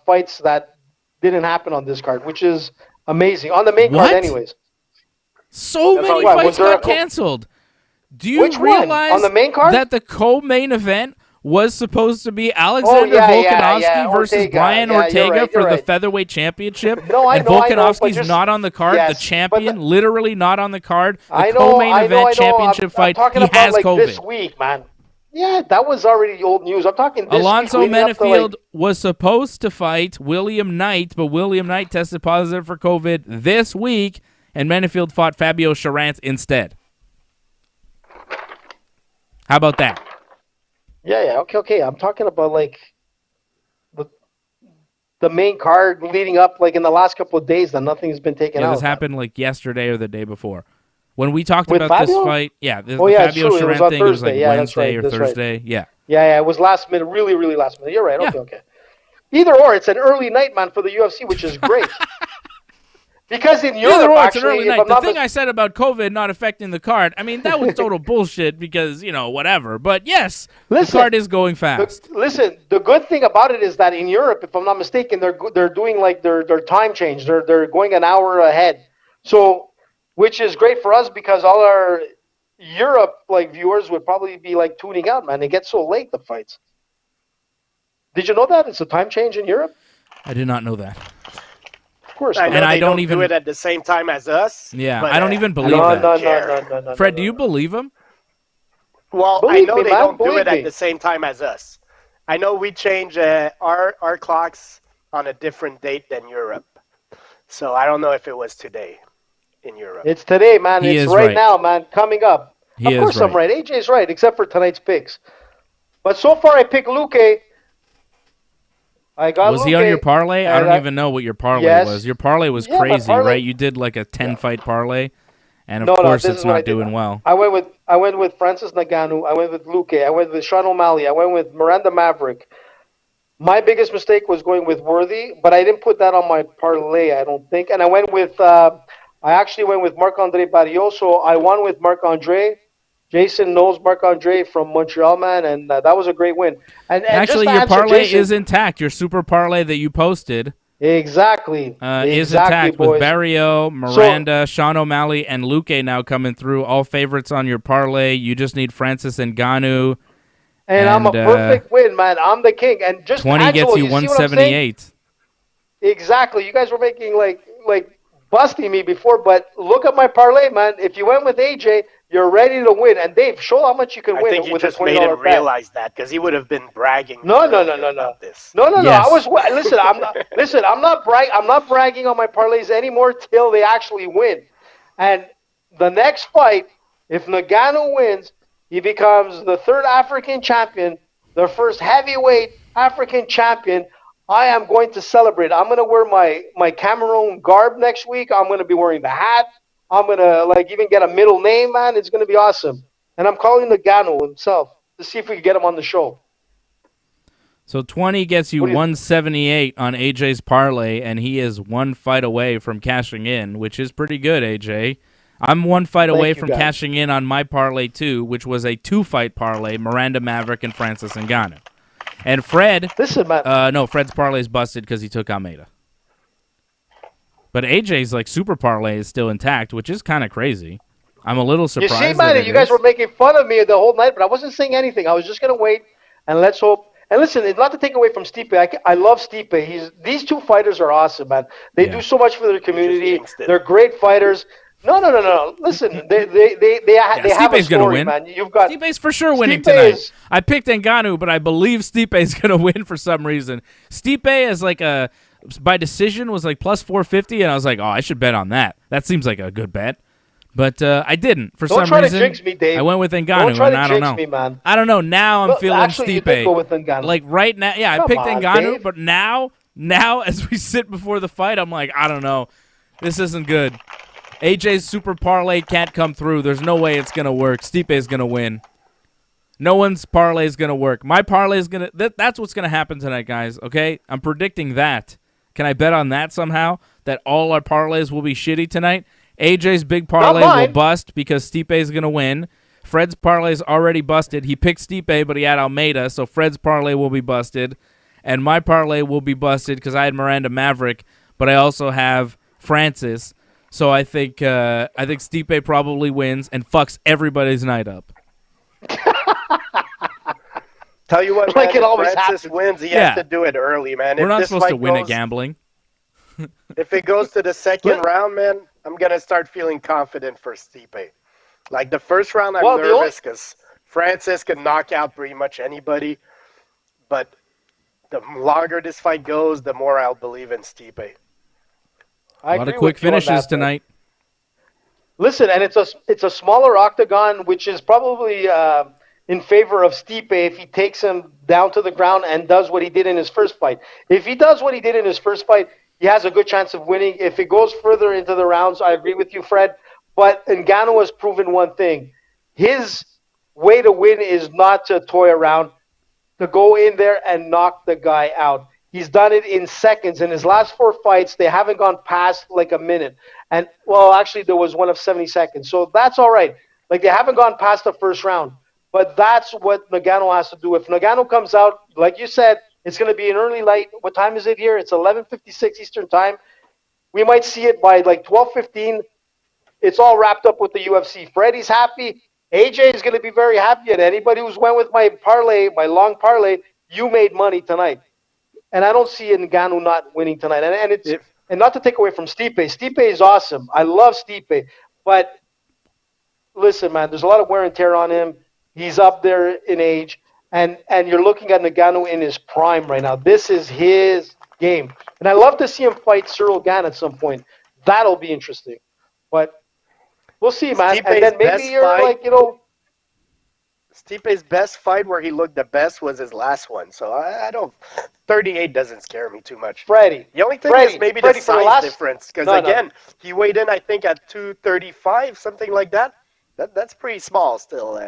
fights that didn't happen on this card, which is amazing. On the main card, anyways. So many fights got canceled. Do you realize on the main card? that the co-main event was supposed to be Alexander Volkanovski versus Brian Ortega for the featherweight championship? Volkanovski's not on the card. The champion, literally not on the card. The co-main event championship fight, he has COVID. This week, man. Yeah, that was already old news. I'm talking this Alonzo week. Menefield was supposed to fight William Knight, but William Knight tested positive for COVID this week, and Menefield fought Fabio Charant instead. How about that? Yeah, okay. I'm talking about the main card leading up in the last couple of days that nothing's been taken out. This happened yesterday or the day before. When we talked about this fight, the Fabio Charant thing was Wednesday or Thursday. Right. Yeah, it was last minute, really, really last minute. You're right. Okay. Either or, it's an early night, man, for the UFC, which is great. Because in Europe, it's an early night. The thing I said about COVID not affecting the card, I mean, that was total bullshit because, whatever. But yes, the card is going fast. The good thing about it is that in Europe, if I'm not mistaken, they're doing their time change. They're going an hour ahead. So, which is great for us because all our, Europe like viewers would probably be like tuning out, man. They get so late, the fights. Did you know that it's a time change in Europe? I did not know that. Of course, I know and they I don't even do it at the same time as us. Yeah, but, I don't even believe that. No. Fred, do you believe him? Well, Believe I know me, they man, don't do believe it at me. the same time as us. I know we change our clocks on a different date than Europe. So I don't know if it was today in Europe. It's today, man. He It's is right right. now, man. Coming up. He Of course is I'm right. AJ's right, except for tonight's picks. But so far I picked Luque. I got Was Luque, he on your parlay? I and don't even know what your parlay Yes. was. Your parlay was Yeah, my crazy, parlay- right? You did like a 10-fight parlay, and of No, course this it's is what I not did. doing well. I went with Francis Ngannou. I went with Luque. I went with Sean O'Malley. I went with Miranda Maverick. My biggest mistake was going with Worthy, but I didn't put that on my parlay, I don't think. And I went with, I actually went with Marc-Andre Barrios. So I won with Marc-Andre. Jason knows Marc-Andre from Montreal, man, and that was a great win. And Actually, just to your answer parlay Jason, is intact. Your super parlay that you posted exactly is exactly, intact boys. with Barrio, Miranda, Sean O'Malley, and Luque now coming through. All favorites on your parlay. You just need Francis Ngannou. And I'm a perfect win, man. I'm the king. And just 20 Angelo, gets you see what I'm saying? 178. Exactly. You guys were making like busting me before, but look at my parlay, man. If you went with AJ, you're ready to win. And Dave, show how much you can I win think you with just a $20 made him bet. realize that because he would have been bragging. No. About this. No. Yes. I was listen. I'm not bragging on my parlays anymore till they actually win. And the next fight, if Ngannou wins, he becomes the third African champion, the first heavyweight African champion. I am going to celebrate. I'm going to wear my Cameroon garb next week. I'm going to be wearing the hat. I'm going to even get a middle name, man. It's going to be awesome. And I'm calling Ngannou himself to see if we can get him on the show. So 20 gets you 178 on AJ's parlay, and he is one fight away from cashing in, which is pretty good, AJ. I'm one fight away from cashing in on my parlay, too, which was a 2-fight parlay, Miranda Maverick and Francis Ngannou. And Fred, listen, man. No, Fred's parlay is busted because he took Almeida. But AJ's super parlay is still intact, which is kind of crazy. I'm a little surprised. You see, man, you guys were making fun of me the whole night, but I wasn't saying anything. I was just going to wait, and let's hope. And listen, it's not to take away from Stipe. I love Stipe. These two fighters are awesome, man. They do so much for their community. They're great fighters. No. Listen, they have a story, win. man. You've got Stipe's for sure winning tonight. I picked Ngannou, but I believe Stipe's going to win for some reason. Stipe is by decision was plus 450, and I was like, oh, I should bet on that. That seems like a good bet. But I didn't for some reason. Don't try to jinx me, Dave. I went with Ngannou, Don't try to and I don't jinx know. me, man. I don't know. Now I'm feeling actually, Stipe. You did go with Ngannou. Right now, yeah, Come I picked on, Ngannou, Dave. but now as we sit before the fight, I'm like, I don't know. This isn't good. AJ's super parlay can't come through. There's no way it's gonna work. Stipe's gonna win. No one's parlay is gonna work. My parlay is gonna. That's what's gonna happen tonight, guys. Okay, I'm predicting that. Can I bet on that somehow? That all our parlays will be shitty tonight. AJ's big parlay will bust because Stipe is going to win. Fred's parlay is already busted. He picked Stipe, but he had Almeida, so Fred's parlay will be busted. And my parlay will be busted because I had Miranda Maverick, but I also have Francis. So I think Stipe probably wins and fucks everybody's night up. Tell you what, man, if Francis wins, he has to do it early, man. We're not supposed to win at gambling. If it goes to the second round, man, I'm going to start feeling confident for Stipe. The first round, I'm nervous because Francis can knock out pretty much anybody. But the longer this fight goes, the more I'll believe in Stipe. A lot of quick finishes tonight. Listen, and it's a smaller octagon, which is probably in favor of Stipe if he takes him down to the ground and does what he did in his first fight. If he does what he did in his first fight, he has a good chance of winning. If it goes further into the rounds, I agree with you, Fred. But Ngannou has proven one thing. His way to win is not to toy around, to go in there and knock the guy out. He's done it in seconds. In his last 4 fights, they haven't gone past a minute. And, well, actually, there was one of 70 seconds. So that's all right. They haven't gone past the first round. But that's what Ngannou has to do. If Ngannou comes out, like you said, it's going to be an early light. What time is it here? It's 11:56 Eastern time. We might see it by 12:15. It's all wrapped up with the UFC. Freddie's happy. AJ is going to be very happy. And anybody who's went with my parlay, my long parlay, you made money tonight. And I don't see Ngannou not winning tonight. And not to take away from Stipe. Stipe is awesome. I love Stipe. But listen, man, there's a lot of wear and tear on him. He's up there in age. And you're looking at Ngannou in his prime right now. This is his game. And I love to see him fight Cyril Gane at some point. That'll be interesting. But we'll see, man. Stipe's and then maybe you're fight, like, Stipe's best fight where he looked the best was his last one. So I don't. 38 doesn't scare me too much. Freddie. The only thing is maybe the size difference. Because he weighed in, I think, at 235, something like that. That's pretty small still.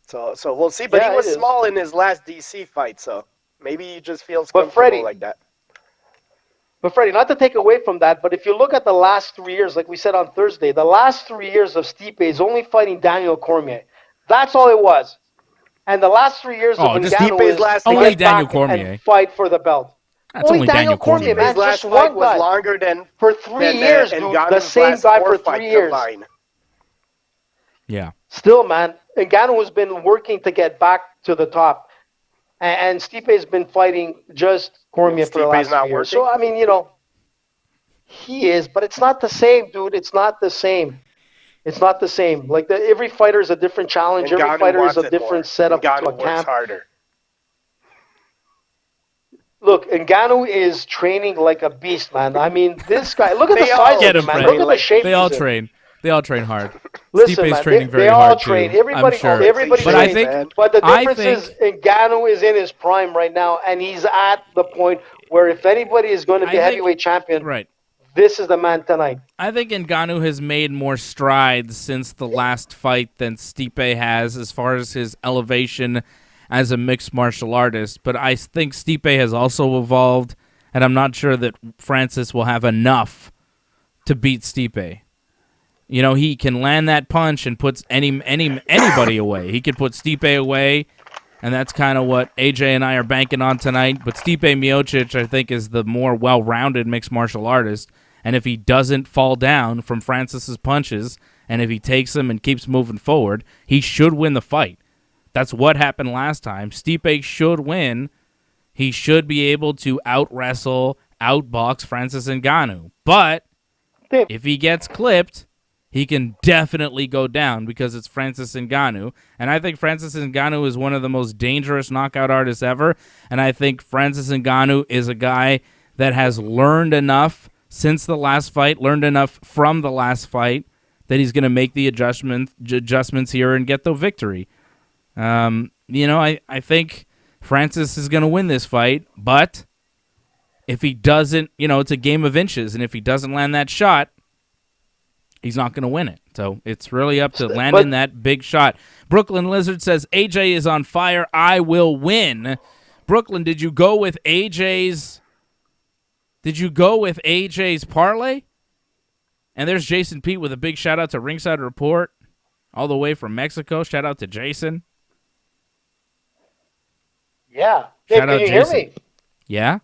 So we'll see. But he was small in his last DC fight, so maybe he just feels comfortable like that. But Freddie, not to take away from that, but if you look at the last 3 years, like we said on Thursday, the last 3 years of Stipe is only fighting Daniel Cormier. That's all it was. And the last 3 years of Ngannou is only Daniel Cormier and fight for the belt. That's only Daniel Cormier, man. His last fight was longer than for 3 years, dude. The same guy for 3 years. Combined. Yeah. Still, man, Ngannou has been working to get back to the top. And Stipe has been fighting just Cormier for the last 3 years. So, I mean, he is, but it's not the same, dude. It's not the same. It's not the same. Like, every fighter is a different challenge. Every fighter is a different setup to a camp. Harder. Look, Ngannou is training like a beast, man. I mean, this guy, look at the size of him, man. Look at the shape. They all train. They all train hard. Listen, Stipe's man, training very they all hard train. too, Everybody but trains. But the difference is Ngannou is in his prime right now, and he's at the point where if anybody is going to be heavyweight champion, this is the man tonight. I think Ngannou has made more strides since the last fight than Stipe has as far as his elevation as a mixed martial artist. But I think Stipe has also evolved, and I'm not sure that Francis will have enough to beat Stipe. He can land that punch and puts anybody away. He could put Stipe away, and that's kind of what AJ and I are banking on tonight. But Stipe Miocic, I think, is the more well-rounded mixed martial artist. And if he doesn't fall down from Francis's punches, and if he takes them and keeps moving forward, he should win the fight. That's what happened last time. Stipe should win. He should be able to out-wrestle, out-box Francis Ngannou. But if he gets clipped, he can definitely go down because it's Francis Ngannou. And I think Francis Ngannou is one of the most dangerous knockout artists ever. And I think Francis Ngannou is a guy that has learned enough since the last fight, learned enough from the last fight, that he's going to make the adjustments here and get the victory. I think Francis is going to win this fight, but if he doesn't, it's a game of inches, and if he doesn't land that shot, he's not going to win it. So it's really up to landing that big shot. Brooklyn Lizard says, AJ is on fire. I will win. Brooklyn, did you go with AJ's parlay? And there's Jason Pete with a big shout out to Ringside Report all the way from Mexico. Shout out to Jason. Yeah. Dave, can you hear me? Yeah.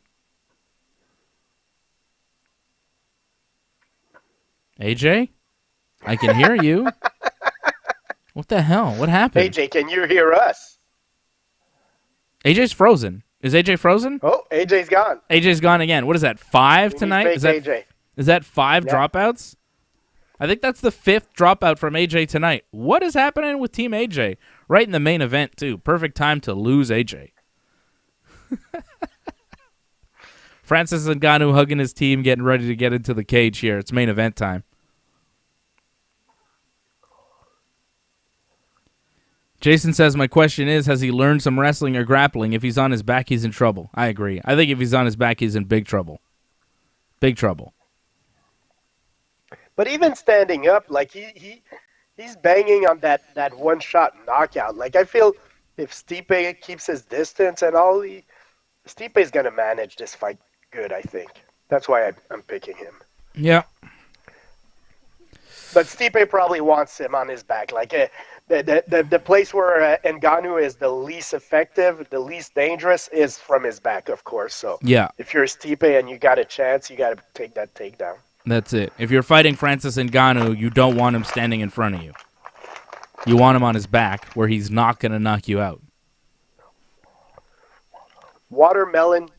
AJ? I can hear you. What the hell? What happened? AJ, can you hear us? AJ's frozen. Is AJ frozen? Oh, AJ's gone. AJ's gone again. What is that, 5 tonight? Is that 5 dropouts? I think that's the 5th dropout from AJ tonight. What is happening with Team AJ? Right in the main event, too. Perfect time to lose AJ. Francis Ngannou hugging his team, getting ready to get into the cage here. It's main event time. Jason says, my question is, has he learned some wrestling or grappling? If he's on his back, he's in trouble. I agree. I think if he's on his back, he's in big trouble. Big trouble. But even standing up, like he's banging on that one-shot knockout. Like, I feel if Stipe keeps his distance and all, Stipe's going to manage this fight good, I think. That's why I'm picking him. Yeah. But Stipe probably wants him on his back. Like, the place where Ngannou is the least effective, the least dangerous, is from his back, of course. So yeah, if you're Stipe and you got a chance, you got to take that takedown. That's it. If you're fighting Francis Ngannou, you don't want him standing in front of you. You want him on his back where he's not going to knock you out. Watermelon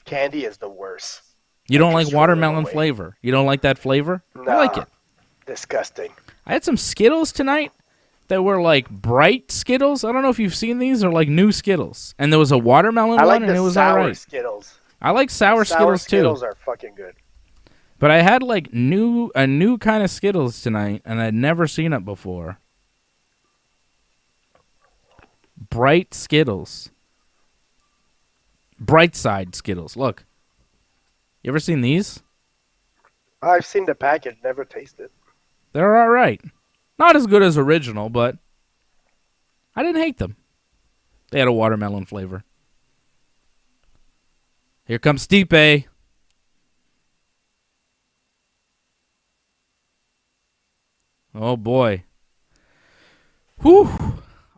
candy is the worst. You don't like watermelon flavor? You don't like that flavor? Nah, I like it. Disgusting. I had some Skittles tonight that were like bright Skittles. I don't know if you've seen these. They're like new Skittles. And there was a watermelon one, and it was all right. Skittles. I like sour Skittles too. Skittles are fucking good. But I had like a new kind of Skittles tonight, and I'd never seen it before. Bright Skittles. Bright side Skittles. Look. You ever seen these? I've seen the package, never tasted. They're all right. Not as good as original, but I didn't hate them. They had a watermelon flavor. Here comes Stipe. Oh, boy. Whew.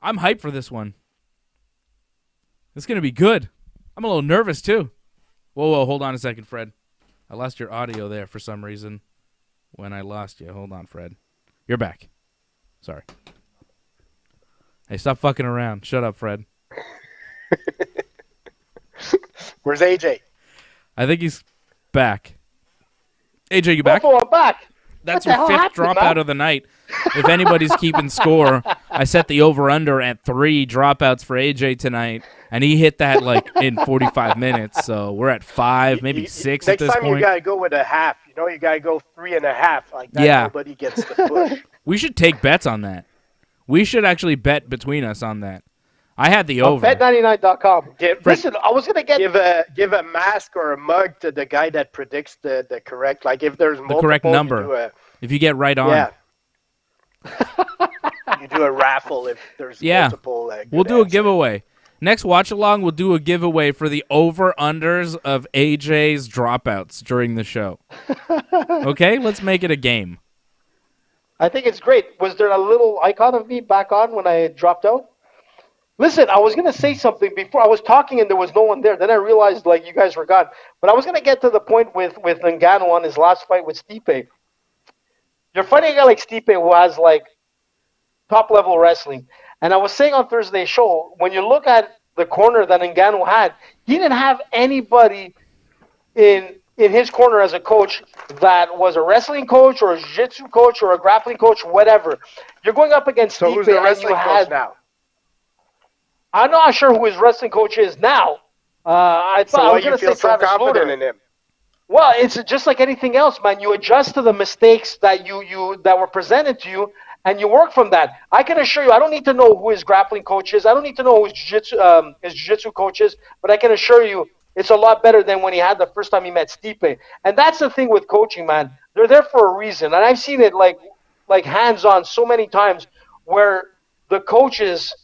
I'm hyped for this one. It's going to be good. I'm a little nervous, too. Whoa, hold on a second, Fred. I lost your audio there for some reason when I lost you. Hold on, Fred. You're back. Sorry. Hey, stop fucking around. Shut up, Fred. Where's AJ? I think he's back. AJ, you back? Oh, I'm back. That's your fifth dropout of the night. If anybody's keeping score, I set the over-under at 3 dropouts for AJ tonight, and he hit that like in 45 minutes. So we're at 5, maybe 6 at this point. Next time you got to go with a half. You know, you got to go 3.5. Like that, yeah. Nobody gets the push. We should take bets on that. We should actually bet between us on that. I had the over. Bet99.com. Listen, I was going to give a mask or a mug to the guy that predicts the correct, like if there's multiple, the correct number. If you get right on. Yeah. You do a raffle if there's multiple. We'll do a giveaway. Next watch along, we'll do a giveaway for the over-unders of AJ's dropouts during the show. Okay? Let's make it a game. I think it's great. Was there a little icon of me back on when I dropped out? Listen, I was going to say something before. I was talking and there was no one there. Then I realized, like, you guys were gone. But I was going to get to the point with Ngannou on his last fight with Stipe. You're fighting a guy like Stipe who has, like, top-level wrestling. And I was saying on Thursday's show, when you look at the corner that Ngannou had, he didn't have anybody in his corner as a coach that was a wrestling coach or a jiu-jitsu coach or a grappling coach, whatever. You're going up against Stipe. Who's the wrestling coach now? I'm not sure who his wrestling coach is now. I thought I was going to say Travis confident in him. Well, it's just like anything else, man. You adjust to the mistakes that that were presented to you, and you work from that. I can assure you, I don't need to know who his grappling coach is. I don't need to know who his jiu-jitsu coach is, but I can assure you it's a lot better than when he had the first time he met Stipe. And that's the thing with coaching, man. They're there for a reason. And I've seen it like hands-on so many times where the coaches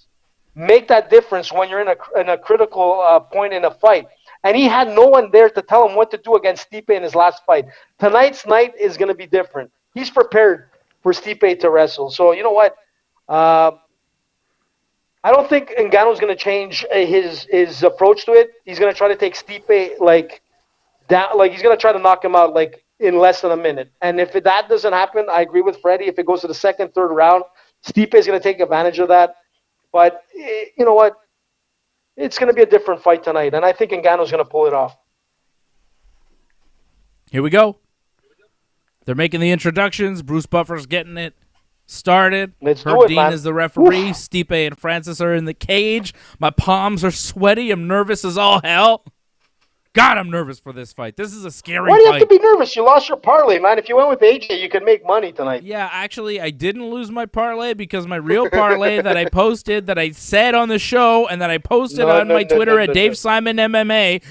make that difference when you're in a critical point in a fight. And he had no one there to tell him what to do against Stipe in his last fight. Tonight's night is going to be different. He's prepared for Stipe to wrestle. So, you know what? I don't think Ngannou's going to change his approach to it. He's going to try to take Stipe down. Like, he's going to try to knock him out in less than a minute. And if that doesn't happen, I agree with Freddie. If it goes to the second, third round, Stipe is going to take advantage of that. But you know what? It's going to be a different fight tonight, and I think Ngannou's going to pull it off. Here we go. They're making the introductions. Bruce Buffer's getting it started. Let's Herb do it, Dean man. is the referee. Stipe and Francis are in the cage. My palms are sweaty. I'm nervous as all hell. God, I'm nervous for this fight. This is a scary fight. Why do you have to be nervous? You lost your parlay, man. If you went with AJ, you could make money tonight. Yeah, actually, I didn't lose my parlay because my real parlay that I posted, that I said on the show, and that I posted on my Twitter at Dave Simon MMA,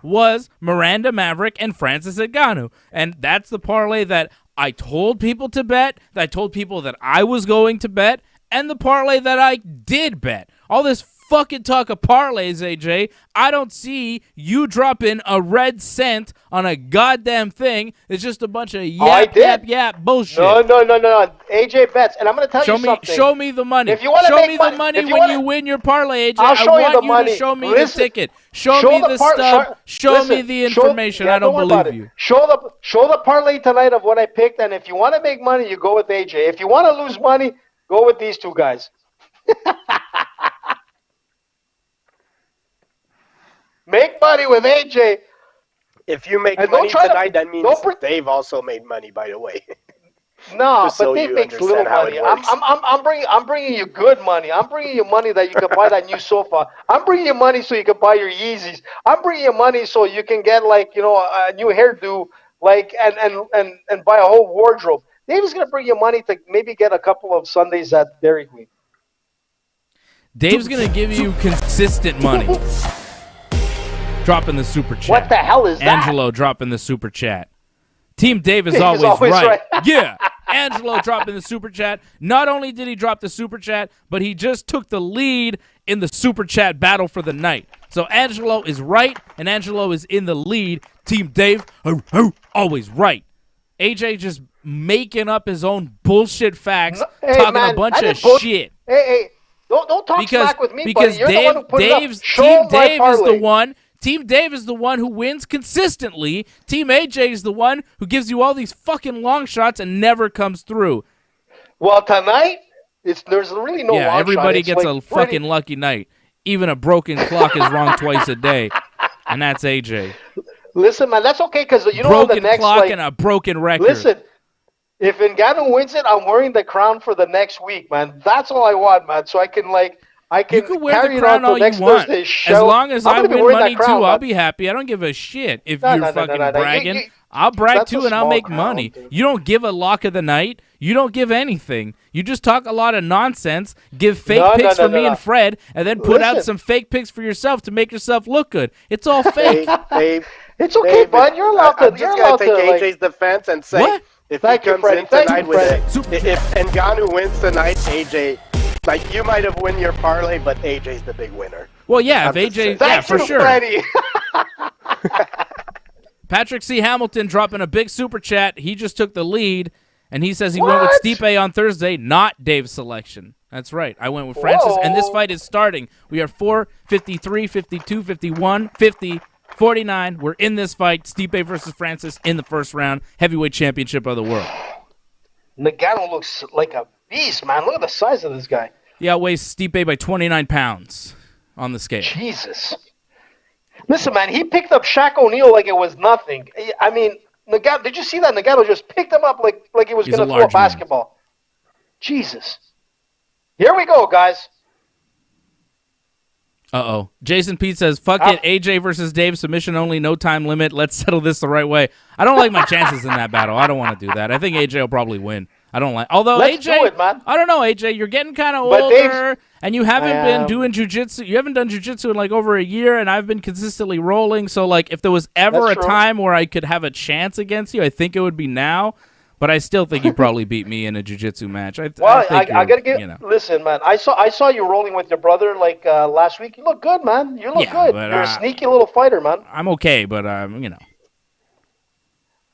was Miranda Maverick and Francis Ngannou. And that's the parlay that I told people to bet, that I told people that I was going to bet, and the parlay that I did bet. All this fucking talk of parlays, AJ. I don't see you dropping a red cent on a goddamn thing. It's just a bunch of yap bullshit. No. AJ bets, and I'm going to tell you something. Show me the money. If you want to show me the money when you win your parlay, AJ. I'll show I want you the money. To show me the ticket. Show me the stub. Show me the information. I don't believe you. Show the parlay tonight of what I picked, and if you want to make money, you go with AJ. If you want to lose money, Go with these two guys. Make money with AJ. If you make money tonight, that means Dave also made money, by the way. No, but Dave makes little money. I'm bringing you good money. I'm bringing you money that you can buy that new sofa. I'm bringing you money so you can buy your Yeezys. I'm bringing you money so you can get a new hairdo, and buy a whole wardrobe. Dave is gonna bring you money to maybe get a couple of Sundays at Dairy Queen. Dave's gonna give you consistent money. Dropping the super chat. What the hell is that? Angelo dropping the super chat. Team Dave is always right. Yeah. Angelo dropping the super chat. Not only did he drop the super chat, but he just took the lead in the super chat battle for the night. So Angelo is right, and Angelo is in the lead. Team Dave, always right. AJ just making up his own bullshit facts, talking a bunch of shit. Hey, don't talk smack with me, because buddy. You're the one who put it up. Team Dave is the one. Team Dave is the one who wins consistently. Team AJ is the one who gives you all these fucking long shots and never comes through. Well, tonight, there's really no long shot. Yeah, everybody gets a fucking lucky night. Even a broken clock is wrong twice a day, and that's AJ. Listen, man, that's okay because the next clock and a broken record. Listen, if Ngannou wins it, I'm wearing the crown for the next week, man. That's all I want, man. So I can you can wear the crown all you want. As long as I win money too, I'll be happy. I don't give a shit if you're fucking bragging. I'll brag too and I'll make money. Dude. You don't give a lock of the night. You don't give anything. You just talk a lot of nonsense, give fake picks for me and Fred, and then put out some fake picks for yourself to make yourself look good. It's all fake. Dave, it's okay, bud. You're allowed to. I'm just going to take AJ's defense and say, what? If he comes in tonight if Ngannou wins tonight, AJ... you might have won your parlay, but AJ's the big winner. Well, yeah, if AJ... Yeah, for sure. Patrick C. Hamilton dropping a big super chat. He just took the lead, and he says he went with Stipe on Thursday, not Dave's selection. That's right. I went with Francis, and this fight is starting. We are 4, 53, 52, 51, 50, 49. We're in this fight. Stipe versus Francis in the first round. Heavyweight championship of the world. Ngannou looks like a beast, man. Look at the size of this guy. He outweighs Stipe by 29 pounds on the scale. Jesus. Listen, man, he picked up Shaq O'Neal like it was nothing. I mean, Ngannou, did you see that? Ngannou just picked him up like he was going to throw a basketball. Man. Jesus. Here we go, guys. Uh-oh. Jason Pete says, fuck it, AJ versus Dave, submission only, no time limit. Let's settle this the right way. I don't like my chances in that battle. I don't want to do that. I think AJ will probably win. I don't like. Although Let's AJ, do it, man. I don't know, AJ. You're getting kind of older, and you haven't been doing jiu-jitsu. You haven't done jiu-jitsu in like over a year, and I've been consistently rolling. So like, if there was ever a time where I could have a chance against you, I think it would be now. But I still think you probably beat me in a jiu-jitsu match. I gotta give. Listen, man. I saw you rolling with your brother like last week. You look good, man. You look good. You're a sneaky little fighter, man. I'm okay, but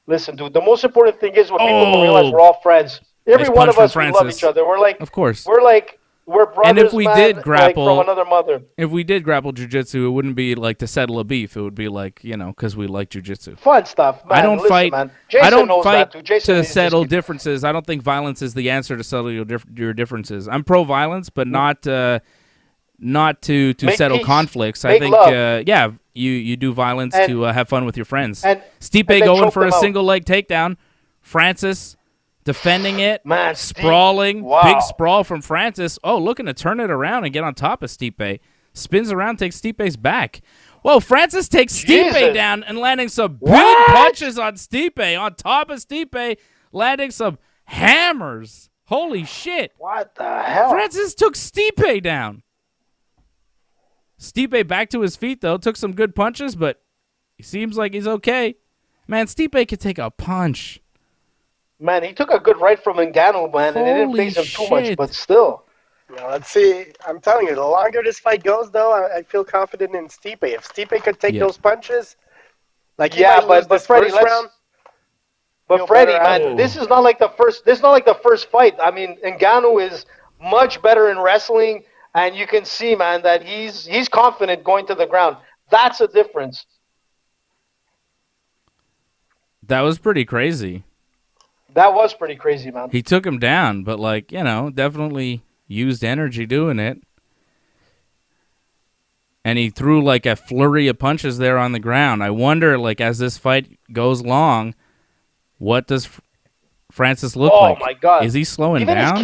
Listen, dude. The most important thing is when people don't realize we're all friends. Every one of us, we love each other. We're like, of course, we're brothers. And if we did grapple, from another mother. If we did grapple jiu-jitsu, it wouldn't be like to settle a beef. It would be like because we like jiu-jitsu. Fun stuff, man. I don't fight. Man. I don't fight to settle differences. I don't think violence is the answer to settle your differences. I'm pro-violence, but not to settle peace. conflicts. Make I think love. You do violence to have fun with your friends. And Stipe going for a single leg takedown. Francis defending it, man, sprawling, big sprawl from Francis. Oh, looking to turn it around and get on top of Stipe. Spins around, takes Stipe's back. Whoa, Francis takes Stipe down and landing some big punches on Stipe, on top of Stipe, landing some hammers. Holy shit. What the hell? Francis took Stipe down. Stipe back to his feet, though. Took some good punches, but he seems like he's okay. Man, Stipe could take a punch. Man, he took a good right from Ngannou, man, and it didn't phase him too much, but still. Well, let's see. I'm telling you, the longer this fight goes, though, I feel confident in Stipe. If Stipe could take those punches, but Freddie, man, this is not like the first. This is not like the first fight. I mean, Ngannou is much better in wrestling, and you can see, man, that he's confident going to the ground. That's a difference. That was pretty crazy. That was pretty crazy, man. He took him down, but, like, you know, definitely used energy doing it. And he threw, like, a flurry of punches there on the ground. I wonder, like, as this fight goes long, what does Francis look like? Oh, my God. Is he slowing down?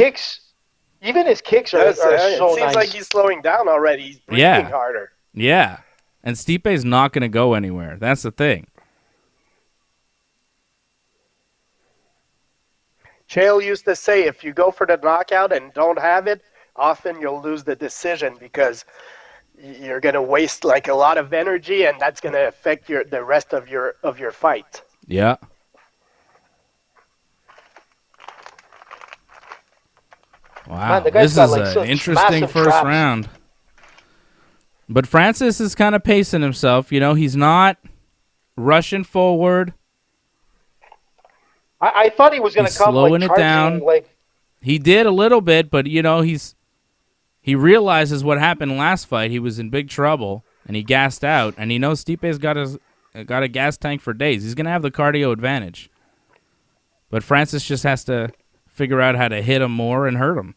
Even his kicks are so nice. It seems like he's slowing down already. He's breathing harder. Yeah. And Stipe's not going to go anywhere. That's the thing. Chael used to say, if you go for the knockout and don't have it, often you'll lose the decision because you're going to waste like a lot of energy, and that's going to affect the rest of your fight. Yeah. Wow, Man, this is an interesting first round. But Francis is kind of pacing himself. You know, he's not rushing forward. I thought he was going to come slowing like it down. He did a little bit, but you know, he realizes what happened last fight. He was in big trouble, and he gassed out. And he knows Stipe's got a gas tank for days. He's going to have the cardio advantage. But Francis just has to figure out how to hit him more and hurt him.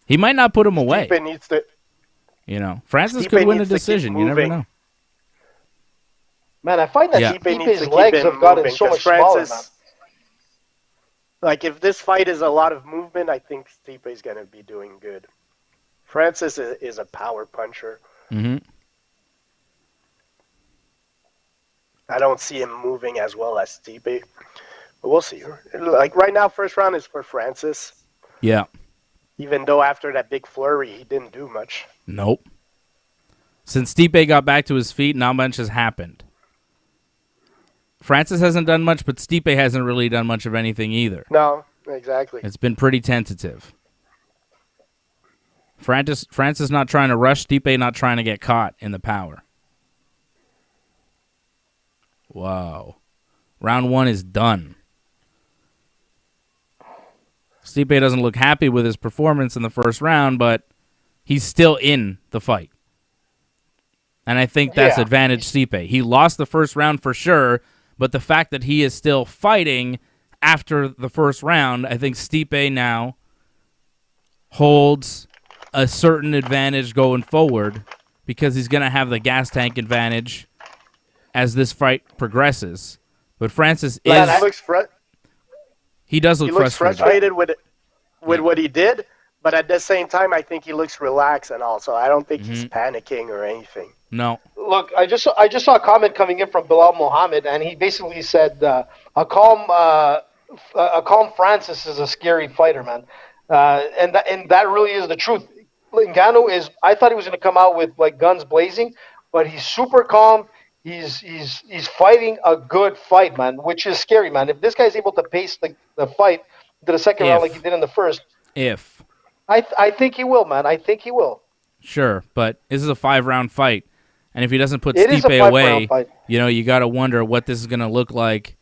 He might not put him away. Stipe needs to. You know, Francis could win a decision. You never know. Man, I find that Stipe's legs have gotten so much smaller, man. Like, if this fight is a lot of movement, I think Stipe's going to be doing good. Francis is a power puncher. Mm-hmm. I don't see him moving as well as Stipe. But we'll see. Like, right now, first round is for Francis. Yeah. Even though after that big flurry, he didn't do much. Nope. Since Stipe got back to his feet, not much has happened. Francis hasn't done much, but Stipe hasn't really done much of anything either. No, exactly. It's been pretty tentative. Francis not trying to rush, Stipe not trying to get caught in the power. Wow. Round 1 is done. Stipe doesn't look happy with his performance in the first round, but he's still in the fight. And I think that's advantage Stipe. He lost the first round for sure, but the fact that he is still fighting after the first round, I think Stipe now holds a certain advantage going forward because he's going to have the gas tank advantage as this fight progresses. But Francis he does look frustrated with what he did, but at the same time, I think he looks relaxed and also I don't think he's panicking or anything. No. Look, I just saw a comment coming in from Bilal Muhammad, and he basically said, "A calm Francis is a scary fighter, man," and that really is the truth. Ngannou is. I thought he was going to come out with like guns blazing, but he's super calm. He's fighting a good fight, man, which is scary, man. If this guy's able to pace the fight to the second round like he did in the first, I think he will, man. I think he will. Sure, but this is a 5-round fight. And if he doesn't put Stipe away, you know, you got to wonder what this is going to look like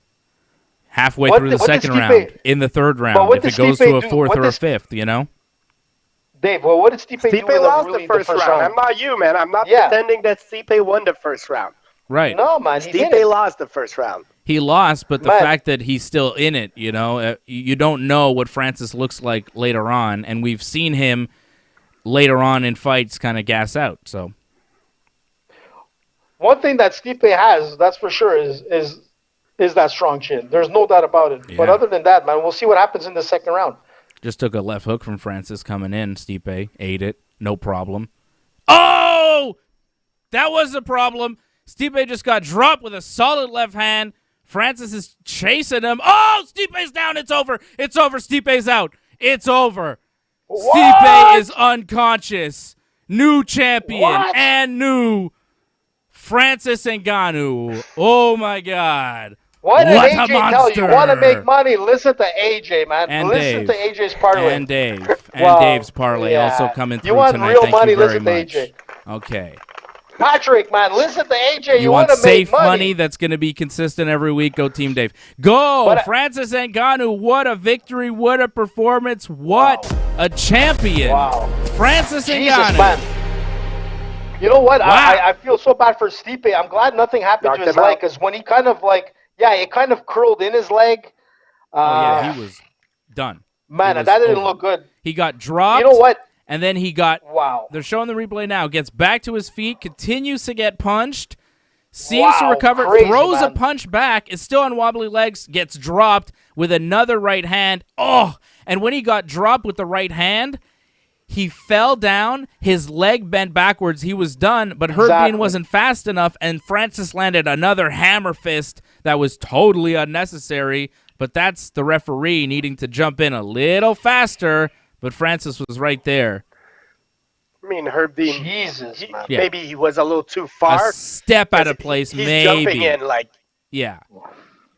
halfway through the second round, in the third round, if it goes to a fourth or a fifth, you know? Dave, well, what did Stipe do? Stipe lost the first round. I'm not you, man. I'm not pretending that Stipe won the first round. Right. No, man. Stipe lost the first round. He lost, but the fact that he's still in it, you know, you don't know what Francis looks like later on, and we've seen him later on in fights kind of gas out, so... One thing that Stipe has, that's for sure, is that strong chin. There's no doubt about it. Yeah. But other than that, man, we'll see what happens in the second round. Just took a left hook from Francis coming in. Stipe ate it. No problem. Oh! That was the problem. Stipe just got dropped with a solid left hand. Francis is chasing him. Oh! Stipe's down. It's over. It's over. Stipe's out. It's over. What? Stipe is unconscious. New champion and new Francis Ngannou. Oh, my God. What did AJ tell you? You want to make money? Listen to AJ, man. And listen to AJ's parlay. And Dave. And Dave's parlay also coming through tonight. You want real money? Listen to AJ. Okay. Patrick, man, listen to AJ. You want safe money that's going to be consistent every week? Go Team Dave. Go! Francis Ngannou. What a victory. What a performance. What a champion. Wow. Francis Jesus, Ngannou. Man. You know what? Wow. I feel so bad for Stipe. I'm glad nothing happened to his leg, because when he kind of like Yeah, it kind of curled in his leg. He was done. Man, that didn't look good. He got dropped. You know what? And then he got. Wow. They're showing the replay now. Gets back to his feet, continues to get punched, seems to recover, throws a punch back, is still on wobbly legs, gets dropped with another right hand. Oh! And when he got dropped with the right hand, he fell down, his leg bent backwards, he was done, but Herb Dean wasn't fast enough, and Francis landed another hammer fist that was totally unnecessary, but that's the referee needing to jump in a little faster, but Francis was right there. I mean, Herb Dean, maybe he was a little too far. A step out of place, he's maybe. Jumping in like... Yeah.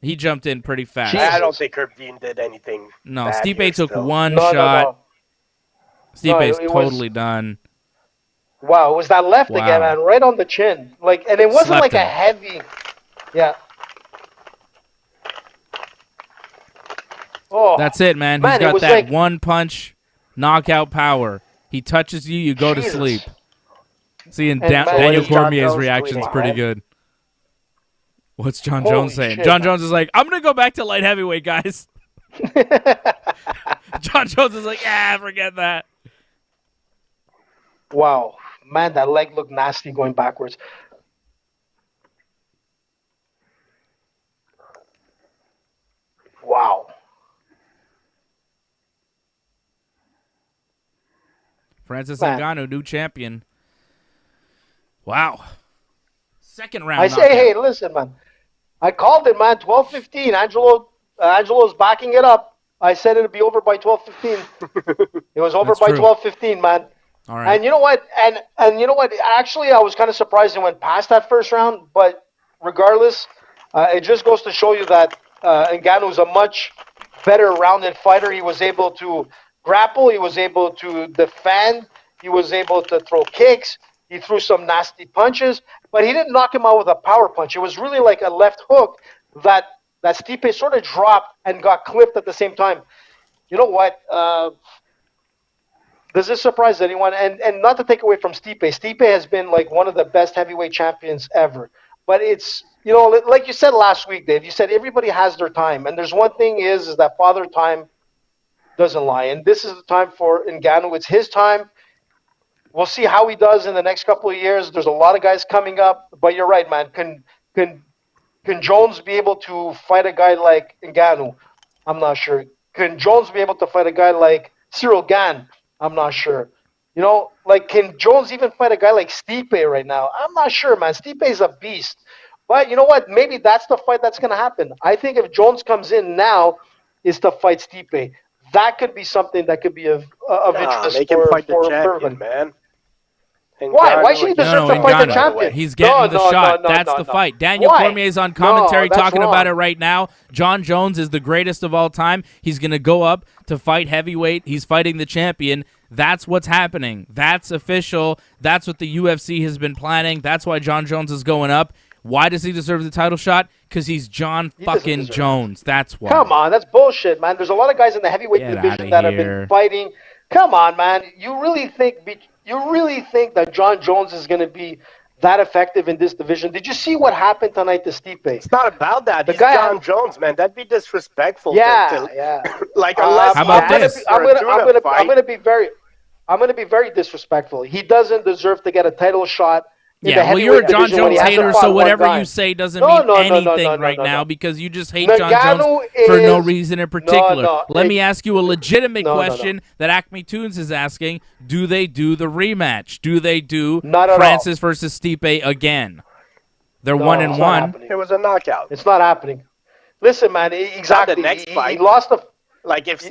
He jumped in pretty fast. Jesus. I don't think Herb Dean did anything. No, Stipe took one shot. No. Stipe's totally done. Wow, it was that left again, man, right on the chin. And it wasn't like a heavy... Yeah. Oh, that's it, man. He's got that one punch knockout power. He touches you, you go to sleep. Seeing Daniel Cormier's reaction is pretty good. What's John Jones saying? John Jones is like, I'm going to go back to light heavyweight, guys. John Jones is like, forget that. Wow. Man, that leg looked nasty going backwards. Wow. Francis Ngannou, new champion. Wow. Second round. I say, hey, listen, man. I called it, man. 12-15. Angelo's backing it up. I said it'd be over by 12-15. It was over by 12-15, man. All right. And you know what? And you know what? Actually, I was kind of surprised it went past that first round. But regardless, it just goes to show you that Ngannou's a much better rounded fighter. He was able to grapple. He was able to defend. He was able to throw kicks. He threw some nasty punches. But he didn't knock him out with a power punch. It was really like a left hook that Stipe sort of dropped and got clipped at the same time. You know what? Does this surprise anyone? And not to take away from Stipe. Stipe has been like one of the best heavyweight champions ever. But it's, you know, like you said last week, Dave, you said everybody has their time. And there's one thing is that Father Time doesn't lie. And this is the time for Ngannou. It's his time. We'll see how he does in the next couple of years. There's a lot of guys coming up. But you're right, man. Can Jones be able to fight a guy like Ngannou? I'm not sure. Can Jones be able to fight a guy like Cyril Gane? I'm not sure. You know, like, can Jones even fight a guy like Stipe right now? I'm not sure, man. Stipe is a beast. But you know what? Maybe that's the fight that's going to happen. I think if Jones comes in now, is to fight Stipe. That could be something that could be of interest make him fight the champion, man. Why? Why should he deserve to fight the champion? He's getting the shot. That's the fight. Daniel Cormier's on commentary talking about it right now. John Jones is the greatest of all time. He's going to go up to fight heavyweight. He's fighting the champion. That's what's happening. That's official. That's what the UFC has been planning. That's why John Jones is going up. Why does he deserve the title shot? Because he's John fucking Jones. That's why. Come on, that's bullshit, man. There's a lot of guys in the heavyweight division that have been fighting. Come on, man. You really think that John Jones is going to be that effective in this division? Did you see what happened tonight to Stipe? It's not about that. He's John Jones, man. That'd be disrespectful. Yeah. Like, unless how about this? I'm going to be very disrespectful. He doesn't deserve to get a title shot. Well, you're a John Jones hater, so whatever you say doesn't mean anything right now because you just hate John Jones for no reason in particular. Let me ask you a legitimate question that Acme Tunes is asking. Do they do the rematch? Do they do Francis versus Stipe again? They're 1-1. It was a knockout. It's not happening. Listen, man, exactly. The next fight, he lost the... Like, if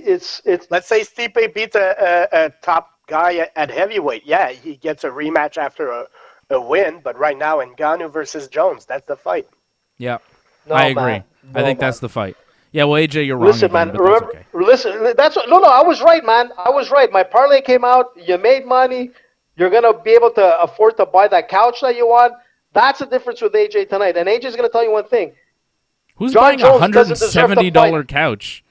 let's say Stipe beats a top guy at heavyweight, yeah, he gets a rematch after a win, but right now Ngannou versus Jones, that's the fight. Yeah, I agree. I think that's the fight. Yeah, well, AJ, you're wrong. Listen, man. Listen, that's I was right, man. I was right. My parlay came out. You made money. You're gonna be able to afford to buy that couch that you want. That's the difference with AJ tonight. And AJ's gonna tell you one thing. Who's buying a $170 couch?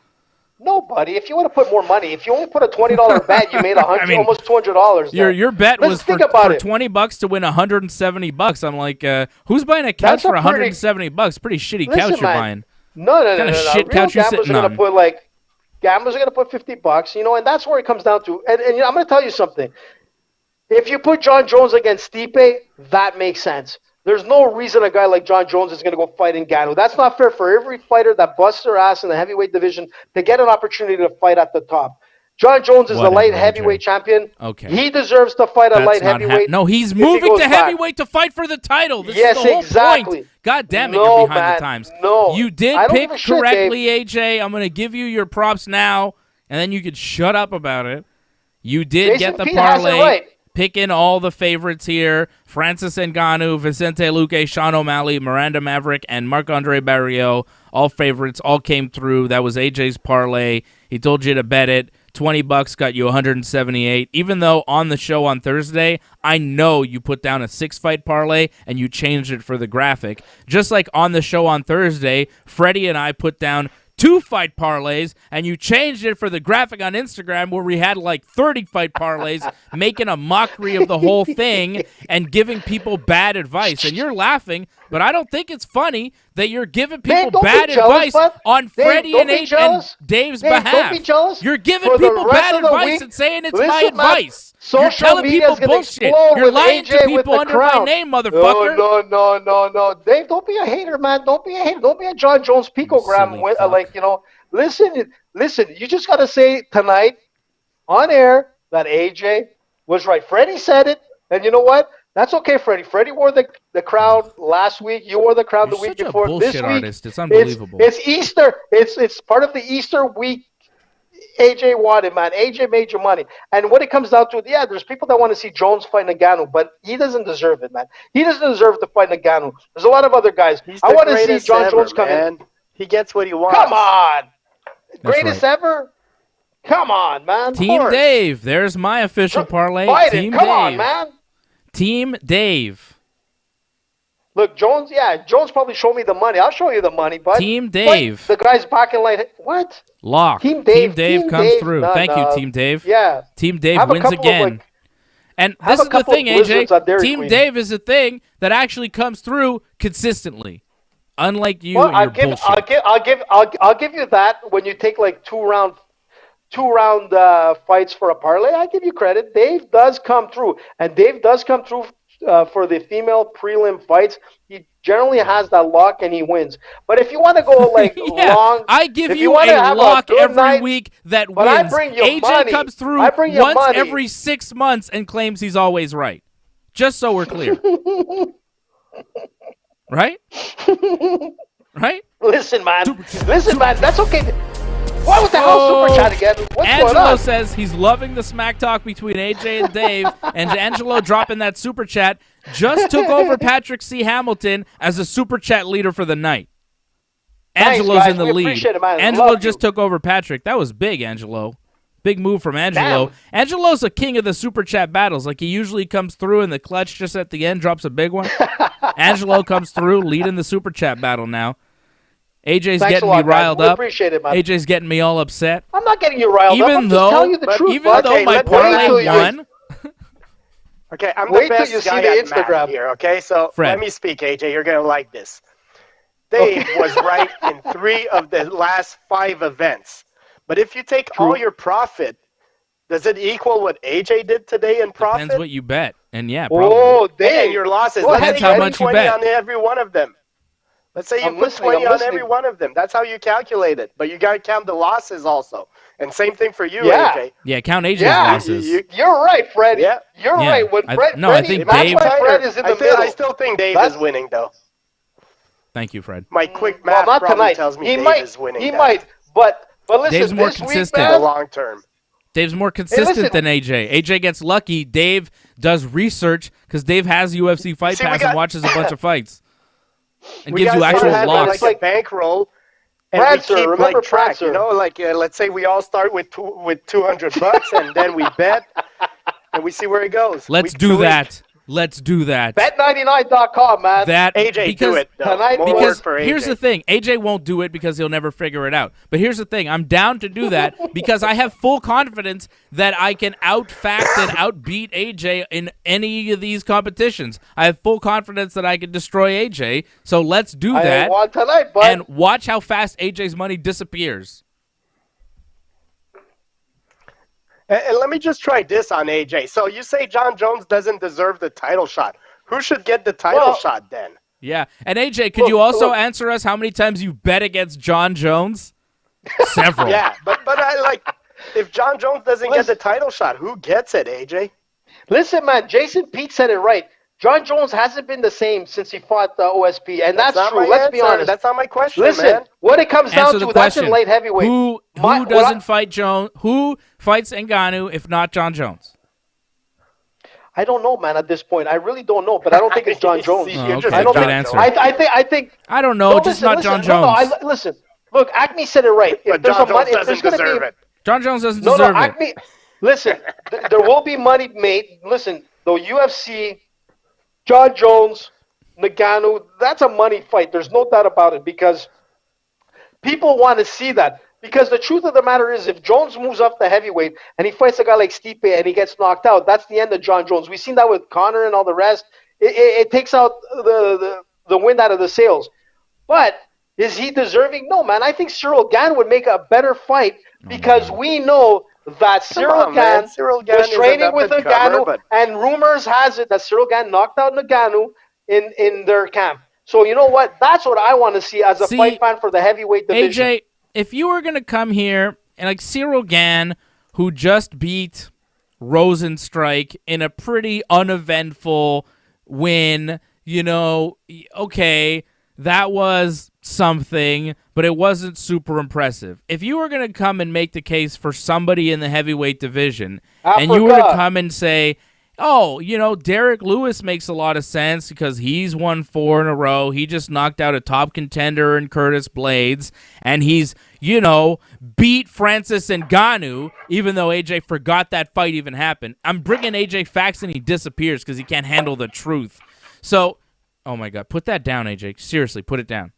No, buddy. If you want to put more money, if you only put a $20 bet, you made almost $200. Your bet was for $20 to win $170. I'm like, who's buying a couch for $170? Pretty shitty couch you're buying. No. Shit couch Real gamblers are gonna put gamblers are gonna put $50. And that's where it comes down to. And I'm gonna tell you something. If you put John Jones against Stipe, that makes sense. There's no reason a guy like John Jones is going to go fight Ngannou. That's not fair for every fighter that busts their ass in the heavyweight division to get an opportunity to fight at the top. John Jones is the light heavyweight champion. Okay. He deserves to fight a light heavyweight. No, he's moving to heavyweight to fight for the title. This is the whole point. God damn it, you're behind the times. No, you did pick correctly, AJ. I'm going to give you your props now, and then you could shut up about it. You did get the parlay. Picking all the favorites here: Francis Ngannou, Vicente Luque, Sean O'Malley, Miranda Maverick, and Marc-Andre Barriault. All favorites, all came through. That was AJ's parlay. He told you to bet it. $20 got you 178. Even though on the show on Thursday, I know you put down a 6-fight parlay and you changed it for the graphic. Just like on the show on Thursday, Freddie and I put down 2-fight parlays, and you changed it for the graphic on Instagram where we had 30-fight parlays, making a mockery of the whole thing and giving people bad advice. And you're laughing, but I don't think it's funny that you're giving people bad advice on Freddie and Dave's behalf. Don't be jealous. You're giving people bad advice and saying it's my advice. You're telling people bullshit. You're lying to people under my name, motherfucker. No. Dave, don't be a hater, man. Don't be a hater. Don't be a John Jones picogram. Listen, you just got to say tonight on air that AJ was right. Freddie said it, and you know what? That's okay, Freddie. Freddie wore the crown last week. You wore the crown the week before. Bullshit this week, artist. It's unbelievable. It's Easter. It's part of the Easter week. AJ wanted, man. AJ made your money. And when it comes down to it, there's people that want to see Jones fight Ngannou, but he doesn't deserve it, man. He doesn't deserve to fight Ngannou. There's a lot of other guys. I want to see John Jones come in. He gets what he wants. Come on. Greatest ever? Come on, man. Team Dave. There's my official parlay. Team Dave. Come on, man. Team Dave. Look, Jones probably showed me the money. I'll show you the money, but Team Dave. The guy's back in line. What? Lock. Team Dave comes through. Thank you, Team Dave. Yeah. Team Dave wins again. And this is the thing, AJ. Team Dave is a thing that actually comes through consistently. Unlike you and your bullshit. I'll give you that when you take two round fights for a parlay. I give you credit. Dave does come through, and Dave does come through for the female prelim fights. He generally has that lock and he wins. But if you want to go long, I give you a lock every week that wins. I bring you AJ money. comes through once every 6 months and claims he's always right. Just so we're clear. Right? Right? Listen, man. That's okay. What was the hell super chat again? What's going on? Says he's loving the smack talk between AJ and Dave, and Angelo dropping that super chat just took over Patrick C. Hamilton as a super chat leader for the night. Angelo's in the lead. Angelo just took over Patrick. That was big, Angelo. Big move from Angelo. Damn. Angelo's a king of the super chat battles. He usually comes through in the clutch just at the end, drops a big one. Angelo comes through, leading the super chat battle now. AJ's getting me riled up. Appreciate it, man. AJ's getting me all upset. I'm not getting you riled up. I'm just telling you the truth. Even though my parlay won. Okay, I'm the best guy at Instagram here, okay? So let me speak, AJ. You're going to like this. Dave was right in 3 of the last 5 events. But if you take all your profit, does it equal what AJ did today in profit? Depends what you bet. And probably. Oh, Dave. And your losses. Depends how much you bet. On every one of them. Let's say you put 20 on every one of them. That's how you calculate it. But you got to count the losses also. And same thing for you, AJ. Yeah, count AJ's losses. You're right, Fred. Yeah. You're right. When I think Dave. Fred is in the middle. I still think Dave is winning, though. Thank you, Fred. My quick math probably tells me Dave is winning. He might, but listen, Dave's more consistent. In the long term. Dave's more consistent than AJ. AJ gets lucky. Dave does research because Dave has UFC Fight Pass and watches a bunch of fights. And gives you actual locks. Like a bankroll, and Prancer, we keep remember track. Prancer. Let's say we all start with $200, and then we bet, and we see where it goes. Let's do that. Let's do that. Bet99.com, man. AJ, because, do it. Because here's the thing. AJ won't do it because he'll never figure it out. But here's the thing. I'm down to do that because I have full confidence that I can outfact and outbeat AJ in any of these competitions. I have full confidence that I can destroy AJ. So let's do that. I won tonight, bud. And watch how fast AJ's money disappears. And let me just try this on AJ. So you say John Jones doesn't deserve the title shot. Who should get the title shot then? Yeah. And AJ, could you also answer us how many times you bet against John Jones? Several. Yeah, but I like, if John Jones doesn't get the title shot, who gets it, AJ? Listen, man, Jason Pete said it right. John Jones hasn't been the same since he fought the OSP, and that's true. Let's be honest. That's not my question, Listen, man. what it comes down to, that's in light heavyweight. Who doesn't fight Jones? Who fights Ngannou if not John Jones? I don't know, man. At this point, I really don't know, but I don't think it's John Jones. I don't think. Answer. I think. I don't know. Just not John Jones. No, listen. Look, Acme said it right. But John Jones doesn't deserve it. John Jones doesn't deserve it. Acme, listen, there will be money made. Listen, the UFC, John Jones, Ngannou, that's a money fight. There's no doubt about it because people want to see that. Because the truth of the matter is, if Jones moves up the heavyweight and he fights a guy like Stipe and he gets knocked out, that's the end of John Jones. We've seen that with Conor and all the rest. It takes out the wind out of the sails. But is he deserving? No, man. I think Cyril Gane would make a better fight because we know that Cyril Gane was training with Ngannou, and rumors has it that Cyril Gane knocked out Ngannou in their camp. So you know what? That's what I want to see as a fight fan for the heavyweight division. AJ, if you were going to come here and like Cyril Gane, who just beat Rosenstrike in a pretty uneventful win, you know, okay, that was something, but it wasn't super impressive. If you were going to come and make the case for somebody in the heavyweight division, and you were to come and say, oh, you know, Derek Lewis makes a lot of sense because he's won 4 in a row. He just knocked out a top contender in Curtis Blades, and he's, you know, beat Francis Ngannou, even though AJ forgot that fight even happened. I'm bringing AJ facts and he disappears because he can't handle the truth. So, oh my God, put that down, AJ. Seriously, put it down.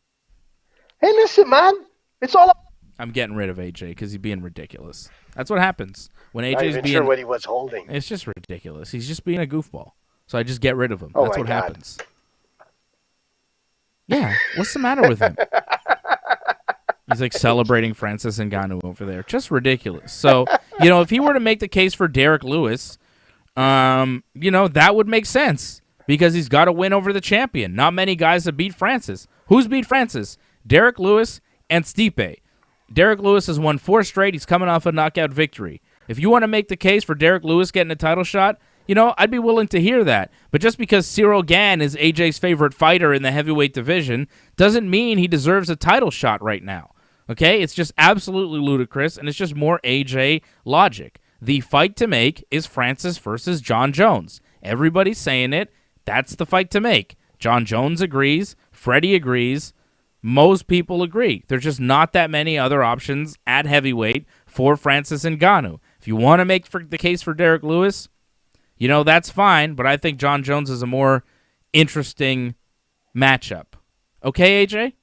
Hey, listen, man. It's all I'm getting rid of AJ because he's being ridiculous. That's what happens when AJ's not even being. Sure what he was holding. It's just ridiculous. He's just being a goofball. So I just get rid of him. Oh, that's what God. happens. Yeah, what's the matter with him? He's like celebrating Francis Ngannou over there. Just ridiculous. So, you know, if he were to make the case for Derek Lewis, you know, that would make sense because he's got to win over the champion. Not many guys have beat Francis. Who's beat Francis? Derek Lewis and Stipe. Derek Lewis has won 4 straight. He's coming off a knockout victory. If you want to make the case for Derek Lewis getting a title shot, you know, I'd be willing to hear that. But just because Cyril Gane is AJ's favorite fighter in the heavyweight division doesn't mean he deserves a title shot right now. Okay? It's just absolutely ludicrous, and it's just more AJ logic. The fight to make is Francis versus John Jones. Everybody's saying it. That's the fight to make. John Jones agrees. Freddie agrees. Most people agree. There's just not that many other options at heavyweight for Francis Ngannou. If you want to make the case for Derek Lewis, you know, that's fine, but I think John Jones is a more interesting matchup. Okay, AJ?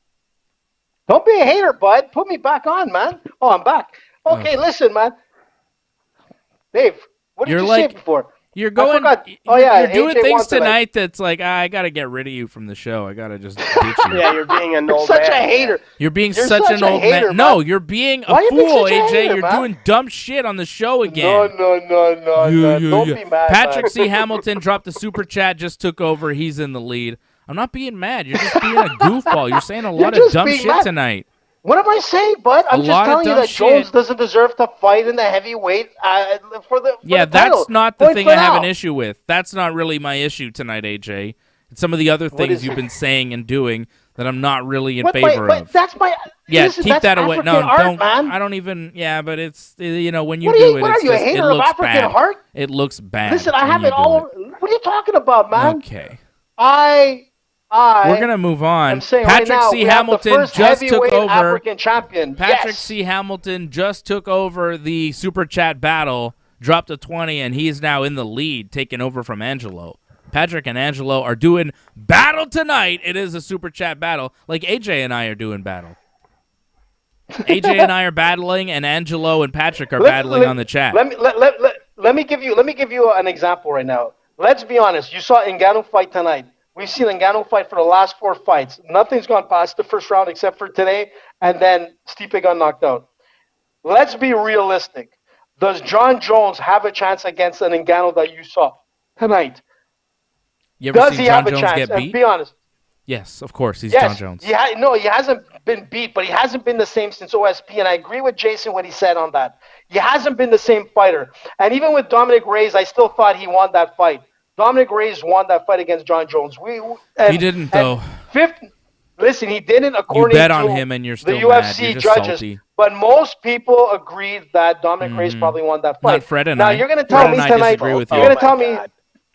Don't be a hater, bud. Put me back on, man. Oh, I'm back. Okay, listen, man. Dave, what did you say before? You're going. You're doing things tonight that's like, I got to get rid of you from the show. I got to just ditch you. Yeah, you're being an old man. Such a hater. You're being such an old hater, man. No, you're being a fool, AJ. You're doing dumb shit on the show again. No. Don't be mad, Patrick C. Hamilton dropped the super chat, just took over. He's in the lead. I'm not being mad. You're just being a goofball. You're saying a lot of dumb shit tonight. What am I saying, bud? I'm just telling you that Jones doesn't deserve to fight in the heavyweight for the Yeah, the that's title. not the thing I have an issue with. That's not really my issue tonight, AJ. It's some of the other things you've been saying and doing that I'm not really in favor of. That's my keep that away. No, don't. Man. I don't even. Yeah, but it's, you know, when you do it, what are you, a hater of African heart? It looks bad. Listen, I have it all. What are you talking about, man? Okay. We're gonna move on. Patrick C. Hamilton just took over. African champion. Patrick C. Hamilton just took over the super chat battle, dropped a 20, and he is now in the lead, taking over from Angelo. Patrick and Angelo are doing battle tonight. It is a super chat battle, like AJ and I are doing battle. AJ and I are battling, and Angelo and Patrick are battling on the chat. Let me give you an example right now. Let's be honest. You saw Ngannou fight tonight. We've seen Ngannou fight for the last 4 fights. Nothing's gone past the first round except for today, and then Stipe got knocked out. Let's be realistic. Does John Jones have a chance against an Ngannou that you saw tonight? You ever seen John Jones get beat? And be honest. Yes, of course. He's John Jones. He hasn't been beat, but he hasn't been the same since OSP, and I agree with Jason what he said on that. He hasn't been the same fighter. And even with Dominic Reyes, I still thought he won that fight. Dominic Reyes won that fight against John Jones. He didn't, though. Listen, he didn't according to on him and you're still the UFC judges. Salty. But most people agreed that Dominic Reyes probably won that fight. Not Fred and I. Now, you're going to tell me tonight. Disagree with you. You're going to tell me.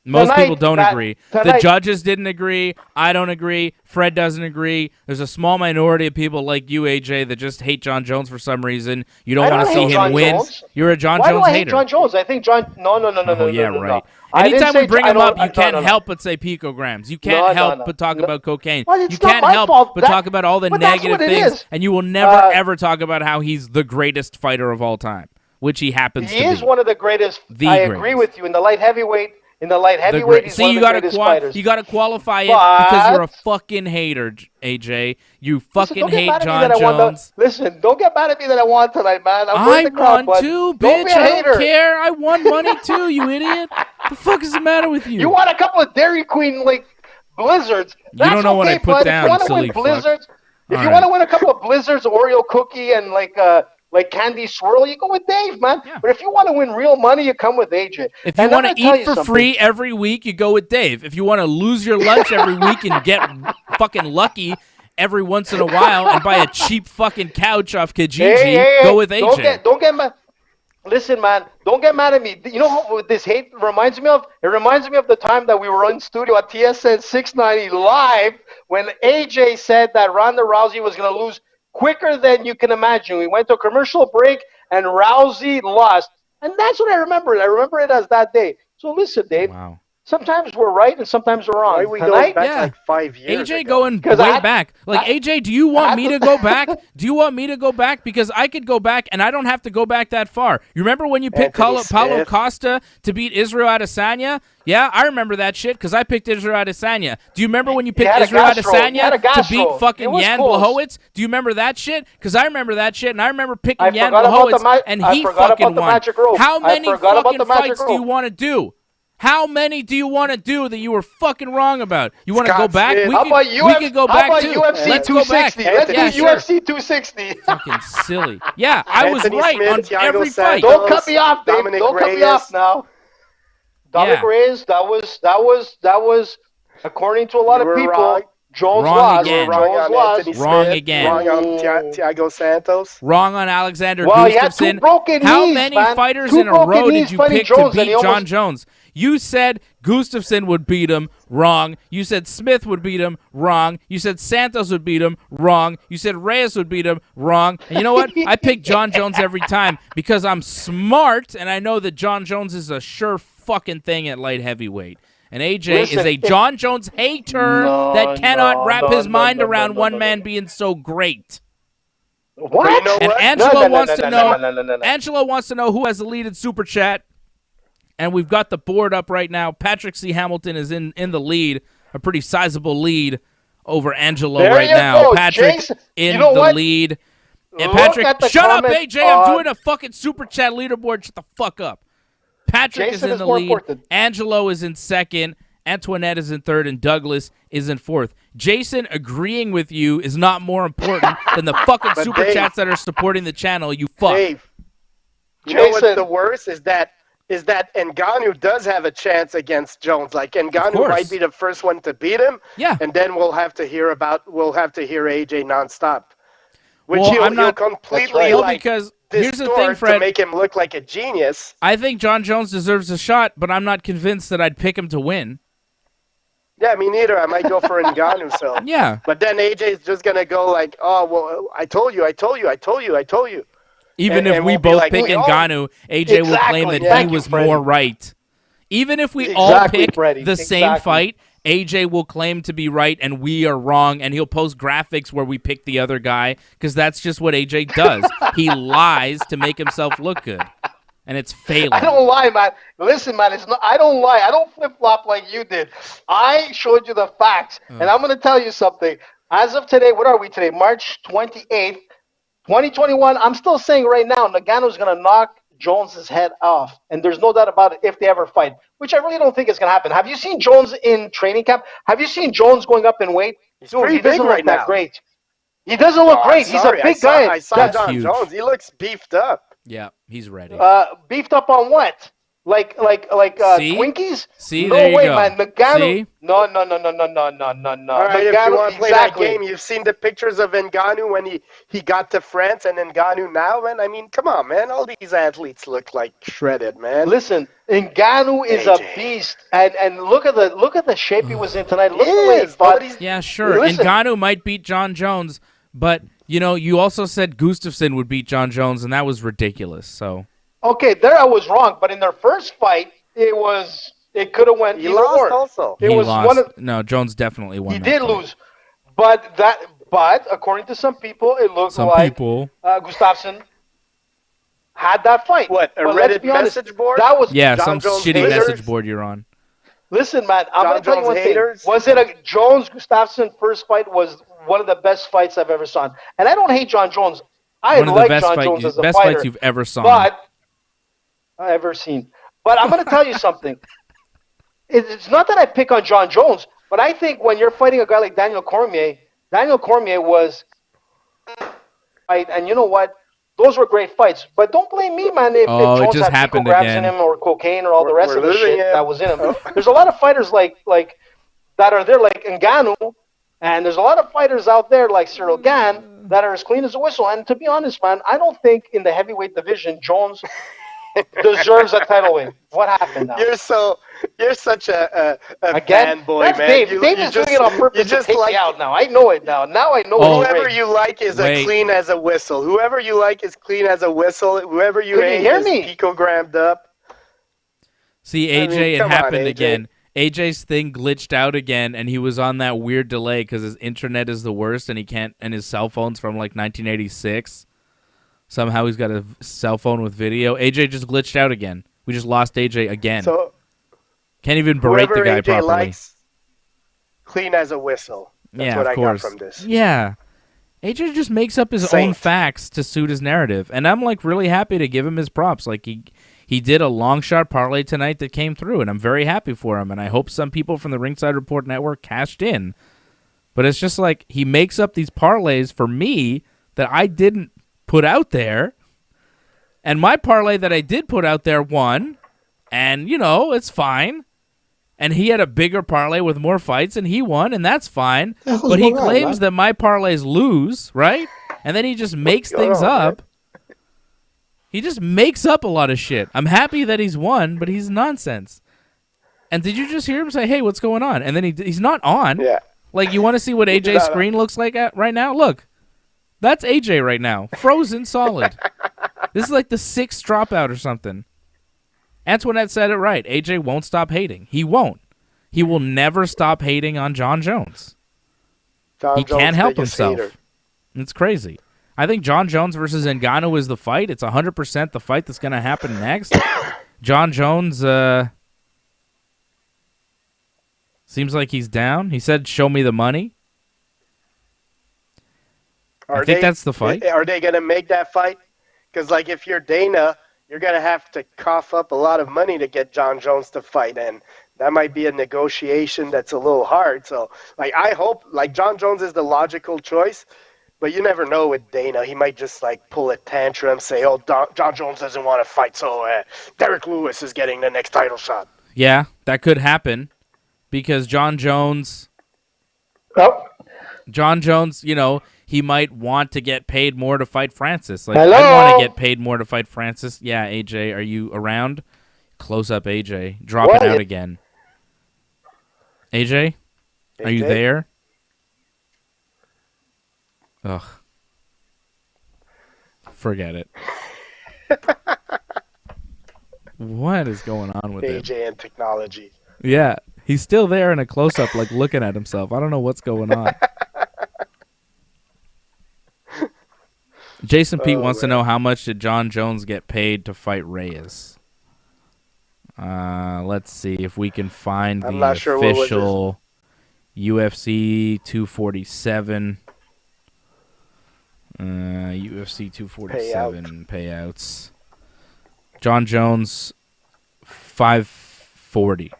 Most people don't agree. The judges didn't agree. I don't agree. Fred doesn't agree. There's a small minority of people like you, AJ, that just hate John Jones for some reason. You don't want to see him win. You're a John Jones hater. Why do I hate John Jones? I think John. No. Yeah, right. Anytime we bring him up, you can't help but say picograms. You can't help but talk about cocaine. You can't help but talk about all the negative things, and you will never ever talk about how he's the greatest fighter of all time, which he happens to be. He is one of the greatest. I agree with you in the light heavyweight. He's one of the greatest fighters. You got to qualify it because you're a fucking hater, AJ. You fucking hate John Jones. Listen, don't get mad at me that I won tonight, man. I won too, bitch. I don't care. I won money too, you idiot. The fuck is the matter with you? You won a couple of Dairy Queen blizzards. You don't know what I put down, silly fuck. If you want to win a couple of blizzards, Oreo cookie, and candy swirl, you go with Dave, man. Yeah. But if you want to win real money, you come with AJ. If you want to eat for free every week, you go with Dave. If you want to lose your lunch every week and get fucking lucky every once in a while and buy a cheap fucking couch off Kijiji, go with AJ. Don't get mad. Listen, man, don't get mad at me. You know what this hate reminds me of? It reminds me of the time that we were in studio at TSN 690 live when AJ said that Ronda Rousey was going to lose quicker than you can imagine. We went to a commercial break, and Rousey lost. And that's what I remember. I remember it as that day. So listen, Dave. Wow. Sometimes we're right and sometimes we're wrong. Why are we going back like 5 years AJ ago? Going way back. AJ, do you want me to go back? Do you want me to go back? Because I could go back, and I don't have to go back that far. You remember when you picked Paulo Costa to beat Israel Adesanya? Yeah, I remember that shit because I picked Israel Adesanya. Do you remember when you picked Israel Adesanya to beat fucking Jan Blachowicz? Do you remember that shit? Because I remember that shit, and I remember picking Jan Blachowicz, and he fucking won. How many fucking fights do you want to do? How many do you want to do that you were fucking wrong about? You want to go back? We could go back too. Let's go back. Let's do UFC 260. Fucking silly. Yeah, I was right on every fight. Don't cut me off, Dave. Don't cut me off now. Dominic Reyes, that was according to a lot of people. Jones lost. Wrong again. Wrong on Thiago Santos. Wrong on Alexander Gustafsson. How many fighters in a row did you pick to beat John Jones? You said Gustafsson would beat him. Wrong. You said Smith would beat him. Wrong. You said Santos would beat him. Wrong. You said Reyes would beat him. Wrong. And you know what? I pick John Jones every time because I'm smart and I know that John Jones is a sure fucking thing at light heavyweight. And AJ is a John Jones hater that cannot wrap his mind around one man being so great. What? You know and what? Angelo wants to know. Angelo wants to know who has the lead in Super Chat. And we've got the board up right now. Patrick C. Hamilton is in the lead, a pretty sizable lead over Angelo right now. Go. Patrick Jason, in the lead. And Patrick, shut up, AJ. I'm doing a fucking Super Chat leaderboard. Shut the fuck up. Patrick is in the lead. Important. Angelo is in second. Antoinette is in third. And Douglas is in fourth. Jason agreeing with you is not more important than the fucking Super Chats that are supporting the channel, you fuck. Dave, you know what's the worst is that Ngannou does have a chance against Jones. Like Ngannou might be the first one to beat him. Yeah. And then we'll have to hear AJ nonstop. Which he'll completely because here's the thing, Fred, to make him look like a genius. I think John Jones deserves a shot, but I'm not convinced that I'd pick him to win. Yeah, me neither. I might go for Ngannou. So. Yeah. But then AJ's just gonna go like, oh well, I told you. Even if we both pick Ngannou, AJ will claim that he was more right. Even if we all Exactly, pick Freddie. the same Exactly. fight, AJ will claim to be right and we are wrong, and he'll post graphics where we pick the other guy because that's just what AJ does. He lies to make himself look good, and it's failing. I don't lie, man. Listen, man, it's not. I don't lie. I don't flip flop like you did. I showed you the facts, and I'm going to tell you something. As of today, what are we today? March 28th, 2021. I'm still saying right now, Ngannou's going to knock Jones's head off, and there's no doubt about it if they ever fight, which I really don't think is going to happen. Have you seen Jones in training camp? Have you seen Jones going up in weight? He's Dude, pretty he doesn't big look right that now. great. He doesn't look great. He's a big guy. I saw That's John huge. Jones. He looks beefed up. Yeah, he's ready. Beefed up on what? Like See? Twinkies? See, no there you way, go. man. Ngannou. See? No. All right, if you want to play that game, you've seen the pictures of Ngannou when he got to France and Ngannou now, man. I mean, come on, man. All these athletes look like shredded, man. Listen, Ngannou is a beast, and look at the shape he was in tonight. Look at the way he fought. Yeah, sure. Listen. Ngannou might beat John Jones, but you also said Gustafsson would beat John Jones, and that was ridiculous. So Okay, there I was wrong, but in their first fight, it could have went. He either lost or. also. It he was lost. one of. No, Jones definitely won. He that did fight. lose, but according to some people, it looked Some like people. Gustafsson had that fight. What, a But let's Reddit be honest, message board? That was Yeah, John some Jones shitty haters? message board you're on. Listen, man, I'm John going to tell you Jones one haters? thing. Was it a Jones-Gustafsson first fight was one of the best fights I've ever seen. And I don't hate John Jones. I One of the like best, John Jones as a best fighter. fights you've ever saw. But I'm going to tell you something. It's not that I pick on John Jones, but I think when you're fighting a guy like Daniel Cormier was and you know what? Those were great fights. But don't blame me, man, if Oh, it Jones just had happened grabs again. in him or cocaine or all the rest We're of the losing shit it. that was in him. There's a lot of fighters like that are there, like Ngannou, and there's a lot of fighters out there like Cyril Gane that are as clean as a whistle. And to be honest, man, I don't think in the heavyweight division Jones deserves a title win. What happened now? You're such a Again, fanboy, that's man. Dave. Dave is doing it on purpose to take me out now. I know it now. Now I know it's Whoever great. you like is Wait. a clean as a whistle. Whoever you like is clean as a whistle. Whoever you Can you hate hear is me? picogrammed up. See, AJ, mean, it come on, happened AJ. again. AJ's thing glitched out again, and he was on that weird delay because his internet is the worst, and he can't. And his cell phone's from like 1986. Somehow he's got a cell phone with video. AJ just glitched out again. We just lost AJ again. So Can't even berate the whoever guy AJ properly. likes, clean as a whistle. That's Yeah, what of I course. got from this. Yeah. AJ just makes up his own Saint. facts to suit his narrative, and I'm like really happy to give him his props. Like he did a long shot parlay tonight that came through, and I'm very happy for him. And I hope some people from the Ringside Report Network cashed in. But it's just like he makes up these parlays for me that I didn't put out there, and my parlay that I did put out there won, and it's fine. And he had a bigger parlay with more fights, and he won, and that's fine. But he claims that my parlays lose, right? And then he just makes things up. He just makes up a lot of shit. I'm happy that he's won, but he's nonsense. And did you just hear him say, "Hey, what's going on?" And then he's not on. Yeah. Like, you want to see what AJ's screen looks like right now? Look. That's AJ right now. Frozen solid. This is like the 6th dropout or something. Antoinette said it right. AJ won't stop hating. He won't. He will never stop hating on John Jones. He can't help himself. Hater. It's crazy. I think John Jones versus Ngannou is the fight. It's 100% the fight that's going to happen next. John Jones seems like he's down. He said, "Show me the money." I think that's the fight. Are they going to make that fight? Because, like, if you're Dana, you're going to have to cough up a lot of money to get John Jones to fight, and that might be a negotiation that's a little hard. So, like, I hope, like, John Jones is the logical choice, but you never know with Dana. He might just, like, pull a tantrum, say, "Oh, John Jones doesn't want to fight, so Derek Lewis is getting the next title shot." Yeah, that could happen because John Jones, he might want to get paid more to fight Francis. Like, Hello? I want to get paid more to fight Francis. Yeah, AJ, are you around? Close up, AJ. Dropping out again. AJ? Are you there? Ugh. Forget it. What is going on with him? AJ and technology. Yeah, he's still there in a close-up, like looking at himself. I don't know what's going on. Jason Pete wants to know how much did John Jones get paid to fight Reyes. Let's see if we can find the official UFC 247. UFC 247 payouts. John Jones 540.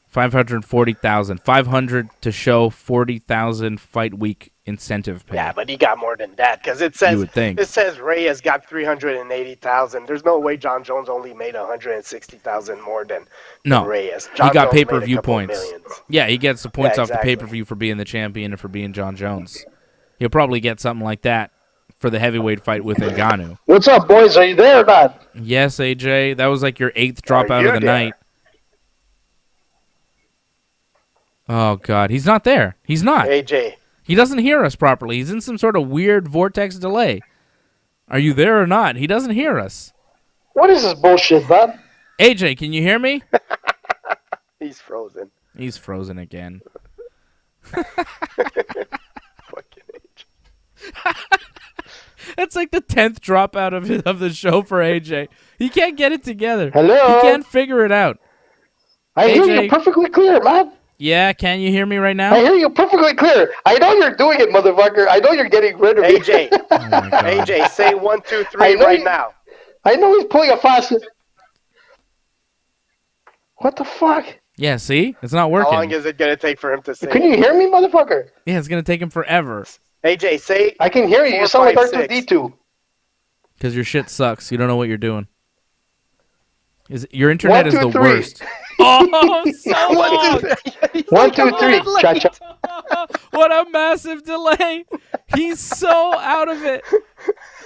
540,000. 500 to show 40,000 fight week incentive pay. Yeah, but he got more than that because it says Reyes got 380,000. There's no way John Jones only made 160,000 more than Reyes. He got pay-per-view points. Yeah, he gets the points off the pay-per-view for being the champion and for being John Jones. He'll probably get something like that for the heavyweight fight with Ngannou. What's up, boys? Are you there or not? Yes, AJ. That was like your 8th dropout of the night. Oh, God. He's not there. He's not. AJ. He doesn't hear us properly. He's in some sort of weird vortex delay. Are you there or not? He doesn't hear us. What is this bullshit, man? AJ, can you hear me? He's frozen. He's frozen again. That's like the 10th dropout of the show for AJ. He can't get it together. Hello? He can't figure it out. I hear you perfectly clear, man. Yeah, can you hear me right now? I hear you perfectly clear. I know you're doing it, motherfucker. I know you're getting rid of me. AJ, AJ, say 1, 2, 3 right now. I know he's pulling a fast. What the fuck? Yeah, see? It's not working. How long is it going to take for him to say Can you hear me, motherfucker? Yeah, it's going to take him forever. AJ, say I can hear you. 4, You sound 5, like R2-D2. Because your shit sucks. You don't know what you're doing. Your internet 1, 2, is the 3. worst. Oh, so long. 1, 2, 3. Cha-cha. What a massive delay. He's so out of it.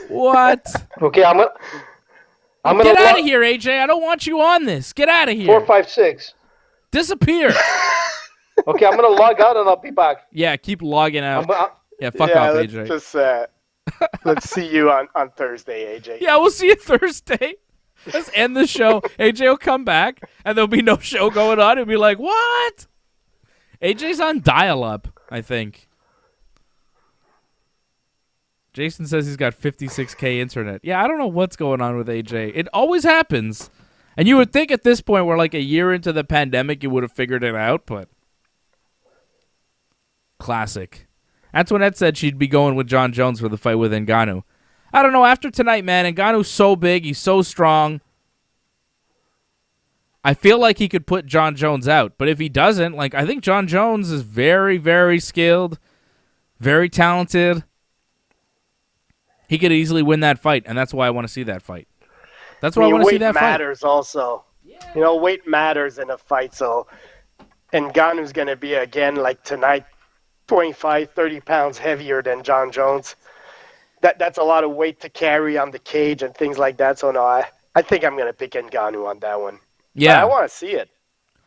What? Okay, I'm gonna get out of here, AJ. I don't want you on this. Get out of here. 4, 5, 6. Disappear. Okay, I'm gonna log out and I'll be back. Yeah, keep logging out. Yeah, fuck off, AJ. Let's see you on Thursday, AJ. Yeah, we'll see you Thursday. Let's end the show. AJ will come back, and there'll be no show going on. He'll be like, what? AJ's on dial-up, I think. Jason says he's got 56K internet. Yeah, I don't know what's going on with AJ. It always happens. And you would think at this point, we're like a year into the pandemic, you would have figured it out, but... Classic. Antoinette said she'd be going with John Jones for the fight with Ngannou. I don't know. After tonight, man, Ngannou's so big. He's so strong. I feel like he could put John Jones out. But if he doesn't, like, I think John Jones is very, very skilled, very talented. He could easily win that fight, and that's why I want to see that fight. That's why I want to see that fight. Weight matters also. Yeah. You know, weight matters in a fight. So Ngannou's going to be, again, like tonight, 25, 30 pounds heavier than John Jones. That's a lot of weight to carry on the cage and things like that. So, no, I think I'm going to pick Ngannou on that one. Yeah. But I want to see it.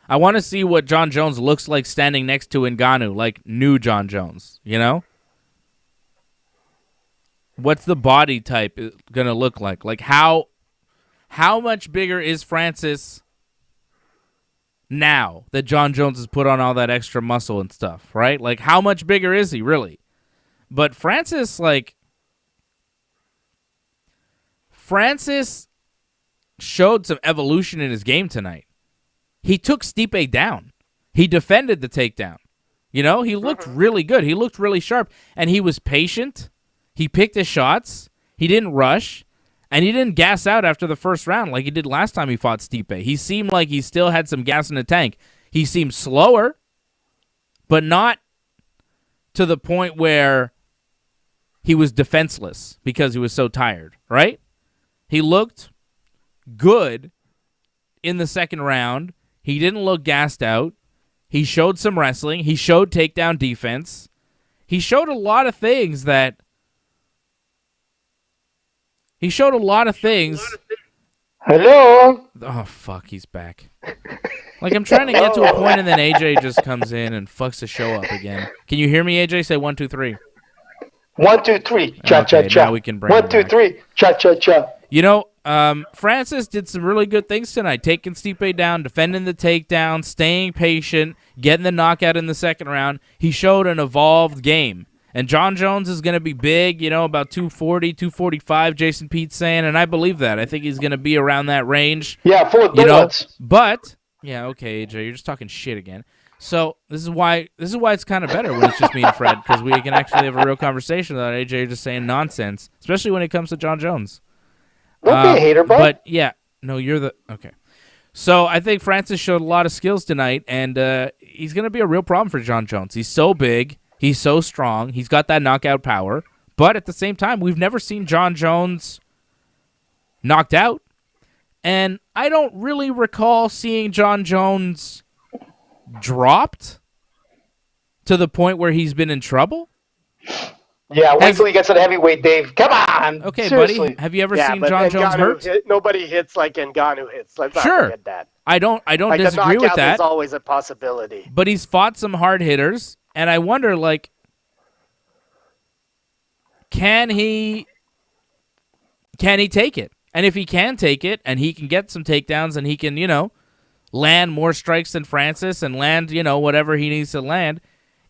I want to see what John Jones looks like standing next to Ngannou, like new John Jones, you know? What's the body type going to look like? Like, how much bigger is Francis now that John Jones has put on all that extra muscle and stuff, right? Like, how much bigger is he, really? But Francis showed some evolution in his game tonight. He took Stipe down. He defended the takedown. You know, he looked really good. He looked really sharp, and he was patient. He picked his shots. He didn't rush, and he didn't gas out after the first round like he did last time he fought Stipe. He seemed like he still had some gas in the tank. He seemed slower, but not to the point where he was defenseless because he was so tired, right? He looked good in the second round. He didn't look gassed out. He showed some wrestling. He showed takedown defense. He showed a lot of things that... Hello? Oh, fuck, he's back. Like, I'm trying to get to a point, and then AJ just comes in and fucks the show up again. Can you hear me, AJ? Say 1, 2, 3. 1, 2, 3. Cha cha cha. Now we can bring 1, 2, 3. Cha cha cha. You know, Francis did some really good things tonight, taking Stipe down, defending the takedown, staying patient, getting the knockout in the second round. He showed an evolved game. And John Jones is going to be big, about 240, 245, Jason Pete's saying, and I believe that. I think he's going to be around that range. Yeah, full of donuts. But, okay, AJ, you're just talking shit again. So this is why it's kind of better when it's just me and Fred, because we can actually have a real conversation without AJ just saying nonsense, especially when it comes to John Jones. Don't be a hater, bro. But, yeah, no, you're the... Okay. So I think Francis showed a lot of skills tonight, and he's going to be a real problem for John Jones. He's so big. He's so strong. He's got that knockout power. But at the same time, we've never seen John Jones knocked out. And I don't really recall seeing John Jones dropped to the point where he's been in trouble. Yeah, wait till he gets to the heavyweight, Dave. Come on. Okay, seriously. buddy. Have you ever seen John Jones hurt? Nobody hits like Ngannou hits. Let's not forget that. I don't disagree with that. Is always a possibility. But he's fought some hard hitters. And I wonder, can he take it? And if he can take it, and he can get some takedowns, and he can, land more strikes than Francis and land, whatever he needs to land,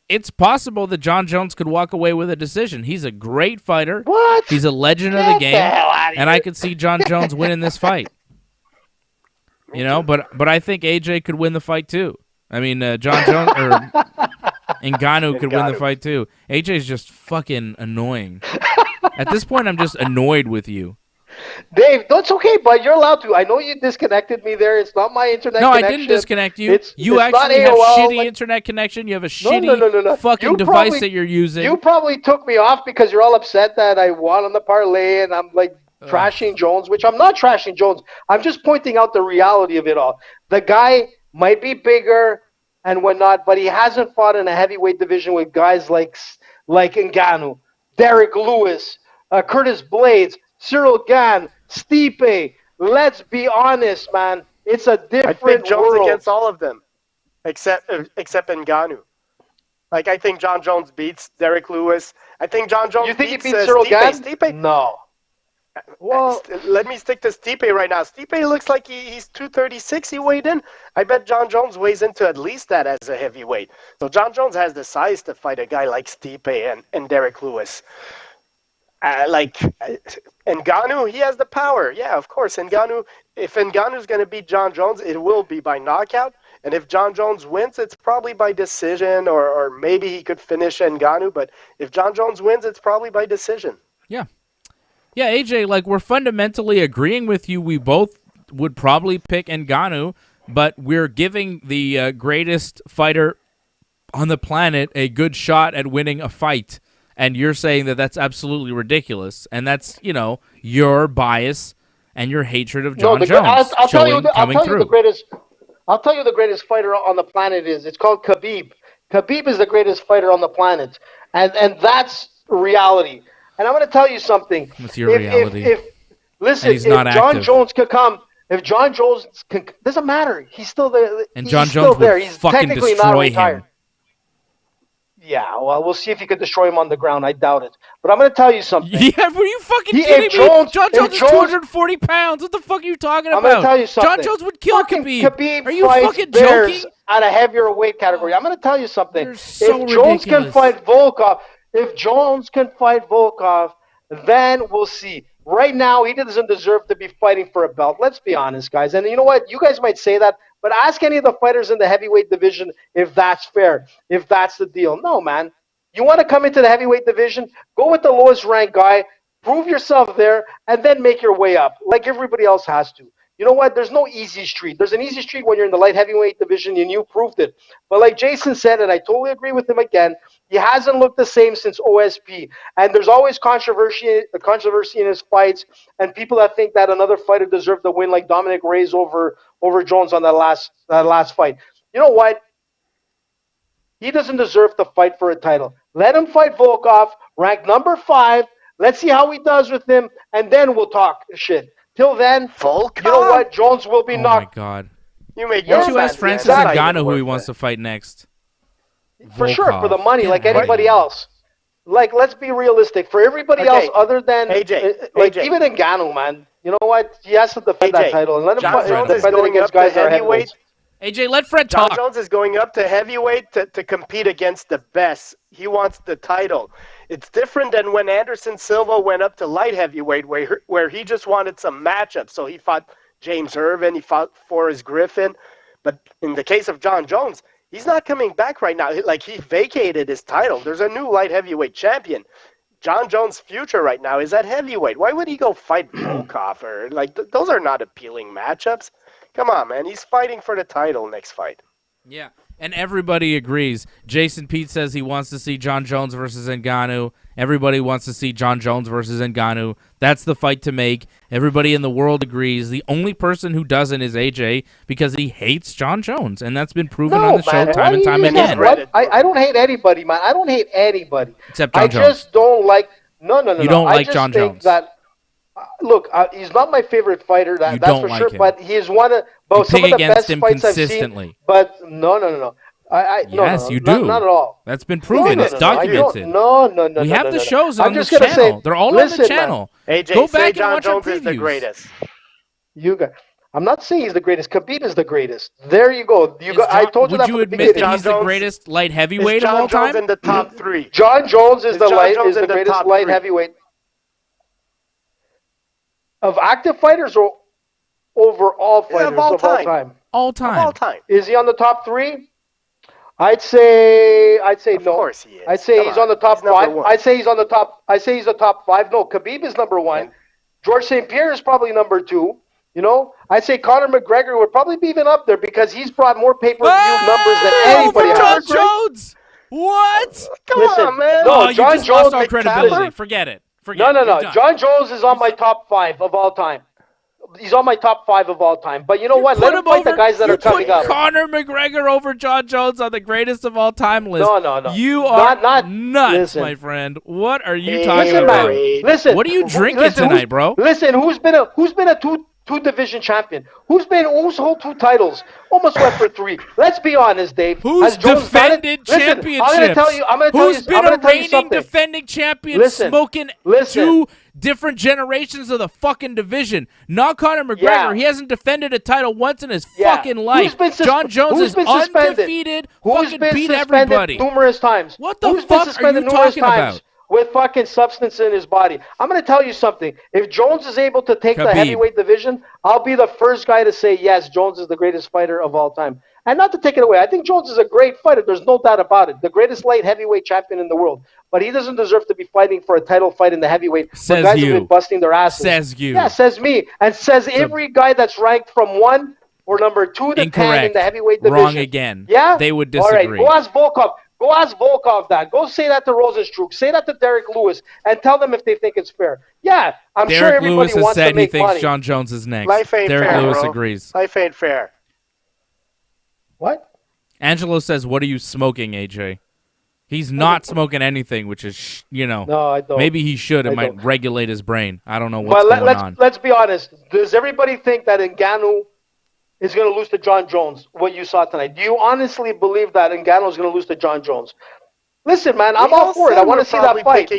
it's possible that John Jones could walk away with a decision. He's a great fighter. What? He's a legend of the game. And I could see John Jones winning this fight. But I think AJ could win the fight too. I mean, John Jones or Ngannou could win the fight too. AJ's just fucking annoying. At this point, I'm just annoyed with you. Dave, that's okay, but you're allowed to. I know you disconnected me there. It's not my internet connection. No, I didn't disconnect you. You actually have shitty internet connection. You have a shitty fucking device that you're using. You probably took me off because you're all upset that I won on the parlay and I'm trashing Jones, which I'm not trashing Jones. I'm just pointing out the reality of it all. The guy might be bigger and whatnot, but he hasn't fought in a heavyweight division with guys like Ngannou, Derek Lewis, Curtis Blades, Cyril Gane, Stipe. Let's be honest, man. It's a different I think Jones world. Against all of them, except Ngannou. I think John Jones beats Derek Lewis. I think John Jones You think beats he beats Cyril Gane? Stipe? No. Well, let me stick to Stipe right now. Stipe looks like he's 236 he weighed in. I bet John Jones weighs into at least that as a heavyweight. So John Jones has the size to fight a guy like Stipe and Derek Lewis. Ngannou, he has the power. Yeah, of course. If Ngannou's going to beat John Jones, it will be by knockout. And if John Jones wins, it's probably by decision, or maybe he could finish Ngannou. But if John Jones wins, it's probably by decision. Yeah. Yeah, AJ, we're fundamentally agreeing with you. We both would probably pick Ngannou, but we're giving the greatest fighter on the planet a good shot at winning a fight. And you're saying that that's absolutely ridiculous. And that's, your bias and your hatred of John Jones I'll tell you the greatest fighter on the planet is. It's called Khabib. Khabib is the greatest fighter on the planet. And that's reality. And I'm going to tell you something. What's your reality? If John Jones could come, doesn't matter. He's still there. And John Jones would fucking destroy him. Yeah, well, we'll see if he could destroy him on the ground. I doubt it. But I'm going to tell you something. Yeah, were you fucking kidding me? John Jones is 240 pounds. What the fuck are you talking about? I'm going to tell you something. John Jones would kill Khabib. Khabib are you fucking joking? At a heavier weight category. I'm going to tell you something. You're so if Jones can fight Volkov, then we'll see. Right now, he doesn't deserve to be fighting for a belt. Let's be honest, guys. And you know what? You guys might say that, but ask any of the fighters in the heavyweight division if that's fair, if that's the deal. No, man. You want to come into the heavyweight division, go with the lowest ranked guy, prove yourself there, and then make your way up like everybody else has to. You know what? There's no easy street. There's an easy street when you're in the light heavyweight division, and you proved it. But like Jason said, and I totally agree with him again, he hasn't looked the same since OSP. And there's always controversy in his fights, and people that think that another fighter deserved the win, like Dominic Reyes over Jones on that last fight. You know what? He doesn't deserve to fight for a title. Let him fight Volkov, ranked number 5. Let's see how he does with him, and then we'll talk shit. Till then, Volkov? You know what? Jones will be knocked. Oh, my God. Why don't you ask Francis Ngannou who he wants to fight next? For sure, for the money, like anybody else. Let's be realistic. For everybody else other than, AJ. even Ngannou, man. You know what? He has to defend that title and let him Jones is defend it going against up guys to that are heavyweight. heavyweights. AJ, let Fred talk. John Jones is going up to heavyweight to compete against the best. He wants the title. It's different than when Anderson Silva went up to light heavyweight, where he just wanted some matchups. So he fought James Irvin, he fought Forrest Griffin. But in the case of John Jones, he's not coming back right now. Like, he vacated his title. There's a new light heavyweight champion. John Jones' future right now is at heavyweight. Why would he go fight Volkov? Or, like, those are not appealing matchups. Come on, man. He's fighting for the title next fight. Yeah, and everybody agrees. Jason Pete says he wants to see John Jones versus Ngannou. Everybody wants to see John Jones versus Ngannou. That's the fight to make. Everybody in the world agrees. The only person who doesn't is AJ because he hates John Jones, and that's been proven on the show time and time again. I don't hate anybody, man. I don't hate anybody. Except John Jones. I just don't like... No. You don't like John Jones. Look, he's not my favorite fighter, that's for sure, but he's one of some of the best fights I've seen. But no. Yes, you do. Not at all. That's been proven. It's documented. No. We have the shows on the channel. They're all on the channel. AJ, go back John and watch Jones our previews. is the greatest. I'm not saying he's the greatest. Khabib is the greatest. There you go. I told you that. Would you admit that he's the greatest light heavyweight of all time? John Jones in the top 3. John Jones is the greatest light heavyweight. Of active fighters or overall fighters of all time? All time. Is he on the top 3? I'd say no. Of course he is. I'd say he's on the top 5. I'd say he's on the top. I say he's the top 5. No, Khabib is number 1. Yeah. George St. Pierre is probably number 2. You know, I'd say Conor McGregor would probably be even up there because he's brought more pay-per-view numbers than anybody else. John Jones. What? Come on, man. No, John Jones lost all credibility. Forget it. No. John Jones is on my top 5 of all time. He's on my top 5 of all time. But you know what? Let him fight the guys that are coming up. Conor McGregor over John Jones on the greatest of all time list. No. You are not nuts, my friend. What are you talking about? Listen. What are you drinking tonight, bro? Listen, who's been a two division champion? Who's hold 2 titles? Almost went for 3. Let's be honest, Dave. Who's defended championships? I'm gonna tell you. Who's been a reigning defending champion smoking 2 different generations of the fucking division? Not Conor McGregor. Yeah. He hasn't defended a title once in his fucking life. John Jones is undefeated. Fucking beat everybody numerous times. What the fuck are you talking about? With fucking substance in his body. I'm going to tell you something. If Jones is able to take the heavyweight division, I'll be the first guy to say, yes, Jones is the greatest fighter of all time. And not to take it away, I think Jones is a great fighter. There's no doubt about it. The greatest light heavyweight champion in the world. But he doesn't deserve to be fighting for a title fight in the heavyweight. Says guys you. Have been busting their asses. Says you. Yeah, says me. And says every guy that's ranked from 1 or number 2 to 10 in the heavyweight division. Wrong again. Yeah? They would disagree. All right, go ask Volkov. Go ask Volkov that. Go say that to Rosenstruck. Say that to Derek Lewis and tell them if they think it's fair. Yeah, I'm sure everybody wants to make money. Derek Lewis has said he thinks John Jones is next. Life ain't Derek fair, Lewis bro. agrees. Life ain't fair. What? Angelo says, what are you smoking, AJ? He's not smoking anything, which is, no, I don't. Maybe he should. It might regulate his brain. I don't know what's going on. Let's be honest. Does everybody think that Ngannou is going to lose to John Jones, what you saw tonight? Do you honestly believe that Ngannou is going to lose to John Jones? Listen, man, I'm all for it. I want to see that fight.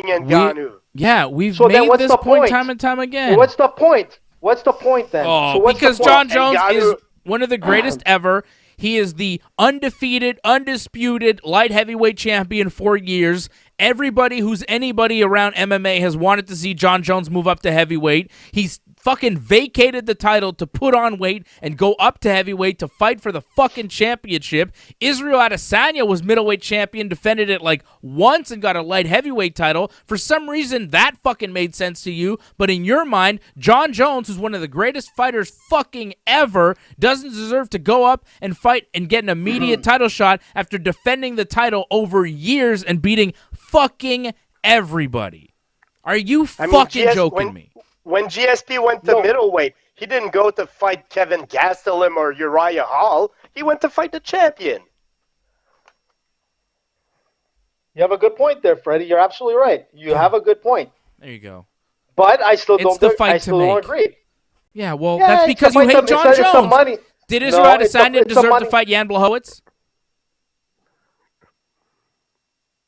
We've made this point time and time again. What's the point? What's the point then? Because John Jones is one of the greatest ever. He is the undefeated, undisputed light heavyweight champion for years. Everybody who's anybody around MMA has wanted to see John Jones move up to heavyweight. He's fucking vacated the title to put on weight and go up to heavyweight to fight for the fucking championship. Israel Adesanya was middleweight champion, defended it like once and got a light heavyweight title. For some reason, that fucking made sense to you. But in your mind, John Jones, who's one of the greatest fighters fucking ever, doesn't deserve to go up and fight and get an immediate title shot after defending the title over years and beating fucking everybody. Are you fucking joking me? When GSP went to middleweight, he didn't go to fight Kevin Gastelum or Uriah Hall. He went to fight the champion. You have a good point there, Freddie. You're absolutely right. You have a good point. There you go. But I still don't agree. Yeah, well, that's because you hate John Jones. Did Israel Adesanya deserve to fight Jan Blachowicz?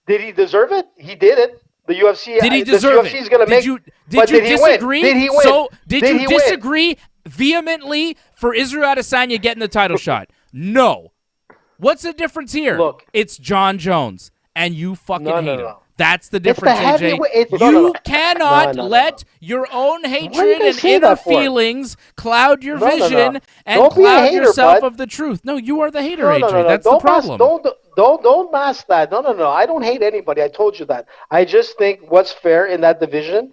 Did he deserve it? He did it. the UFC. Did he deserve it? Did you disagree? Did he win? So did you disagree vehemently for Israel Adesanya getting the title shot? No. What's the difference here? Look, it's John Jones, and you fucking hate him. No. That's the difference, AJ. You cannot let your own hatred and inner feelings cloud your vision and cloud yourself of the truth. No, you are the hater, AJ. That's the problem. Don't mask that. No. I don't hate anybody. I told you that. I just think what's fair in that division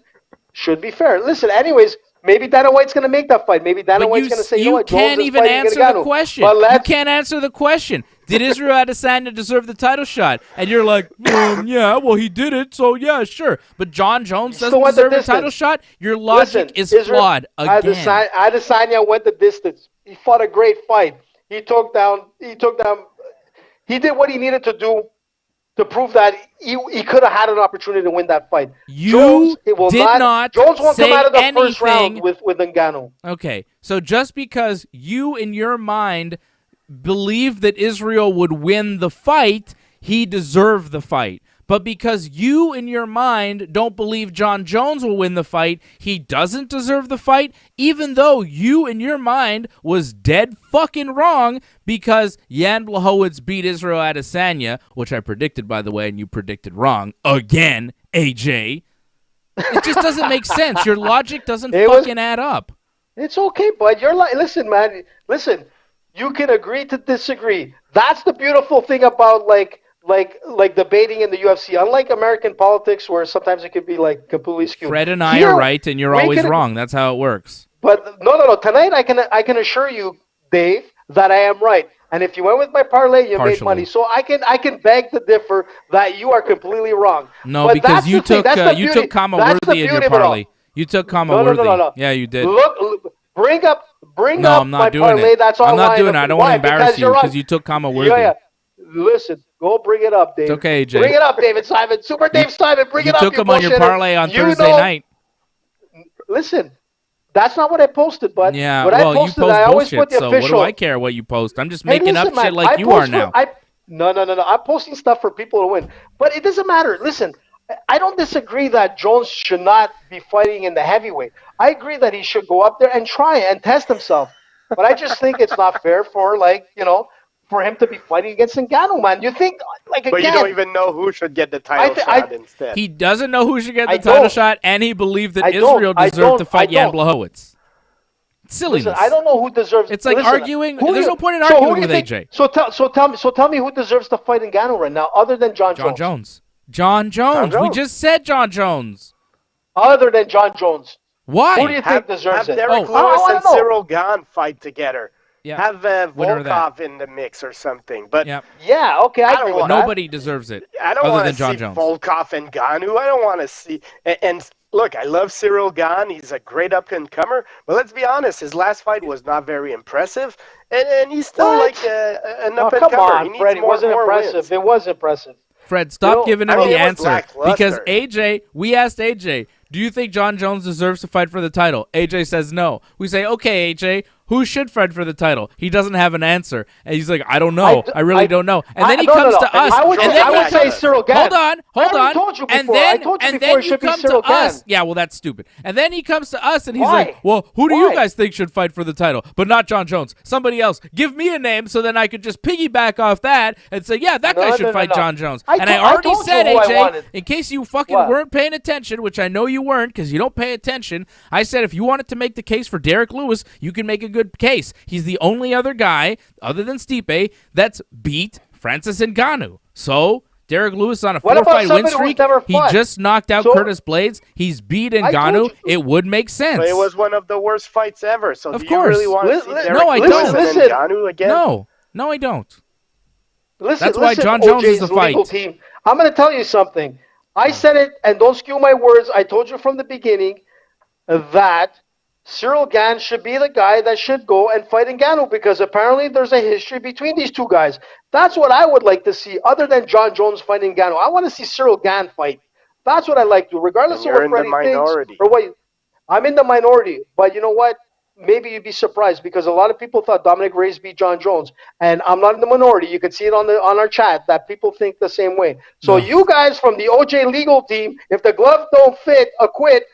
should be fair. Listen, anyways, maybe Dana White's going to make that fight. Maybe Dana White's going to say, you can't even answer the question. You can't answer the question. Did Israel Adesanya deserve the title shot? And you're like, yeah, well, he did it, so yeah, sure. But John Jones doesn't deserve a title shot? Your logic is flawed again. Adesanya went the distance. He fought a great fight. He did what he needed to do to prove that he could have had an opportunity to win that fight. Jones won't come out of the first round with Ngannou. Okay, so just because you, in your mind, believe that Israel would win the fight, he deserved the fight. But because you, in your mind, don't believe John Jones will win the fight, he doesn't deserve the fight, even though you, in your mind, was dead fucking wrong because Jan Blachowicz beat Israel Adesanya, which I predicted, by the way, and you predicted wrong. Again, AJ. It just doesn't make sense. Your logic doesn't fucking add up. It's okay, bud. Listen, man. Listen, you can agree to disagree. That's the beautiful thing about, like debating in the UFC. Unlike American politics, where sometimes it could be like completely skewed. Fred and I are right, and you're always wrong. That's how it works. But no. Tonight, I can assure you, Dave, that I am right. And if you went with my parlay, you made money. So I can beg to differ that you are completely wrong. No, because you took Kama Worthy in your parlay. You took Kama Worthy. No. Yeah, you did. Look, bring up I'm not my doing parlay. it. That's all. I'm not doing it. I don't want to embarrass you because you took Kama Worthy. Yeah. Listen. Go bring it up, Dave. It's okay, Jay. Bring it up, David Simon. Super Dave Simon, bring it up. You took him on your parlay on Thursday night. Listen, that's not what I posted, bud. Yeah, what I posted, you post I always bullshit, put the so official. What do I care what you post? I'm just making up shit like you are now. No. I'm posting stuff for people to win. But it doesn't matter. Listen, I don't disagree that Jones should not be fighting in the heavyweight. I agree that he should go up there and try and test himself. But I just think it's not fair for, for him to be fighting against Ngannou, man. You think, But you don't even know who should get the title shot instead. He doesn't know who should get the title shot, and he believed that Israel deserved to fight Jan Blachowicz. Silliness. Listen, I don't know who deserves. It's like arguing. There's no point in arguing with AJ. So tell me who deserves to fight Ngannou right now, other than John Jones. John Jones. We just said John Jones. Other than John Jones. Why? Who do you think deserves it? Derek Lewis and Cyril Gane fight together. Yeah. Have Volkov in the mix or something. But yeah, okay, I agree with that. Nobody deserves it. I don't want to see Volkov and Ngannou. I don't want to see. And look, I love Cyril Gane. He's a great up-and-comer. But let's be honest, his last fight was not very impressive. And he's still an up-and-comer. Come on, Fred. It wasn't impressive. Wins. It was impressive. Fred, stop giving him the answer. Because we asked AJ, do you think John Jones deserves to fight for the title? AJ says no. We say, okay, AJ, who should fight for the title? He doesn't have an answer. And he's like, I don't know. I really don't know. And then he comes to us. I would say Cyril Gane. Hold on. I told you before. And then you come to us. Yeah, well, that's stupid. And then he comes to us and he's like, well, who do you guys think should fight for the title? But not John Jones. Somebody else. Give me a name so then I could just piggyback off that and say, yeah, that guy should fight John Jones. And I already said, AJ, in case you fucking weren't paying attention, which I know you weren't because you don't pay attention, I said if you wanted to make the case for Derek Lewis, you can make a good case. He's the only other guy, other than Stipe, that's beat Francis Ngannou. So, Derek Lewis on a 4-fight win streak. He just knocked out Curtis Blades. He's beat Ngannou. It would make sense. But it was one of the worst fights ever. So of do course. You really want to see Derek Lewis and Ngannou again? No, I don't. That's why John Jones is the fight. Team. I'm going to tell you something. I said it, and don't skew my words. I told you from the beginning that Cyril Gane should be the guy that should go and fight Ngannou because apparently there's a history between these two guys. That's what I would like to see, other than John Jones fighting Ngannou. I want to see Cyril Gane fight. That's what I like to, regardless of what Freddie thinks. I'm in the minority, but you know what? maybe you'd be surprised because a lot of people thought Dominic Reyes beat John Jones, and I'm not in the minority. You can see it on our chat that people think the same way. So you guys from the OJ legal team, if the glove don't fit, acquit.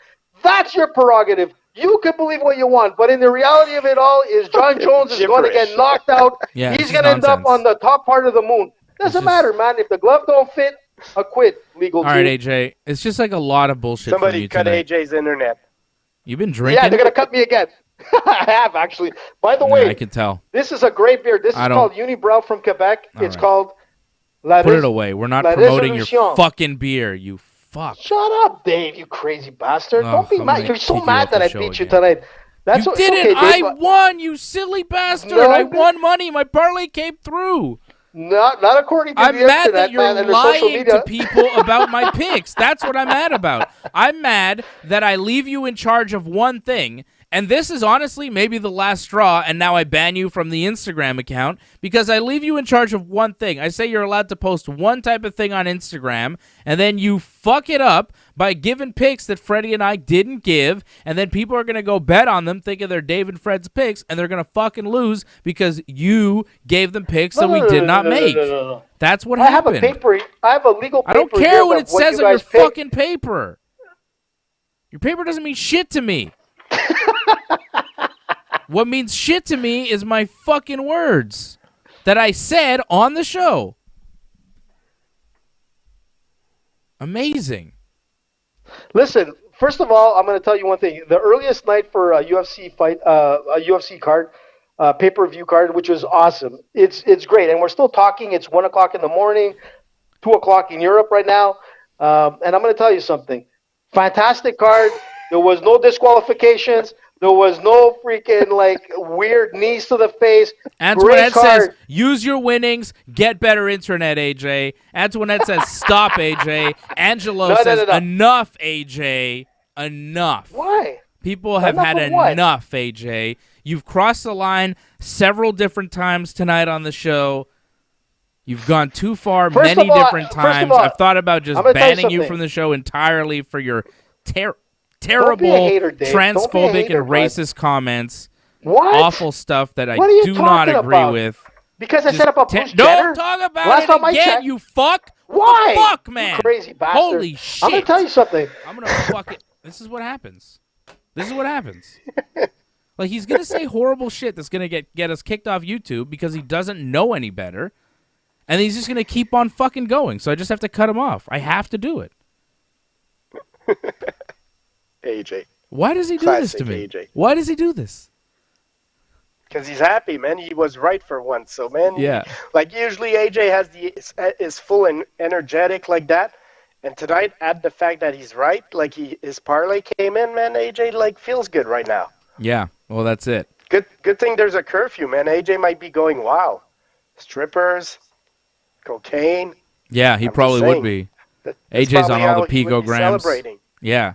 That's your prerogative. You can believe what you want, but in the reality of it all is John Jones is going to get knocked out. Yeah, he's going to end up on the top part of the moon. Doesn't matter, man. If the glove don't fit, acquit, legal team. All right, AJ. It's just like a lot of bullshit Somebody from you cut tonight. AJ's internet. You've been drinking? Yeah, they're going to cut me again. I have, actually. By the way, I can tell. This is a great beer. This is called Unibrow from Quebec. It's called Put it away. We're not promoting your fucking beer, you fuck. Shut up, Dave, you crazy bastard. Don't be mad. You're so mad that I beat you again. tonight. That's you didn't. Okay, I won, you silly bastard. No, I won money. My parlay came through. Not according to I'm the mad internet, that you're man, and lying to people about my picks. That's what I'm mad about. I'm mad that I leave you in charge of one thing, and this is honestly maybe the last straw, and now I ban you from the Instagram account because I leave you in charge of one thing. I say you're allowed to post one type of thing on Instagram, and then you fuck it up by giving picks that Freddie and I didn't give, and then people are going to go bet on them thinking they're Dave and Fred's picks, and they're going to fucking lose because you gave them picks that we did not make. No. That's what happened. I have a legal paper. I don't care what it says on your fucking paper. Your paper doesn't mean shit to me. What means shit to me is my fucking words that I said on the show. Amazing. Listen, first of all, I'm going to tell you one thing. The earliest night for a UFC fight, a UFC card, pay-per-view card, which was awesome. It's great, and we're still talking. It's 1 o'clock in the morning, 2 o'clock in Europe right now, and I'm going to tell you something. Fantastic card. There was no disqualifications. There was no freaking, weird knees to the face. Antoinette says, use your winnings, get better internet, AJ. Antoinette says, stop, AJ. Angelo says, enough, AJ. Enough. Why? People have had enough, AJ. You've crossed the line several different times tonight on the show. You've gone too far many different times. I've thought about just banning you from the show entirely for your terrible, transphobic, and racist comments. What? Awful stuff that I do not agree with. Because I set up a Bruce Don't talk about it again, you fuck. Why? Fuck, man. You crazy bastard. Holy shit. I'm going to tell you something. I'm going to fuck it. This is what happens. He's going to say horrible shit that's going to get us kicked off YouTube because he doesn't know any better. And he's just going to keep on fucking going. So I just have to cut him off. I have to do it. AJ. Why does he do this to me? AJ. Why does he do this? Because he's happy, man. He was right for once. So, man, usually AJ is full and energetic like that. And tonight, add the fact that he's right, his parlay came in, man. AJ feels good right now. Yeah, well, that's it. Good thing there's a curfew, man. AJ might be going, wow, strippers, cocaine. Yeah, he probably would be. AJ's on all the picograms. Celebrating. Yeah.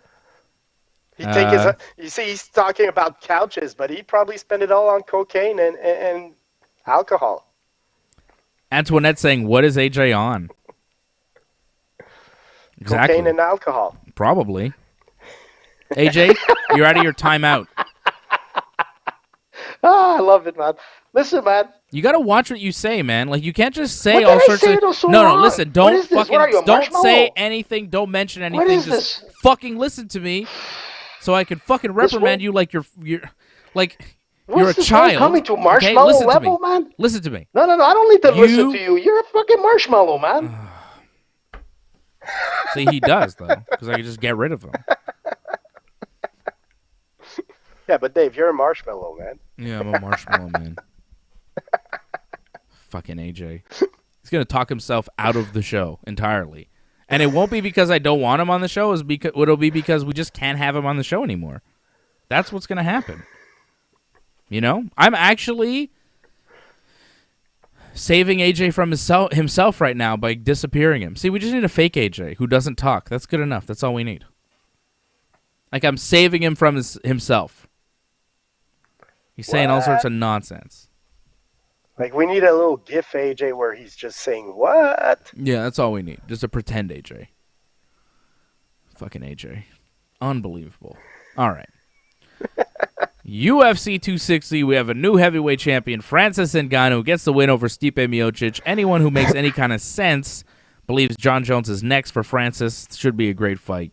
You see, he's talking about couches, but he'd probably spend it all on cocaine and alcohol. Antoinette saying, what is AJ on? Exactly. Cocaine and alcohol. Probably. AJ, you're out of your timeout. I love it, man. Listen, man. You got to watch what you say, man. You can't just say all sorts of... No, listen. Don't say anything. Don't mention anything. What is just fucking listen to me. So I can fucking reprimand you like you're a child. Coming to marshmallow level, man? Listen to me. No, I don't need to listen to you. You're a fucking marshmallow, man. See, he does, though, because I can just get rid of him. Yeah, but Dave, you're a marshmallow, man. Yeah, I'm a marshmallow, man. Fucking AJ. He's going to talk himself out of the show entirely. And it won't be because I don't want him on the show. It'll be because we just can't have him on the show anymore. That's what's going to happen. You know? I'm actually saving AJ from himself right now by disappearing him. See, we just need a fake AJ who doesn't talk. That's good enough. That's all we need. I'm saving him from himself. He's saying all sorts of nonsense. We need a little GIF AJ where he's just saying, what? Yeah, that's all we need. Just a pretend AJ. Fucking AJ. Unbelievable. All right. UFC 260, we have a new heavyweight champion, Francis Ngannou, gets the win over Stipe Miocic. Anyone who makes any kind of sense believes John Jones is next for Francis. Should be a great fight.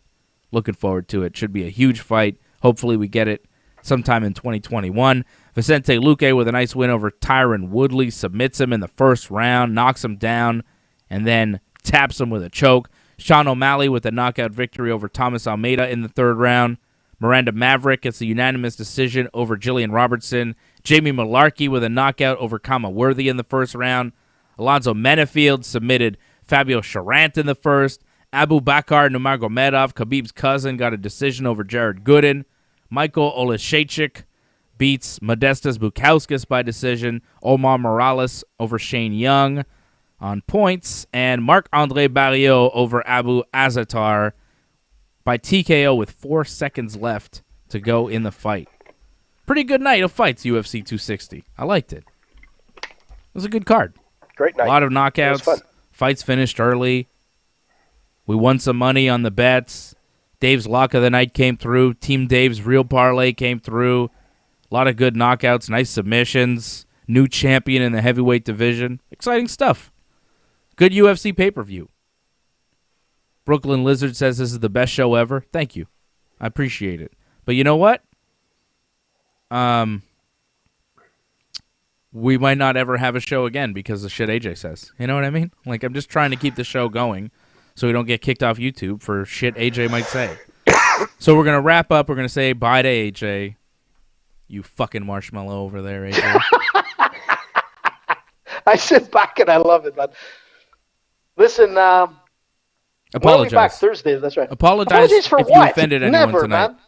Looking forward to it. Should be a huge fight. Hopefully we get it sometime in 2021. Vicente Luque with a nice win over Tyron Woodley. Submits him in the first round, knocks him down, and then taps him with a choke. Sean O'Malley with a knockout victory over Thomas Almeida in the third round. Miranda Maverick gets a unanimous decision over Jillian Robertson. Jamie Malarkey with a knockout over Kama Worthy in the first round. Alonzo Menafield submitted Fabio Charant in the first. Abu Bakar Nurmagomedov, Khabib's cousin, got a decision over Jared Gooden. Michael Oleszejczyk beats Modestas Bukauskas by decision. Omar Morales over Shane Young on points. And Marc-Andre Barriault over Abu Azatar by TKO with 4 seconds left to go in the fight. Pretty good night of fights, UFC 260. I liked it. It was a good card. Great night. A lot of knockouts. Fights finished early. We won some money on the bets. Dave's Lock of the Night came through. Team Dave's Real Parlay came through. A lot of good knockouts, nice submissions. New champion in the heavyweight division. Exciting stuff. Good UFC pay-per-view. Brooklyn Lizard says this is the best show ever. Thank you. I appreciate it. But you know what? We might not ever have a show again because of shit AJ says. You know what I mean? Like, I'm just trying to keep the show going so we don't get kicked off YouTube for shit AJ might say. So we're going to wrap up. We're going to say bye to AJ. You fucking marshmallow over there, AJ. I sit back and I love it, man. Listen, apologize. We'll be back Thursday. That's right. Apologize for if what? you offended anyone Never, tonight. Man.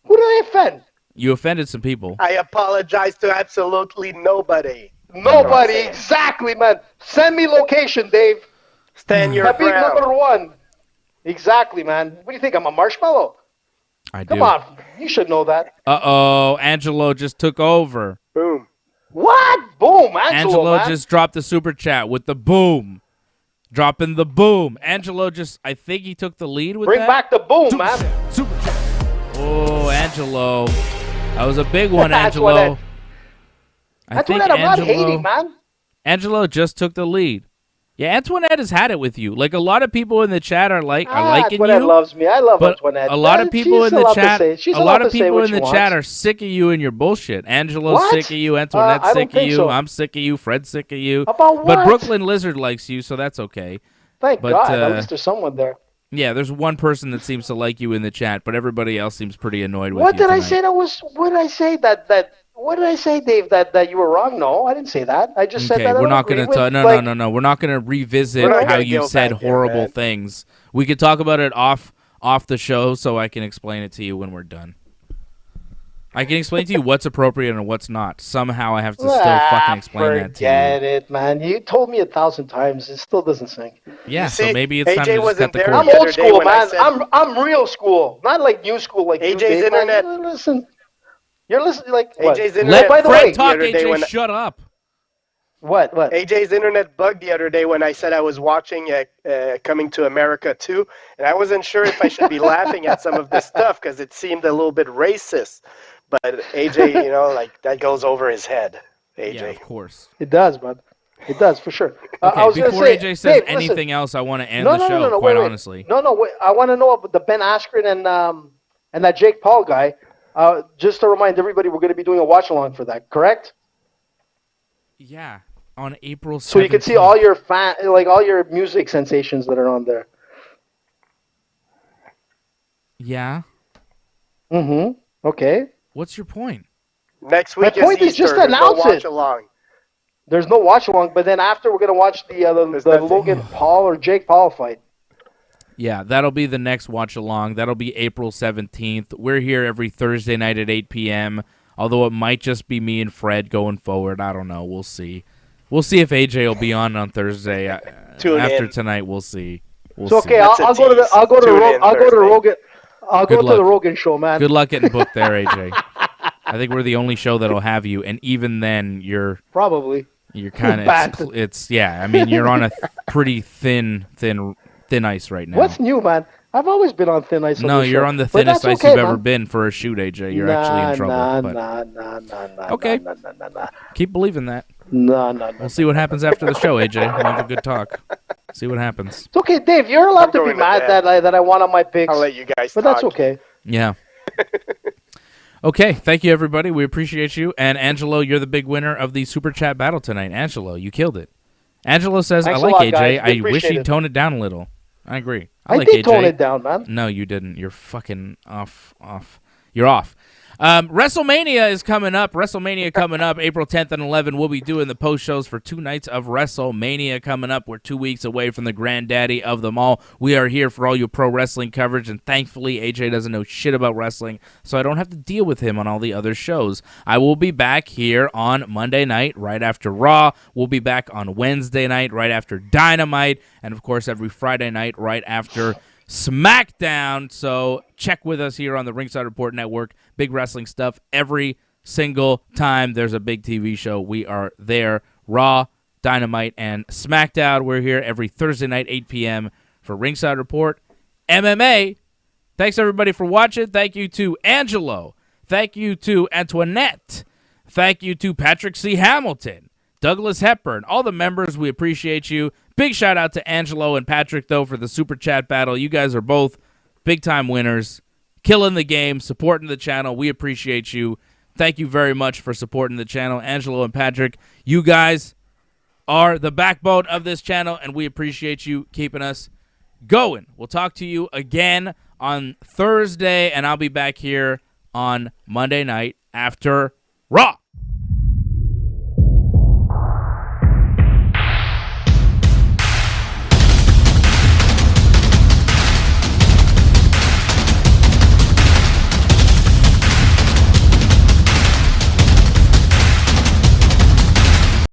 Who did I offend? You offended some people. I apologize to absolutely nobody. Nobody, exactly, man. Send me location, Dave. Stand your That'd be ground. number one. Exactly, man. What do you think? I'm a marshmallow? I do. Come on. You should know that. Uh-oh. Angelo just took over. Boom. What? Boom, Angelo, man. just dropped the super chat with the boom. Dropping the boom. Angelo just, I think he took the lead with Bring that. back the boom, Super man. chat, super chat. Oh, Angelo. That was a big one, Angelo. Antoinette, I'm not hating, man. Angelo just took the lead. Yeah, Antoinette has had it with you. Like, a lot of people in the chat are liking Antoinette you. loves me. I love Antoinette. A lot of people in the chat, chat are sick of you and your bullshit. Angelo's sick of you. Antoinette's sick of you. So. I'm sick of you. Fred's sick of you. About what? But Brooklyn Lizard likes you, so that's okay. Thank God. At least there's someone there. Yeah, there's one person that seems to like you in the chat, but everybody else seems pretty annoyed with you. What did tonight. I say? What did I say what did I say, Dave? That you were wrong? No, I didn't say that. I just said that. We're not going to no. We're not going to revisit how you said horrible things. We could talk about it off the show, so I can explain it to you when we're done. I can explain to you what's appropriate and what's not. Somehow I have to still fucking explain that to you. Forget it, man. You told me 1,000 times. It still doesn't sink. Yeah, so maybe it's time to just cut the cord. I'm old school, man. I'm real school, not like new school like AJ's you, Dave, internet. Man. Listen, you're listening like AJ's what? internet. Let Fred talk, AJ. Shut up. What? AJ's internet bugged the other day when I said I was watching Coming to America 2, and I wasn't sure if I should be laughing at some of this stuff because it seemed a little bit racist. But AJ, like that goes over his head. AJ. Yeah, of course. It does, bud. It does, for sure. Okay, before AJ says anything else, I want to end the show, quite honestly. Wait. I want to know about the Ben Askren and that Jake Paul guy. Just to remind everybody, we're going to be doing a watch-along for that, correct? Yeah, on April 17th. So you can see all your all your music sensations that are on there. Yeah. Mm-hmm. Okay. What's your point? Next week My point is just announce it. Along. There's no watch along, but then after we're gonna watch the Logan Paul or Jake Paul fight. Yeah, that'll be the next watch along. That'll be April 17th. We're here every Thursday night at 8 p.m. Although it might just be me and Fred going forward. I don't know. We'll see. We'll see if AJ will be on Thursday. After tonight, we'll see. Okay. I'll go to Rogan. I'll go to the Rogan show, man. Good luck getting booked there, AJ. I think we're the only show that'll have you, and even then, you're kind of. You're on a pretty thin ice right now. What's new, man? I've always been on thin ice. No, you're on the thinnest ice you've ever been for a shoot, AJ. You're actually in trouble. Nah. Okay. Keep believing that. No. We'll see what happens after the show, AJ. We'll have a good talk. See what happens. It's okay, Dave. You're allowed to be mad that I won on my picks. I'll let you guys But that's okay. Yeah. Okay, thank you, everybody. We appreciate you. And Angelo, you're the big winner of the Super Chat battle tonight. Angelo, you killed it. Angelo says, I like AJ. I wish he'd tone it down a little. I agree. I like did AJ. Tone it down, man. No, you didn't. You're fucking off. You're off. WrestleMania is coming up. WrestleMania coming up April 10th and 11th. We'll be doing the post shows for 2 nights of WrestleMania coming up. We're 2 weeks away from the granddaddy of them all. We are here for all your pro wrestling coverage, and thankfully AJ doesn't know shit about wrestling, so I don't have to deal with him on all the other shows. I will be back here on Monday night right after Raw. We'll be back on Wednesday night right after Dynamite, and of course every Friday night right after Smackdown. So check with us here on the Ringside Report Network. Big wrestling stuff every single time there's a big TV show. We are there. Raw, Dynamite, and Smackdown. We're here every Thursday night, 8 p.m. for Ringside Report MMA. Thanks, everybody, for watching. Thank you to Angelo. Thank you to Antoinette. Thank you to Patrick C. Hamilton, Douglas Hepburn, all the members. We appreciate you. Big shout out to Angelo and Patrick, though, for the Super Chat battle. You guys are both big-time winners, killing the game, supporting the channel. We appreciate you. Thank you very much for supporting the channel. Angelo and Patrick, you guys are the backbone of this channel, and we appreciate you keeping us going. We'll talk to you again on Thursday, and I'll be back here on Monday night after Raw.